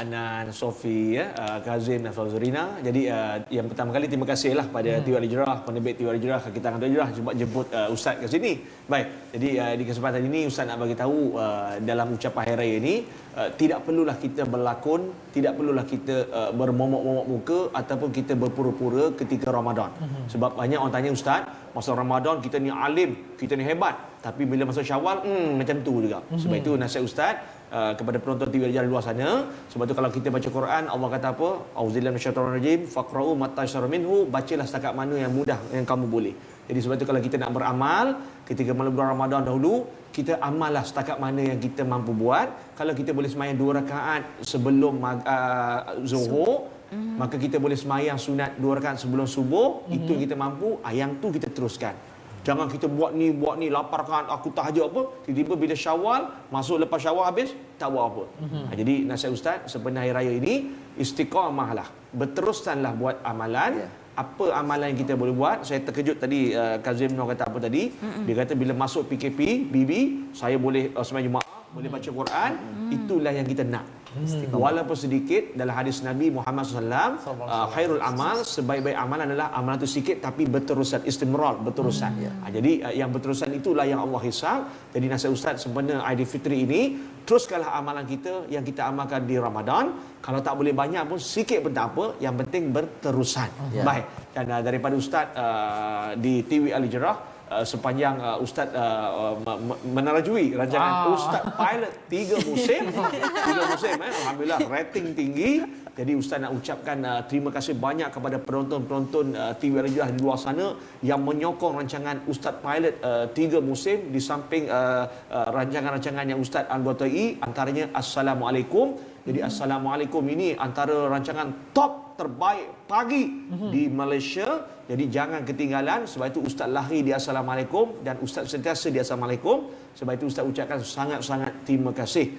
Anan, Sofi, Kazim dan Fazurina. Jadi yang pertama kali terima kasihlah pada TV Al Hijrah, penerbit TV Al Hijrah, kaki tangan Al Hijrah sebab jemput Ustaz ke sini. Baik. Jadi di kesempatan ini Ustaz nak bagi tahu dalam ucapan hari raya ini tidak perlulah kita berlakon, tidak perlulah kita bermomok-momok muka ataupun kita berpura-pura ketika Ramadan. Sebab banyak orang tanya, Ustaz, masa Ramadan kita ni alim, kita ni hebat, tapi bila masuk Syawal macam tu juga. Sebab itu nasihat Ustaz kepada penonton TV Al-Hijrah di luar sana. Sebab tu kalau kita baca Quran, Allah kata apa? Auzubillahi minasyaitonirrajim, faqra'u mattaysara minhu, bacalah setakat mana yang mudah yang kamu boleh. Jadi sebab itu kalau kita nak beramal ketika malam bulan Ramadan dahulu, kita amallah setakat mana yang kita mampu buat. Kalau kita boleh sembahyang 2 rakaat sebelum Zuhur, maka kita boleh sembahyang sunat 2 rakaat sebelum subuh. Itu yang kita mampu, yang tu kita teruskan. Jangan kita buat ni, lapar kan, aku tahajud apa, tiba-tiba bila Syawal, masuk lepas Syawal habis, tak buat apa. Jadi nasihat Ustaz, sebenarnya hari raya ini, istiqamahlah, berteruskanlah buat amalan. Apa amalan yang kita boleh buat. Saya terkejut tadi Kazim Noh kata apa tadi. Dia kata bila masuk PKP, Bibi, saya boleh sembahyang Jumaat, boleh baca Quran. Itulah yang kita nak. Walaupun sedikit, dalam hadis Nabi Muhammad SAW, khairul amal, sebaik-baik amalan adalah amalan itu sedikit tapi berterusan, istimrar, berterusan. Jadi yang berterusan itulah yang Allah hisab. Jadi nasihat Ustaz sebenarnya Aidilfitri ini, teruskanlah amalan kita yang kita amalkan di Ramadan. Kalau tak boleh banyak pun, sikit pun tak apa, yang penting berterusan. Baik. Dan daripada Ustaz di TV Al Hijrah, sepanjang Ustaz menerajui rancangan Ustaz Pilot 3 musim. 3 musim alhamdulillah rating tinggi. Jadi Ustaz nak ucapkan terima kasih banyak kepada penonton-penonton TV Al Hijrah di luar sana yang menyokong rancangan Ustaz Pilot 3 musim di samping rancangan-rancangan yang Ustaz anggotai, antaranya Assalamualaikum. Jadi Assalamualaikum ini antara rancangan top terbaik pagi di Malaysia Jadi jangan ketinggalan. Sebab itu Ustaz lahir di Assalamualaikum dan Ustaz sentiasa di Assalamualaikum. Sebab itu Ustaz ucapkan sangat-sangat terima kasih.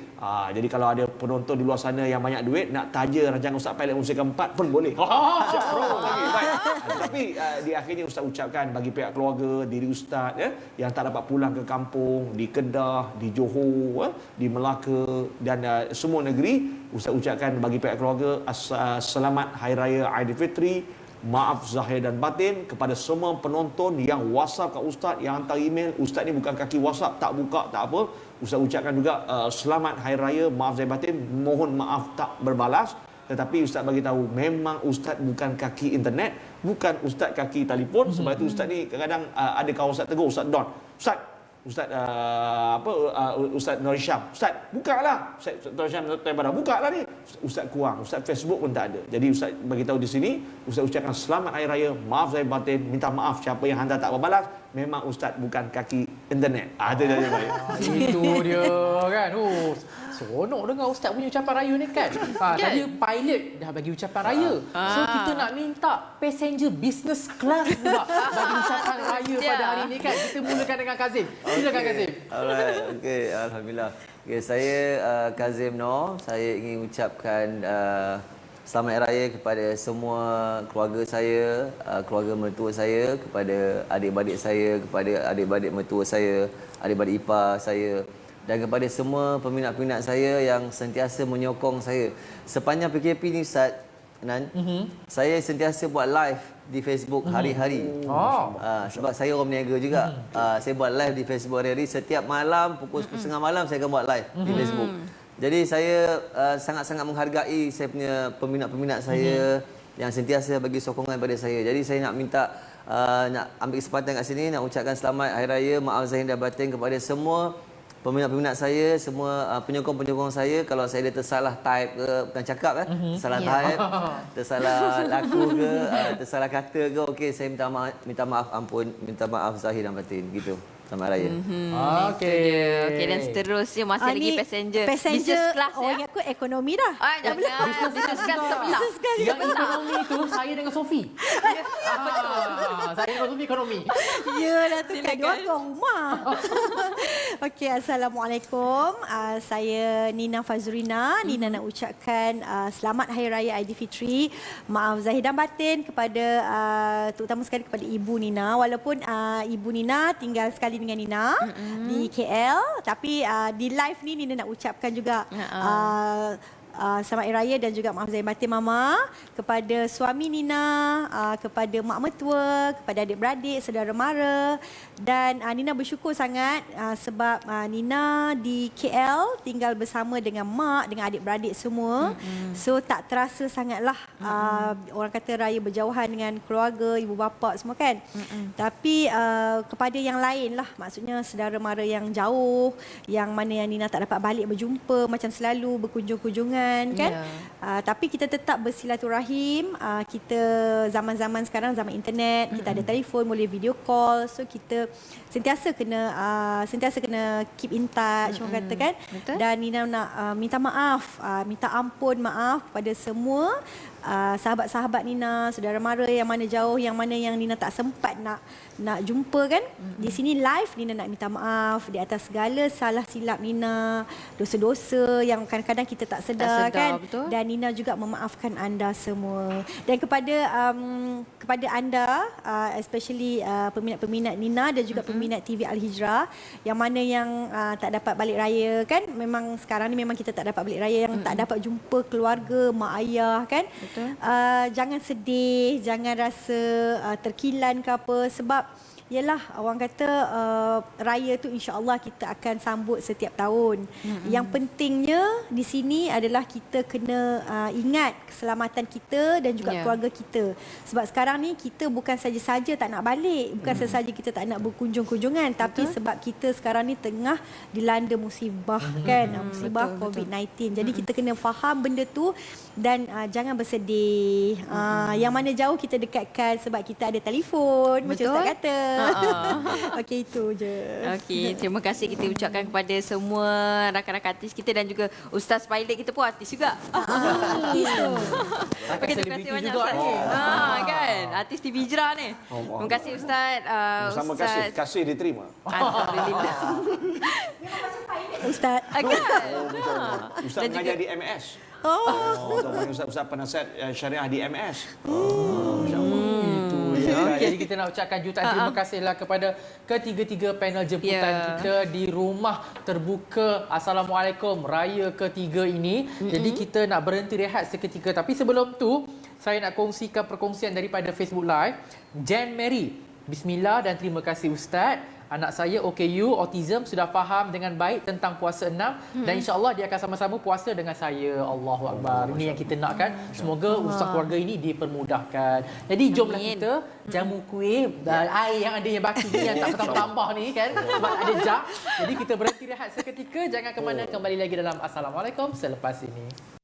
Jadi kalau ada penonton di luar sana yang banyak duit nak taja rancangan Ustaz Pilot Muzik Keempat pun boleh. Baik. Tapi di akhirnya Ustaz ucapkan bagi pihak keluarga, diri Ustaz yang tak dapat pulang ke kampung, di Kedah, di Johor, di Melaka dan semua negeri, Ustaz ucapkan bagi pihak keluarga selamat Hari Raya Aidilfitri. Maaf zahir dan batin kepada semua penonton yang WhatsApp kat Ustaz, yang hantar email. Ustaz ni bukan kaki WhatsApp, tak buka, tak apa. Ustaz ucapkan juga selamat Hari Raya, maaf zahir batin, mohon maaf tak berbalas. Tetapi Ustaz bagi tahu memang Ustaz bukan kaki internet, bukan Ustaz kaki telefon. Sebab itu Ustaz ni kadang-kadang ada kawan Ustaz tegur, Ustaz Don. Ustaz Ustaz Nur Hisham, Ustaz bukalah. Ustaz Nur Hisham daripada bukalah ni. Ustaz kurang, Ustaz Facebook pun tak ada. Jadi Ustaz bagi tahu di sini, Ustaz ucapkan selamat Hari Raya, maaf zahir batin, minta maaf siapa yang hantar tak berbalas. Memang Ustaz bukan kaki internet. Itu dia baik. Itu dia kan. Seronok dengar Ustaz punya ucapan raya ni kan. Tadi pilot dah bagi ucapan raya. So kita nak minta passenger business class pula bagi ucapan raya pada hari ni kan. Kita mulakan dengan Kazim. Silakan Kazim. Alright, okey, alhamdulillah. Okey, saya Kazim Noor. Saya ingin ucapkan selamat Hari Raya kepada semua keluarga saya, keluarga mertua saya, kepada adik-beradik saya, kepada adik-beradik mertua saya, adik-beradik ipar saya dan kepada semua peminat-peminat saya yang sentiasa menyokong saya. Sepanjang PKP ni Ustaz Nan, saya sentiasa buat live di Facebook hari-hari. Sebab saya orang berniaga juga. Saya buat live di Facebook hari-hari. Setiap malam, pukul 10.30 malam saya akan buat live di Facebook. Jadi saya sangat-sangat menghargai saya punya peminat-peminat saya yang sentiasa bagi sokongan pada saya. Jadi saya nak minta, nak ambil kesempatan kat sini, nak ucapkan selamat Hari Raya, maaf zahir dan batin kepada semua peminat-peminat saya, semua penyokong-penyokong saya. Kalau saya ada tersalah type ke, bukan cakap salah type, tersalah laku ke, tersalah kata ke, okey, saya minta maaf ampun, minta maaf zahir dan batin gitu. Selamat Raya. Okey, dan seterusnya masih lagi passenger business class. Ingat aku ekonomi dah. Jangan business class sebelah. Yang ekonomi tu saya dengan Sofi. Saya dengan Sofi ekonomi. Yalah tu kan dia orang rumah. Okey, Assalamualaikum. Saya Nina Fazurina. Nina nak ucapkan selamat Hari Raya Aidilfitri. Maaf zahir dan batin kepada terutama sekali kepada Ibu Nina. Walaupun Ibu Nina tinggal sekali dengan Nina di KL, tapi di live ni Nina nak ucapkan juga selamat Hari Raya dan juga maaf zahir batin Mama, kepada suami Nina, kepada mak mertua, kepada adik-beradik, saudara mara. Dan Nina bersyukur sangat sebab Nina di KL tinggal bersama dengan mak, dengan adik-beradik semua. So tak terasa sangatlah orang kata raya berjauhan dengan keluarga, ibu bapa semua kan. Tapi kepada yang lain lah, maksudnya saudara mara yang jauh, yang mana yang Nina tak dapat balik berjumpa macam selalu, berkunjung-kunjungan kan. Tapi kita tetap bersilaturahim. Kita zaman-zaman sekarang, zaman internet, kita ada telefon, boleh video call. So kita sentiasa kena keep in touch, orang kata kan. Dan Nina nak minta maaf, minta ampun, maaf kepada semua sahabat-sahabat Nina, saudara mara yang mana jauh, yang mana yang Nina tak sempat nak jumpa kan. Di sini live Nina nak minta maaf di atas segala salah silap Nina, dosa-dosa yang kadang-kadang kita tak sedar kan. Betul. Dan Nina juga memaafkan anda semua. Dan kepada anda, especially peminat-peminat Nina dan juga peminat TV Al-Hijrah yang mana yang tak dapat balik raya kan. Memang sekarang ni memang kita tak dapat balik raya, yang tak dapat jumpa keluarga, mak ayah kan. Jangan sedih, jangan rasa terkilan ke apa, sebab yalah orang kata raya tu insya-Allah kita akan sambut setiap tahun. Yang pentingnya di sini adalah kita kena ingat keselamatan kita dan juga keluarga kita. Sebab sekarang ni kita bukan saja-saja tak nak balik, bukan saja kita tak nak berkunjung-kunjungan, tapi sebab kita sekarang ni tengah dilanda musibah kan, musibah COVID-19. Jadi kita kena faham benda tu dan jangan bersedih. Yang mana jauh kita dekatkan sebab kita ada telefon, macam Ustaz kata. Okey, itu je. Okey, terima kasih kita ucapkan kepada semua rakan-rakan artis kita dan juga Ustaz pilot kita pun artis juga. Artis tu. Okey, terima kasih selebriti banyak juga Ustaz. ni. Kan, artis TV Hijrah ni. Terima kasih Ustaz. Sama kasih diterima. Alhamdulillah. Ustaz. Kan? Ustaz Dan mengajar juga- di MS. Oh. Ustaz penasihat syariah di MS. Jadi kita nak ucapkan jutaan terima kasihlah kepada ketiga-tiga panel jemputan kita di rumah terbuka Assalamualaikum Raya ketiga ini. Jadi kita nak berhenti rehat seketika. Tapi sebelum tu, saya nak kongsikan perkongsian daripada Facebook Live. Jan Mary, bismillah dan terima kasih Ustaz. Anak saya OKU, autism, sudah faham dengan baik tentang puasa 6 dan insya-Allah dia akan sama-sama puasa dengan saya. Allahu Akbar. Ini yang kita nakkan. Semoga urusan keluarga ini dipermudahkan. Jadi jomlah kita jamu kuih air yang ada yang baki ni yang tak bertambah-tambah ni kan. Sebab ada jam. Jadi kita berhenti rehat seketika. Jangan ke mana, kembali lagi dalam Assalamualaikum selepas ini.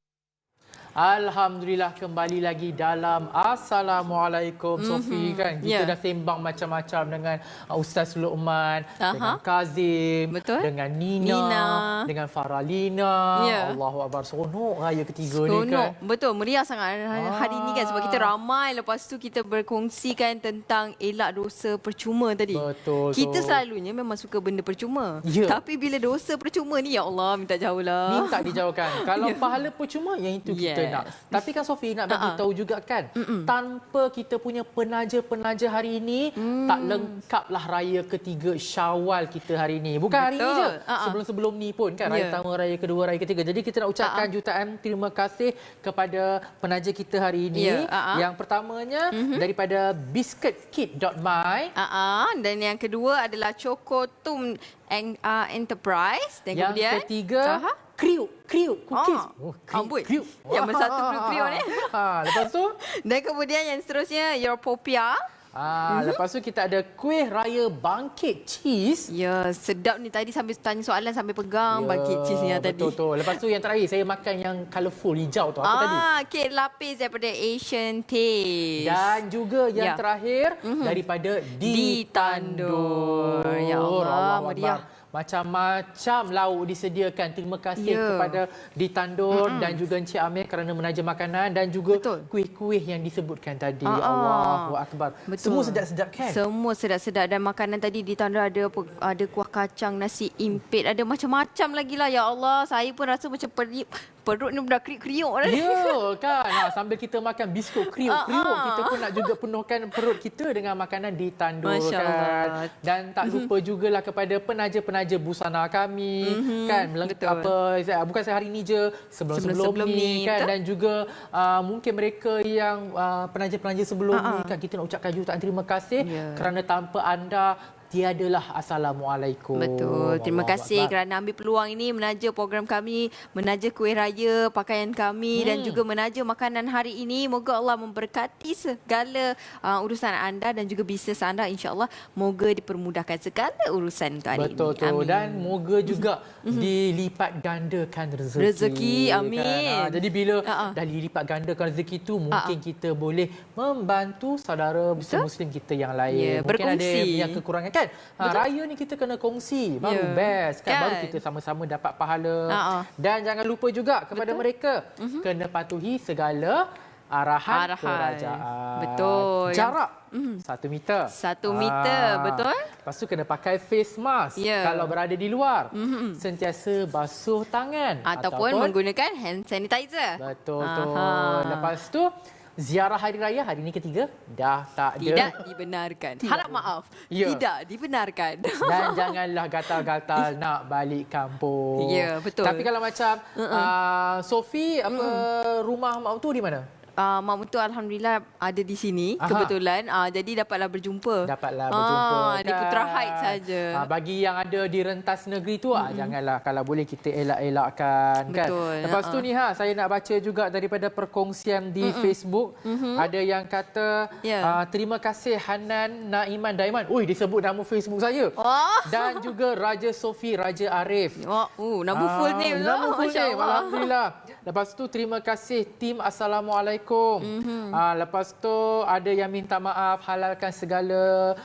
Alhamdulillah, kembali lagi dalam Assalamualaikum Sofi kan. Kita dah sembang macam-macam dengan Ustaz Luqman, dengan Kazim, Betul. dengan Nina, dengan Faralina. Allahu Akbar, seronok raya ketiga ni kan. Betul, meriah sangat hari ni kan sebab kita ramai. Lepas tu kita berkongsikan tentang elak dosa percuma tadi. Betul. Kita selalunya memang suka benda percuma. Tapi bila dosa percuma ni, ya Allah, minta jauh lah. Minta dijauhkan. Kalau pahala percuma, yang itu kita nak. Tapi kan Sofi nak bagi tahu juga kan, tanpa kita punya penaja-penaja hari ini, tak lengkaplah raya ketiga Syawal kita hari ini. Bukan hari ini je, sebelum-sebelum ni pun kan, raya pertama, raya kedua, raya ketiga. Jadi kita nak ucapkan jutaan terima kasih kepada penaja kita hari ini. Yang pertamanya daripada biscuitkit.my. Dan yang kedua adalah Chocotum Enterprise. Dan Yang kemudian ketiga, Kriuk cookies. Amboi. Kriuk. Yang bersatu kriuk ni. Lepas tu Dan kemudian yang seterusnya Europopia. lepas tu kita ada kuih raya bangkit cheese. Ya, sedap ni. Tadi sambil tanya soalan sambil pegang bangkit cheese ni tadi. Betul. Lepas tu yang terakhir saya makan yang colourful hijau tu. Apa tadi? Kek lapis daripada Asian Taste. Dan juga yang terakhir daripada Ditandur. Ya Allah, Akbar. meriah. Macam-macam lauk disediakan. Terima kasih kepada Ditandur dan juga Encik Amir kerana menaja makanan dan juga kuih-kuih yang disebutkan tadi. Allahu Akbar. Semua sedap-sedap kan? Semua sedap-sedap dan makanan tadi Ditandur ada kuah kacang, nasi impit, ada macam-macam lagi lah. Ya Allah, saya pun rasa macam perut ni dah kriuk-kriuk dah. Ya kan. Sambil kita makan biskut kriuk-kriuk, kita pun nak juga penuhkan perut kita dengan makanan Ditandur. Masya kan. Allah. Dan tak lupa jugalah kepada penaja-penaja busana kami kan, bukan sehari ni je, sebelum ni kan. Dan juga mungkin mereka yang penaja-penaja sebelum ni kan, kita nak ucapkan jutaan terima kasih kerana tanpa anda tiadalah Assalamualaikum. Betul. Terima kasih kerana ambil peluang ini menaja program kami, menaja kuih raya, pakaian kami dan juga menaja makanan hari ini. Moga Allah memberkati segala urusan anda dan juga bisnes anda, insya-Allah. Moga dipermudahkan segala urusan untuk hari Betul ini. tu. Amin. Dan moga juga dilipat gandakan rezeki. Amin. Kan? Jadi bila dah dilipat gandakan rezeki tu, mungkin kita boleh membantu saudara Muslim kita yang lain. Mungkin ada yang kekurangan kan. Raya ni kita kena kongsi. Baru best kan? Baru kita sama-sama dapat pahala. Dan jangan lupa juga kepada mereka kena patuhi segala arahan kerajaan. Betul. Jarak 1 meter. 1 meter, betul? Lepas tu kena pakai face mask kalau berada di luar. Sentiasa basuh tangan Ataupun menggunakan hand sanitizer. Betul tu. Lepas tu ziarah hari raya hari ni ketiga dah tak ada. Tidak dibenarkan. Harap maaf. Tidak dibenarkan. Dan janganlah gatal-gatal nak balik kampung. Ya, betul. Tapi kalau macam Sofi, rumah mak tu di mana? Mak mentua alhamdulillah ada di sini kebetulan. Jadi dapatlah berjumpa. Di Putra Heights saja. Bagi yang ada di rentas negeri tu janganlah, kalau boleh kita elak-elakkan kan. Lepas tu ni saya nak baca juga daripada perkongsian di Facebook. Ada yang kata terima kasih Hanan Naiman Daiman. Ui, disebut nama Facebook saya. Dan juga Raja Sofi Raja Arif. Nama full name. Nama full name. Alhamdulillah. Lepas tu terima kasih tim Assalamualaikum Assalamualaikum. Lepas tu ada yang minta maaf, halalkan segala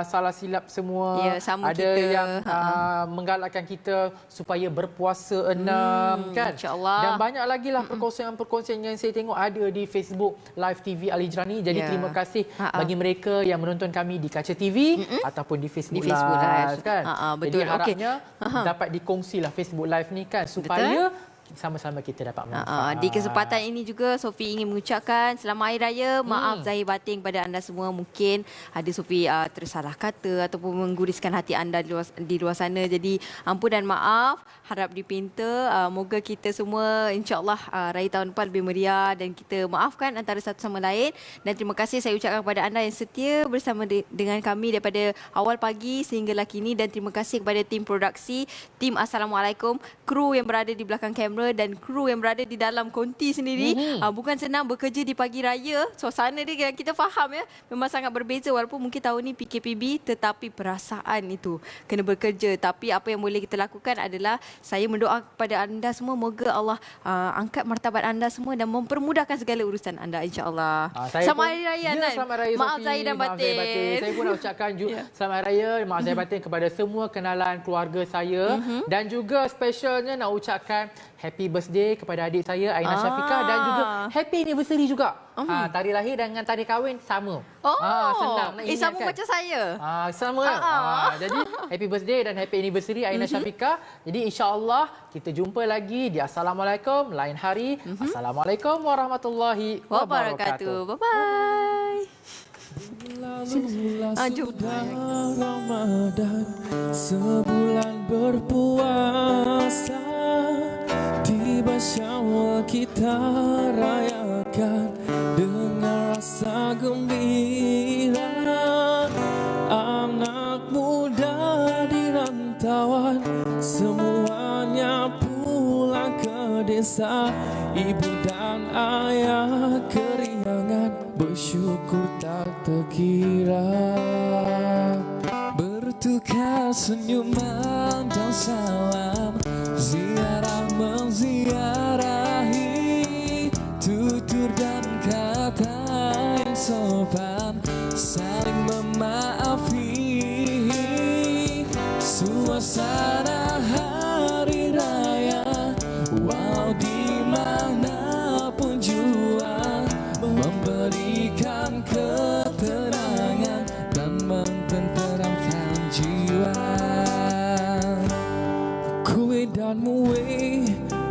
salah silap semua. Ya, sama ada kita. yang menggalakkan kita supaya berpuasa 6 kan. InsyaAllah. Dan banyak lagi lah perkongsian-perkongsian yang saya tengok ada di Facebook Live TV Al Hijrah ni. Jadi Ya. terima kasih bagi mereka yang menonton kami di Kaca TV ataupun di Facebook, Di Facebook Live. kan. Betul. Jadi harapnya dapat dikongsilah Facebook Live ni kan supaya sama-sama kita dapat manfaat. Di kesempatan ini juga Sophie ingin mengucapkan selamat Hari Raya. Maaf zahir batin kepada anda semua. Mungkin ada Sophie tersalah kata ataupun mengguriskan hati anda di luar sana. Jadi ampun dan maaf. Harap dipinta. Moga kita semua insya-Allah Raya tahun depan lebih meriah dan kita maafkan antara satu sama lain. Dan terima kasih saya ucapkan kepada anda yang setia bersama dengan kami daripada awal pagi sehinggalah kini. Dan terima kasih kepada tim produksi, tim Assalamualaikum, kru yang berada di belakang kamera dan kru yang berada di dalam konti sendiri. Bukan senang bekerja di pagi raya. Suasana dia yang kita faham ya, memang sangat berbeza walaupun mungkin tahun ni PKPB, tetapi perasaan itu kena bekerja. Tapi apa yang boleh kita lakukan adalah saya mendoa kepada anda semua, moga Allah angkat martabat anda semua dan mempermudahkan segala urusan anda insya-Allah. Selamat Hari Raya Nan. Selamat Raya Maaf Sophie. zahir dan Maaf zahir batin. Saya pun nak ucapkan selamat Hari Raya, maaf zahir batin kepada semua kenalan keluarga saya dan juga specialnya nak ucapkan happy birthday kepada adik saya Aina Syafiqah dan juga happy anniversary juga. Tarikh lahir dengan tarikh kahwin sama. Senang nak ingatkan. Sama macam saya. Sama. Jadi happy birthday dan happy anniversary Aina Syafiqah. Jadi insya-Allah kita jumpa lagi di Assalamualaikum lain hari. Assalamualaikum warahmatullahi wabarakatuh. Bye-bye. Jom. Ramadan, sebulan berpuasa, tiba Syawal kita rayakan dengan rasa gembira. Anak muda di rantauan semuanya pulang ke desa. Ibu dan ayah keriangan bersyukur tak terkira. Bertukar senyuman dan salam, ziarah menziarahi, tutur dan kata yang sopan, saling memaafi. Suasana hari raya walau di manapun jua memberikan ketenangan dan mententeramkan jiwa. Kue dan mue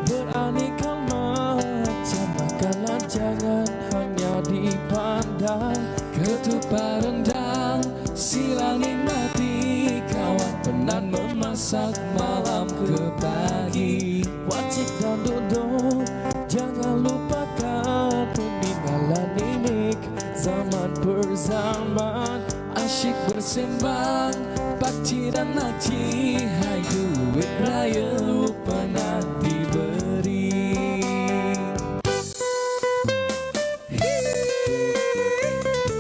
beraneka macam, makanan jangan hanya dipandang. Ketupat rendang sila nikmati, kawan penat memasak malam ke pagi. Wajib dan dodol jangan lupakan, peninggalan nenek zaman per-zaman. Asyik bersembang pakcik dan makcik, hai duit raya lupa nak diberi.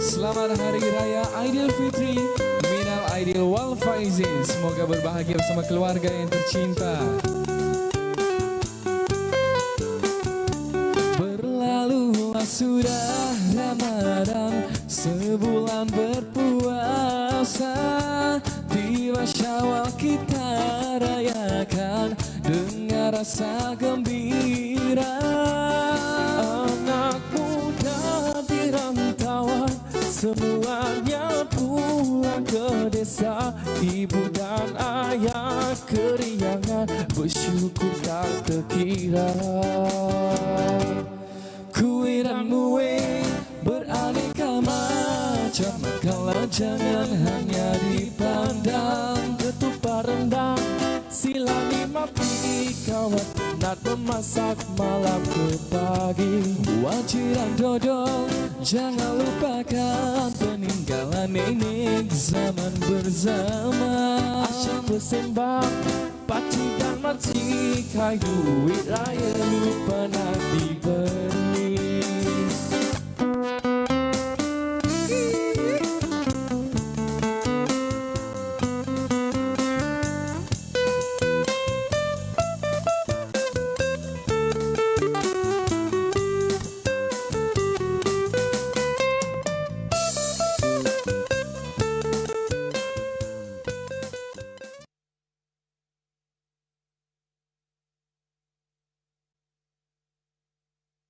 Selamat Hari Raya Aidilfitri, minal aidil wal faizin. Semoga berbahagia bersama keluarga yang tercinta. Berlalulah sudah Ramadan, sebulan berpuasa, tiba Syawal kita rayakan dengan rasa gembira. Anak muda di rantauan semuanya pulang ke desa. Ibu dan ayah keriangan bersyukur tak terkira. Kue dan mue beraneka macam, kalau jangan hanya dipandang. Ketupat rendang sila nikmati, kawan penat memasak malam ke pagi. Wajiran dodol jangan lupakan, peninggalan nenek zaman berzama. Asyik bersembang pakcik dan makcik, hai duit raya lupa nak diberi.